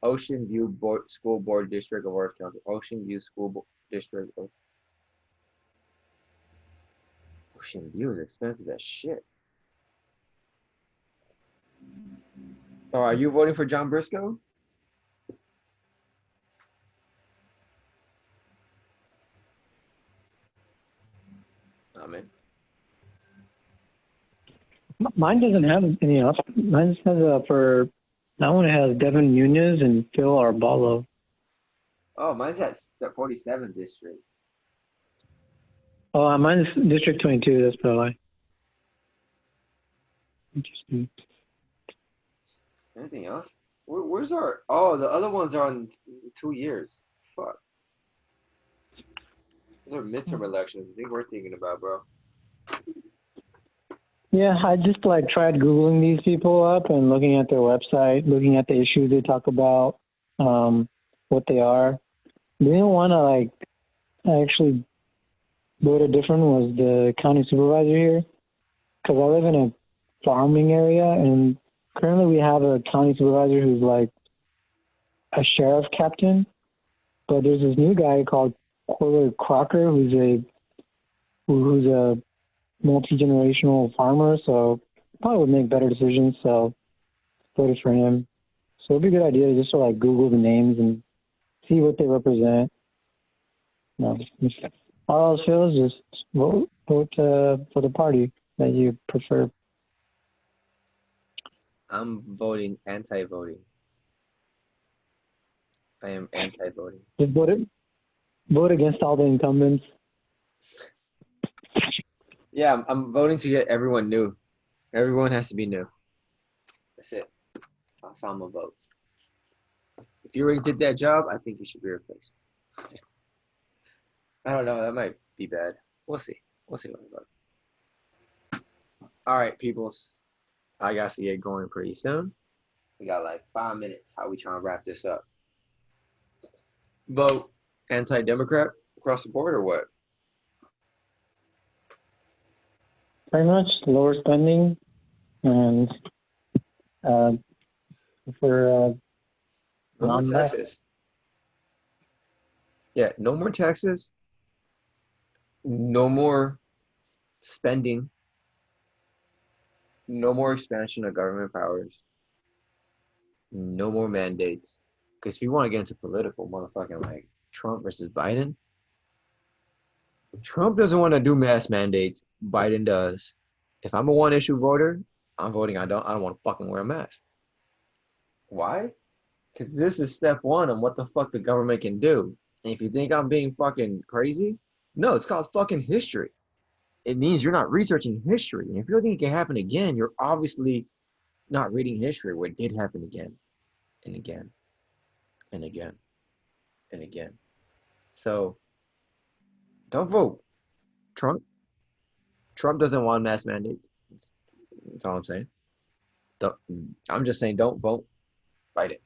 Ocean View School Board District of Orange County. Ocean View School District of Ocean View is expensive as shit. Oh, are you voting for John Briscoe? Oh, man. Mine doesn't have any else. Mine just has for that one. It has Devin Nunez and Phil Arballo. Oh, mine's at 47th district. Oh, mine's District 22. That's probably interesting. Anything else? Where's our? Oh, the other ones are in 2 years. Fuck. Those are midterm elections. I think we're thinking about, bro. Yeah, I just like tried Googling these people up and looking at their website, looking at the issues they talk about, what they are. The only one I actually voted different was the county supervisor here, because I live in a farming area, and currently we have a county supervisor who's like a sheriff captain, but there's this new guy called Corey Crocker who's a multi-generational farmer, so probably would make better decisions, so voted for him. So it'd be a good idea just to like Google the names and see what they represent. No, all else fails, just vote for the party that you prefer. I'm voting anti-voting. I am anti-voting. Just vote against all the incumbents. Yeah, I'm voting to get everyone new. Everyone has to be new. That's it. That's how I'm gonna vote. If you already did that job, I think you should be replaced. I don't know. That might be bad. We'll see. We'll see what I vote. All right, peoples. I got to get going pretty soon. We got like 5 minutes. How we trying to wrap this up? Vote anti-Democrat across the board or what? Pretty much lower spending and for no more taxes. Yeah, no more taxes. No more spending. No more expansion of government powers. No more mandates. Because if you want to get into political motherfucking like Trump versus Biden, Trump doesn't want to do mass mandates. Biden does. If I'm a one-issue voter, I'm voting. I don't want to fucking wear a mask. Why? Because this is step one on what the fuck the government can do. And if you think I'm being fucking crazy, no, it's called fucking history. It means you're not researching history. And if you don't think it can happen again, you're obviously not reading history where it did happen again and again and again and again. So don't vote Trump. Trump doesn't want mass mandates. That's all I'm saying. I'm just saying don't vote Biden.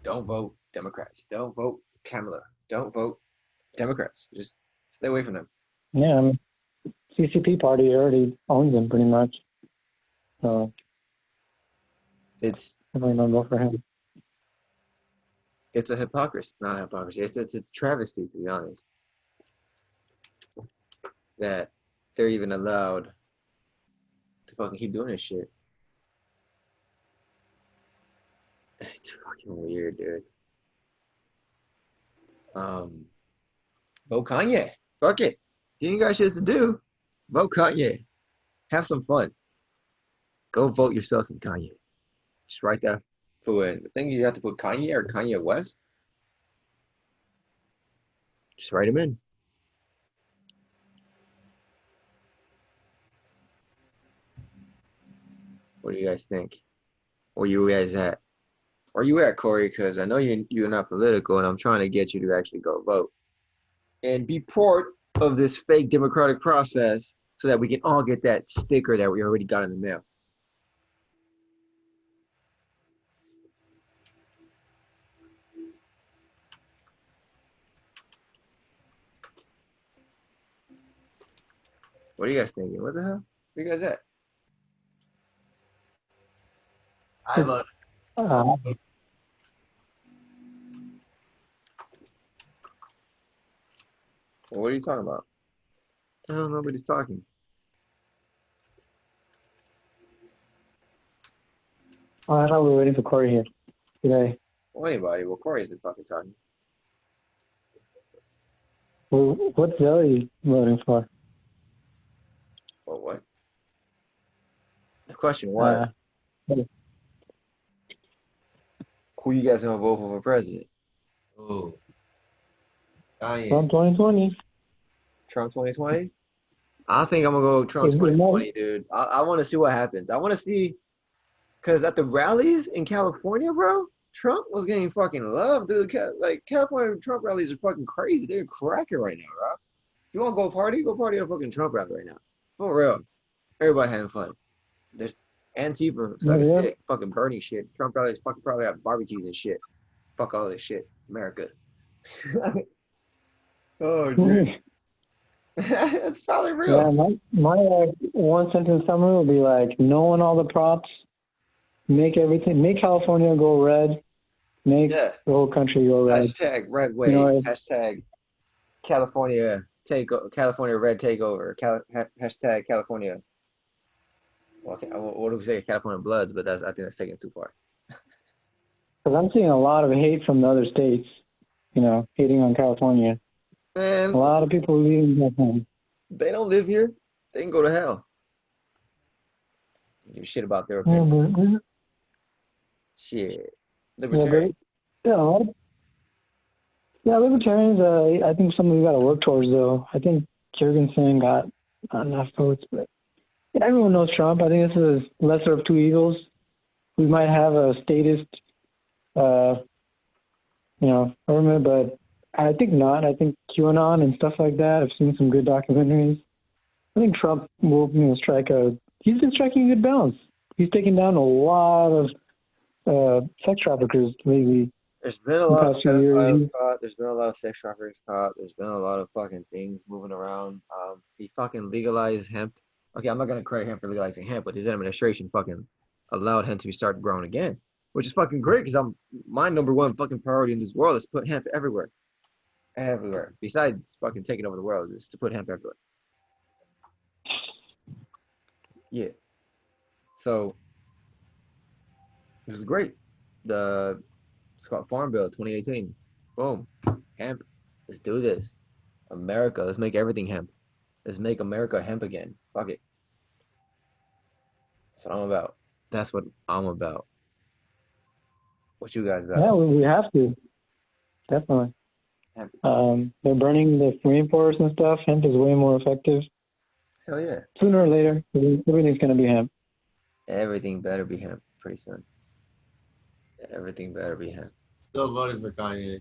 Don't vote Democrats. Don't vote Kamala. Don't vote Democrats. Just stay away from them. Yeah, I mean, CCP party already owns them pretty much. So It's definitely don't vote for him. It's a hypocrisy. Not a hypocrisy. It's a travesty, to be honest, that they're even allowed to fucking keep doing this shit. It's fucking weird, dude. Vote Kanye. Fuck it. If you ain't got shit to do, vote Kanye. Have some fun. Go vote yourself some Kanye. Just write that fool in. I think you have to put Kanye or Kanye West. Just write him in. What do you guys think? Where you guys at? Where you at, Corey? Because I know you're not political, and I'm trying to get you to actually go vote and be part of this fake democratic process so that we can all get that sticker that we already got in the mail. What are you guys thinking? What the hell? Where you guys at? I vote. What are you talking about? Oh, nobody's talking. Oh, I thought we were waiting for Corey here today. Well, anybody. Well, Corey isn't fucking talking. Well, what's Zoe voting for? Well, what? The question was, who you guys gonna vote for president? Oh, Trump 2020. Trump 2020? I think I'm gonna go Trump 2020, dude. I want to see what happens. I want to see, because at the rallies in California, bro, Trump was getting fucking love, dude. Like, California Trump rallies are fucking crazy. They're cracking right now, bro. If you want to go party at a fucking Trump rally right now. For real. Everybody having fun. There's Antifa sucking dick, fucking burning shit. Trump rallies fucking probably have barbecues and shit. Fuck all this shit. America. Oh, dude. That's probably real. Yeah, my one sentence summary will be like, knowing all the props, make California go red, make the whole country go red. Hashtag red wave. You know, hashtag California red takeover. Hashtag California. Well, what do we say? California Bloods, but I think that's taking it too far. Because I'm seeing a lot of hate from the other states, hating on California. Man, a lot of people leaving California. They don't live here. They can go to hell. Give a shit about their Yeah, opinion. but, Shit. yeah, Libertarian. yeah, libertarians. I think something we got to work towards, though. I think Jorgensen got not enough votes, but everyone knows Trump. I think this is lesser of two evils. We might have a statist, government, but I think not. I think QAnon and stuff like that. I've seen some good documentaries. I think Trump will, he's been striking a good balance. He's taken down a lot of sex traffickers lately. There's been a lot of pedophiles caught. There's been a lot of sex traffickers caught. There's been a lot of fucking things moving around. He fucking legalized hemp. Okay, I'm not gonna credit him for legalizing hemp, but his administration fucking allowed hemp to be started growing again, which is fucking great because my number one fucking priority in this world is to put hemp everywhere, everywhere. Besides fucking taking over the world, is to put hemp everywhere. Yeah. So this is great. It's called Farm Bill 2018. Boom. Hemp. Let's do this. America. Let's make everything hemp. Let's make America hemp again. Fuck it. That's what I'm about. That's what I'm about. What you guys about? Yeah, we have to. Definitely. Hemp. They're burning the rainforest and stuff. Hemp is way more effective. Hell yeah. Sooner or later, everything's going to be hemp. Everything better be hemp pretty soon. Everything better be hemp. Still voting for Kanye.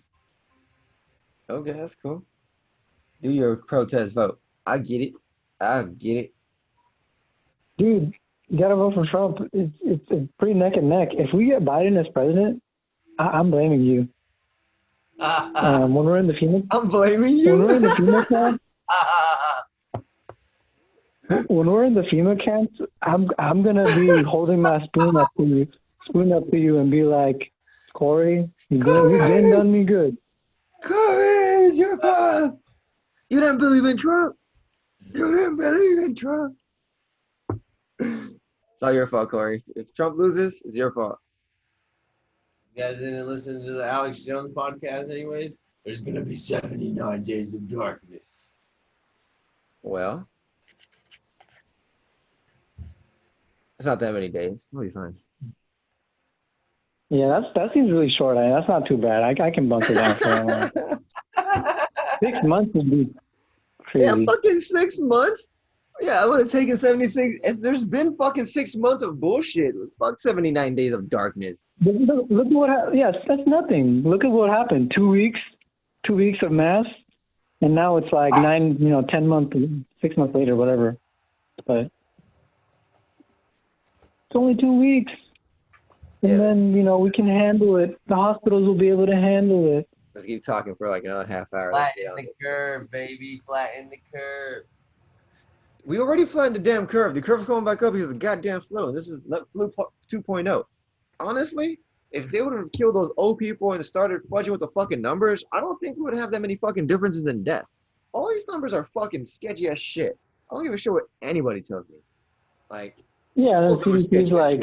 Okay, that's cool. Do your protest vote. I get it. I get it. Dude, you got to vote for Trump. It's pretty neck and neck. If we get Biden as president, I'm blaming you. When we're in the FEMA, I'm blaming you. When we're in the FEMA camp, when we're in the FEMA camps, I'm gonna be holding my spoon up to you, and be like, Corey, you've been done me good. Corey, it's your fault. You didn't believe in Trump. You didn't believe in Trump. It's all your fault, Corey. If Trump loses, it's your fault. You guys didn't listen to the Alex Jones podcast anyways? There's going to be 79 days of darkness. Well, it's not that many days. We'll be fine. Yeah, that seems really short. That's not too bad. I can bunk it down for that long. 6 months would be crazy. Yeah, fucking 6 months? Yeah, I would have taken 76. There's been fucking 6 months of bullshit. Fuck 79 days of darkness. Look at what yes, that's nothing. Look at what happened. 2 weeks of mass, and now it's like 10 months, 6 months later, whatever. But it's only 2 weeks. And then, we can handle it. The hospitals will be able to handle it. Let's keep talking for like another half hour. Flatten the curve, baby. Flatten the curve. We already flattened the damn curve. The curve's going back up because of the goddamn flu. And this is flu 2.0. Honestly, if they would have killed those old people and started fudging with the fucking numbers, I don't think we would have that many fucking differences in death. All these numbers are fucking sketchy as shit. I don't give a shit what anybody tells me. Like, yeah, and CDC's like,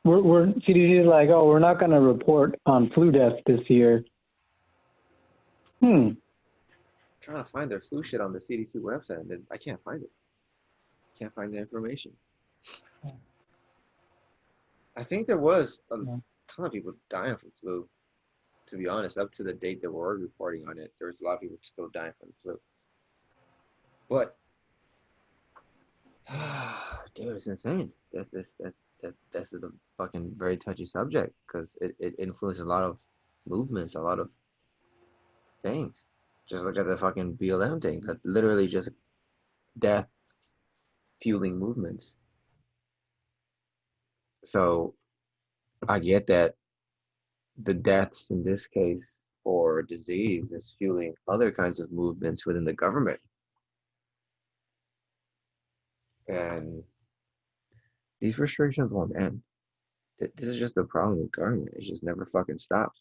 CDC's like, we're not going to report on flu deaths this year. I'm trying to find their flu shit on the CDC website, and I can't find it. Can't find the information. I think there was a ton of people dying from flu. To be honest, up to the date that we're reporting on it, there was a lot of people still dying from the flu. But, dude, it's insane. This is a fucking very touchy subject because it influences a lot of movements, a lot of things. Just look at the fucking BLM thing. That's literally just death fueling movements. So I get that the deaths in this case for disease is fueling other kinds of movements within the government. And these restrictions won't end. This is just the problem with government. It just never fucking stops.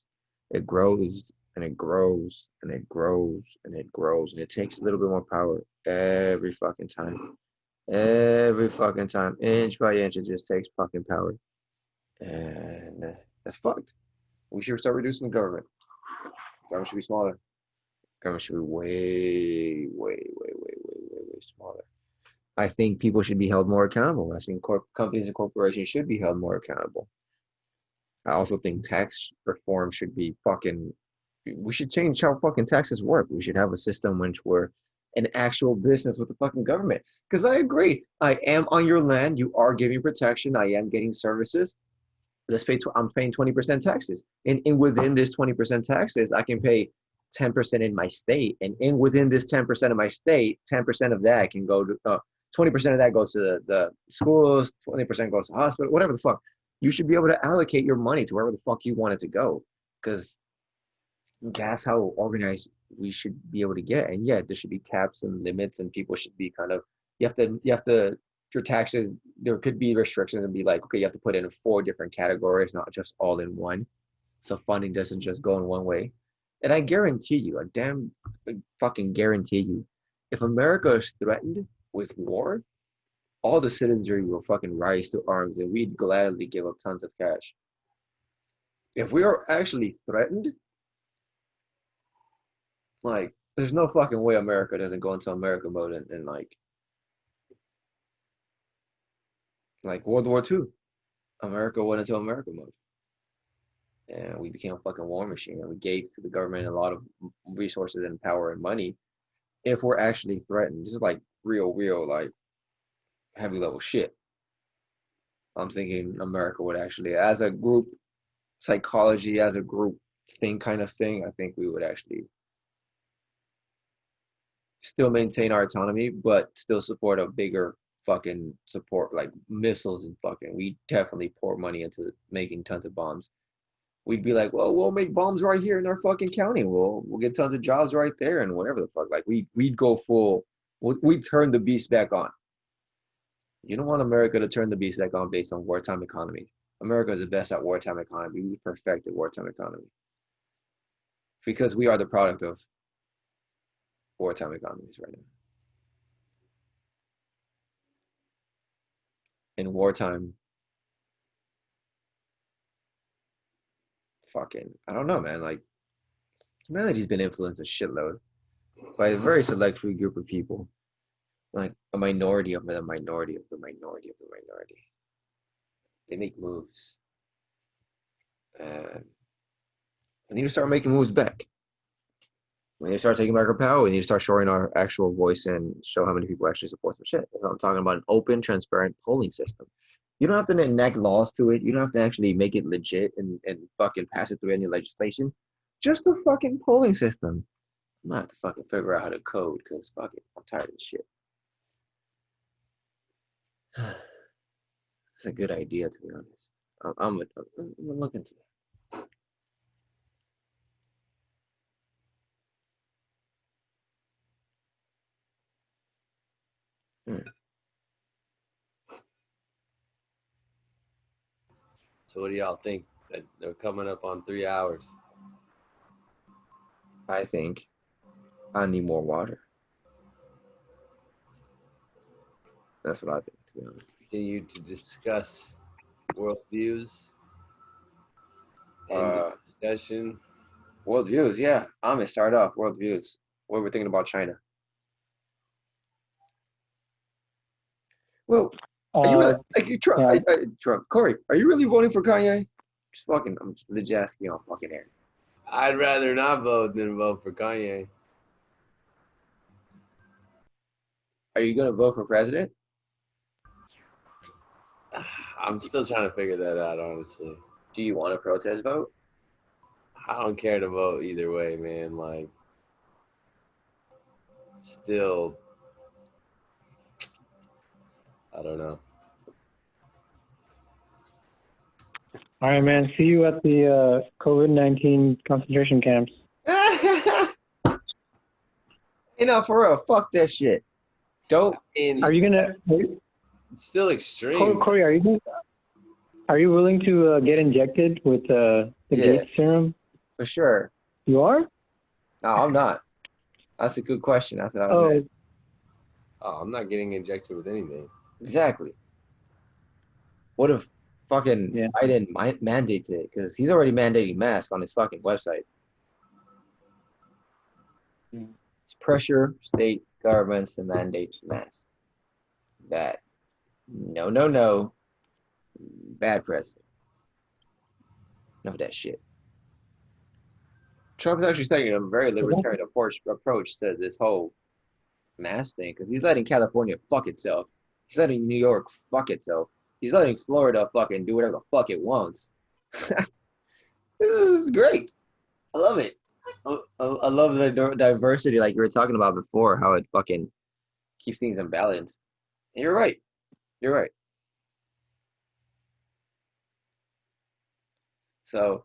It grows and it grows and it grows and it grows. And it takes a little bit more power every fucking time. Every fucking time. Inch by inch, it just takes fucking power. And that's fucked. We should start reducing the government. Government should be smaller. Government should be way smaller. I think people should be held more accountable. I think companies and corporations should be held more accountable. I also think tax reform should be we should change how fucking taxes work. We should have a system which we're an actual business with the fucking government. Because I agree, I am on your land. You are giving protection. I am getting services. I'm paying 20% taxes. And within this 20% taxes, I can pay 10% in my state. And within this 10% of my state, 10% of that can go to, 20% of that goes to the schools, 20% goes to hospital, whatever the fuck. You should be able to allocate your money to wherever the fuck you want it to go. Because that's how organized we should be able to get. And yeah, there should be caps and limits, and people should be kind of, you have to, your taxes, there could be restrictions and be like, okay, you have to put it in 4 different categories, not just all in one. So funding doesn't just go in one way. And I guarantee you, fucking guarantee you, if America is threatened with war, all the citizenry will fucking rise to arms and we'd gladly give up tons of cash. If we are actually threatened, like, there's no fucking way America doesn't go into America mode and like World War II. America went into America mode. And we became a fucking war machine. And we gave to the government a lot of resources and power and money. If we're actually threatened, this is like real, like heavy level shit. I'm thinking America would actually, as a group psychology, as a group kind of thing, I think we would actually still maintain our autonomy, but still support a bigger fucking support, like missiles and fucking, we definitely pour money into making tons of bombs. We'd be like, well, we'll make bombs right here in our fucking county. We'll get tons of jobs right there and whatever the fuck. Like we'd go full, we'd turn the beast back on. You don't want America to turn the beast back on based on wartime economy. America is the best at wartime economy. We perfected wartime economy. Because we are the product of wartime economies right now. In wartime, fucking, I don't know, man. Like, humanity's been influenced a shitload by a very select few group of people. Like a minority of the minority of the minority of the minority. They make moves. And we need to start making moves back. We need to start taking back our power. We need to start showing our actual voice and show how many people actually support some shit. That's what I'm talking about, an open, transparent polling system. You don't have to enact laws to it. You don't have to actually make it legit and fucking pass it through any legislation. Just a fucking polling system. I'm gonna have to fucking figure out how to code because fuck it, I'm tired of this shit. That's a good idea, to be honest. I'm gonna look into that. So what do y'all think? That they're coming up on 3 hours. I think I need more water. That's what I think, to be honest. Continue to discuss worldviews and discussion. Worldviews, yeah. I'm gonna start off worldviews. What we're thinking about China. Well, are you really, like Trump? Yeah. Trump, Corey, are you really voting for Kanye? Just fucking, I'm just legit asking on fucking air. I'd rather not vote than vote for Kanye. Are you gonna vote for president? I'm still trying to figure that out, honestly. Do you want a protest vote? I don't care to vote either way, man. Like, still, I don't know. All right, man. See you at the COVID-19 concentration camps. You know, for real, fuck that shit. Dope. Are you gonna? It's still extreme. Corey, are you willing to get injected with the Gates serum? For sure. You are? No, I'm not. That's a good question. That's what I was. Oh, I'm not getting injected with anything. Exactly. What if fucking Biden mandates it? Because he's already mandating masks on his fucking website. It's pressure state governments to mandate masks. Bad. No, no, no. Bad president. Enough of that shit. Trump is actually taking a very libertarian approach to this whole mask thing because he's letting California fuck itself. He's letting New York fuck itself. He's letting Florida fucking do whatever the fuck it wants. This is great. I love it. I love the diversity, like you were talking about before, how it fucking keeps things in balance. And you're right. You're right. So,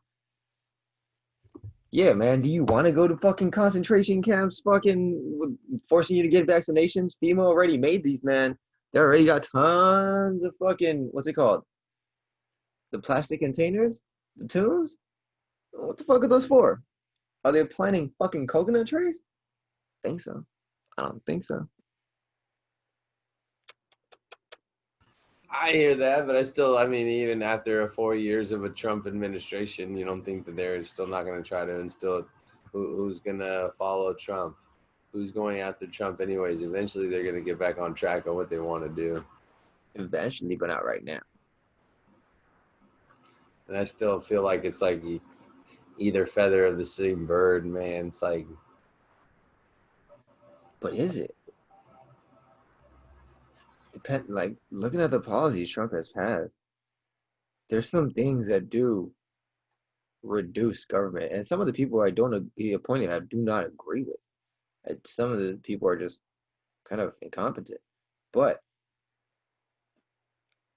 yeah, man, do you want to go to fucking concentration camps, fucking forcing you to get vaccinations? FEMA already made these, man. They already got tons of fucking, what's it called? The plastic containers? The tubes? What the fuck are those for? Are they planting fucking coconut trees? I think so. I don't think so. I hear that, but I mean, even after 4 years of a Trump administration, you don't think that they're still not going to try to instill who's going to follow Trump? Who's going after Trump anyways? Eventually, they're going to get back on track on what they want to do. Eventually, but not right now. And I still feel like it's like either feather of the same bird, man. It's like... But is it? Like, looking at the policies Trump has passed, there's some things that do reduce government. And some of the people I don't be appointed I do not agree with. And some of the people are just kind of incompetent. But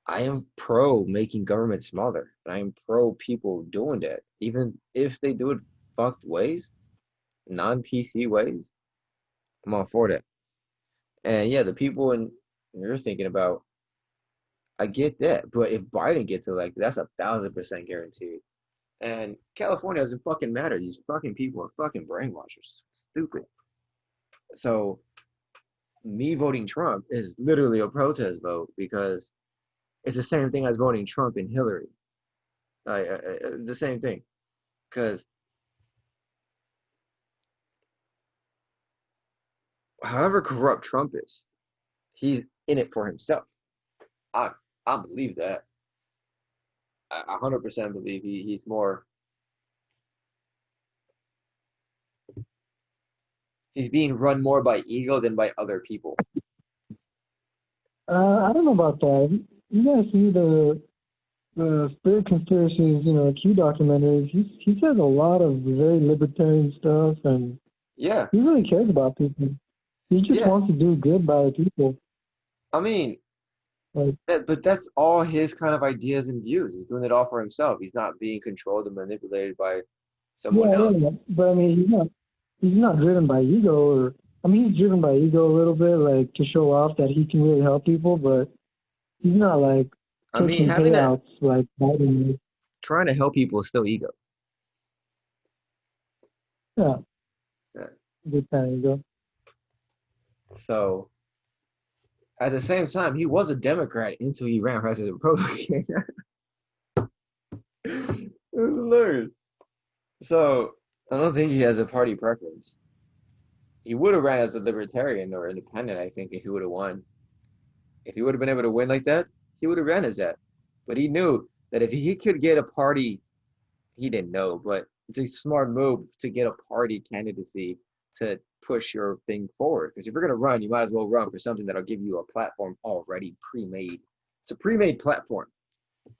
I am pro making government smaller. I am pro people doing that. Even if they do it fucked ways, non-PC ways, I'm all for that. And yeah, the people you're thinking about, I get that. But if Biden gets elected, that's 1,000% guaranteed. And California doesn't fucking matter. These fucking people are fucking brainwashers. Stupid. So me voting Trump is literally a protest vote because it's the same thing as voting Trump and Hillary. The same thing. Because however corrupt Trump is, he's in it for himself. I believe that. I 100% believe he's more. He's being run more by ego than by other people. I don't know about that. You guys see the Spirit Conspiracies, Q documentaries. He says a lot of very libertarian stuff, and yeah, he really cares about people. He just wants to do good by the people. I mean, but that's all his kind of ideas and views. He's doing it all for himself. He's not being controlled and manipulated by someone else. Yeah, but I mean, he's not driven by ego, he's driven by ego a little bit, like to show off that he can really help people, but he's not like taking payouts like Biden. Trying to help people is still ego. Yeah. Good kind of ego. So, at the same time, he was a Democrat until he ran as a Republican. It was hilarious. So, I don't think he has a party preference. He would have ran as a libertarian or independent, I think, if he would have won. If he would have been able to win like that, he would have ran as that. But he knew that if he could get a party, he didn't know, but it's a smart move to get a party candidacy to push your thing forward. Because if you're going to run, you might as well run for something that'll give you a platform already pre-made. It's a pre-made platform.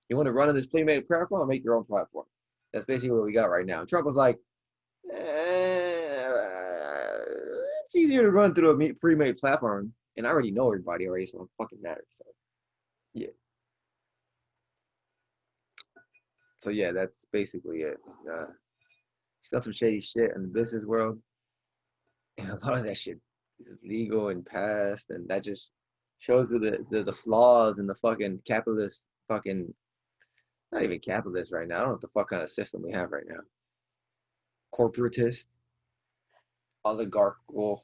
You want to run on this pre-made platform? I'll make your own platform. That's basically what we got right now. Trump was like, it's easier to run through a pre-made platform. And I already know everybody already, so it don't fucking matter. So, yeah. So, yeah, that's basically it. He's done some shady shit in the business world. And a lot of that shit is legal and passed. And that just shows you the flaws in the fucking capitalist fucking, not even capitalist right now. I don't know what the fuck kind of system we have right now. Corporatist, oligarchical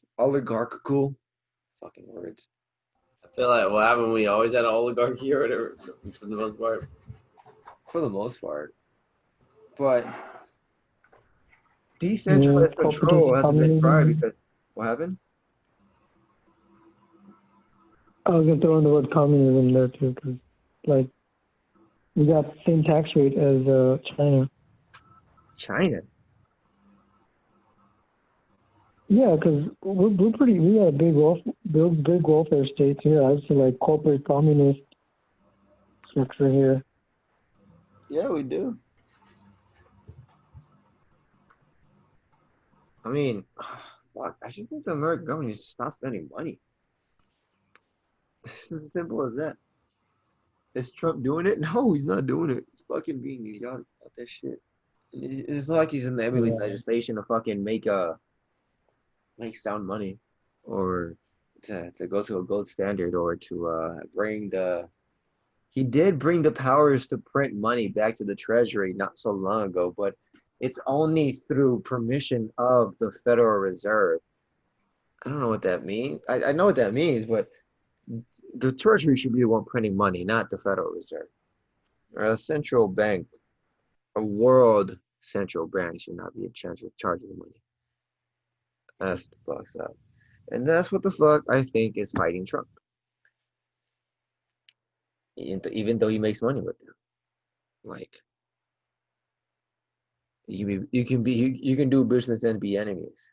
fucking words. I feel like, well, haven't we always had an oligarchy or whatever, for the most part? For the most part. But decentralized control hasn't been tried because, what happened? I was gonna throw in the word communism there too, because like we got the same tax rate as China. China. Yeah, because we got a big welfare state here. I see like corporate communist structure here. Yeah, we do. I mean, fuck. I just think the American government needs to stop spending money. It's as simple as that. Is Trump doing it? No, he's not doing it. He's fucking being idiotic about that shit. It's not like he's in the legislation to fucking make sound money, or to go to a gold standard, or to bring the. He did bring the powers to print money back to the Treasury not so long ago, but it's only through permission of the Federal Reserve. I don't know what that means. I know what that means, but the Treasury should be the one printing money, not the Federal Reserve. Or a central bank, a world central bank should not be in charge of the money. That's what the fuck's up. And that's what the fuck I think is fighting Trump. Even though he makes money with them. Like, you can do business and be enemies.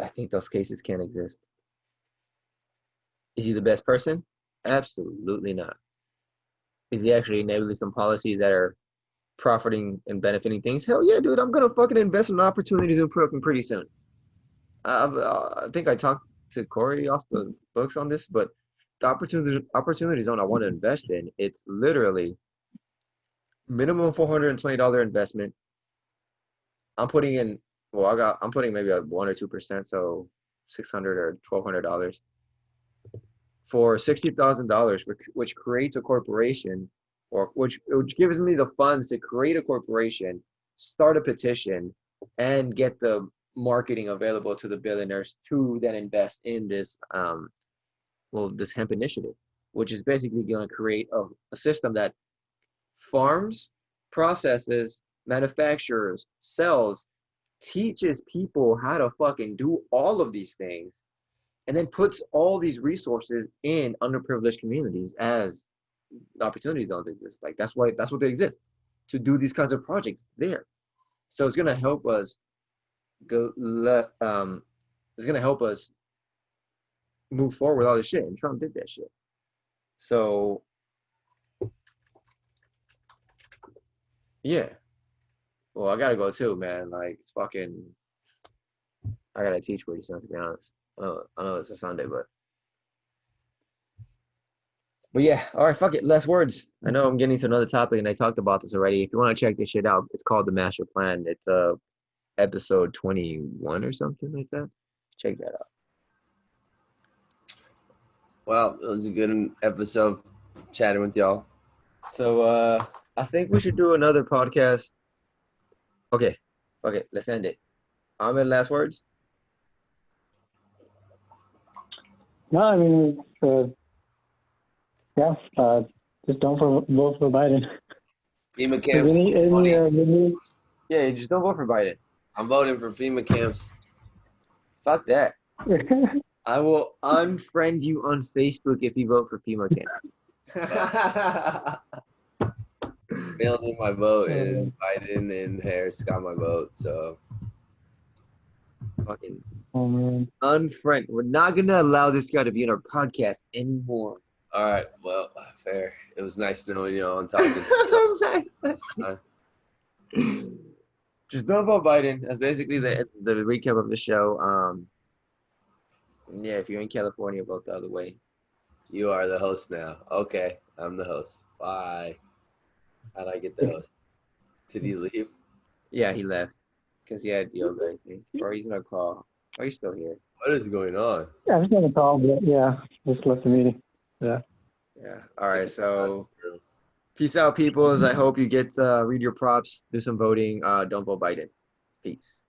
I think those cases can't exist. Is he the best person? Absolutely not. Is he actually enabling some policies that are profiting and benefiting things? Hell yeah, dude. I'm gonna fucking invest in opportunities in Brooklyn pretty soon. I think I talked to Corey off the books on this, but the opportunity zone I want to invest in, it's literally minimum $420 investment. I'm putting in, I'm putting maybe a 1 or 2%, so $600 or $1,200 for $60,000, which creates a corporation, or which gives me the funds to create a corporation, start a petition, and get the marketing available to the billionaires to then invest in this this hemp initiative, which is basically going to create a system that farms, processes, manufactures, sells, teaches people how to fucking do all of these things, and then puts all these resources in underprivileged communities as opportunity zones exist. Like that's what they exist, to do these kinds of projects there. So it's gonna help us it's gonna help us move forward with all this shit. And Trump did that shit. So yeah. Well, I gotta go too, man. Like it's fucking. I gotta teach pretty soon, to be honest. I know it's a Sunday, but yeah. All right, fuck it. Less words. I know I'm getting to another topic, and I talked about this already. If you want to check this shit out, it's called The Master Plan. It's episode 21 or something like that. Check that out. Well, it was a good episode chatting with y'all. So I think we should do another podcast. Okay, let's end it. Ahmed, last words? No, I mean, just don't vote for Biden. FEMA camps. Yeah, just don't vote for Biden. I'm voting for FEMA camps. Fuck that. I will unfriend you on Facebook if you vote for FEMA camps. Mailed in my vote, and Biden and Harris got my vote, so fucking man. Unfriend. We're not gonna allow this guy to be in our podcast anymore. All right, well, fair. It was nice knowing you all and talking. Just don't vote Biden. That's basically the recap of the show. Yeah, if you're in California, vote the other way. You are the host now. Okay, I'm the host. Bye. How'd I get the host? Did he leave? Yeah, he left because he had yoga, I think, or he's in a call. Are you still here? What is going on? Yeah, I was going to call, but yeah, just left the meeting. Yeah. Yeah. All right. So, peace out, peoples. I hope you get read your props, do some voting. Don't vote Biden. Peace.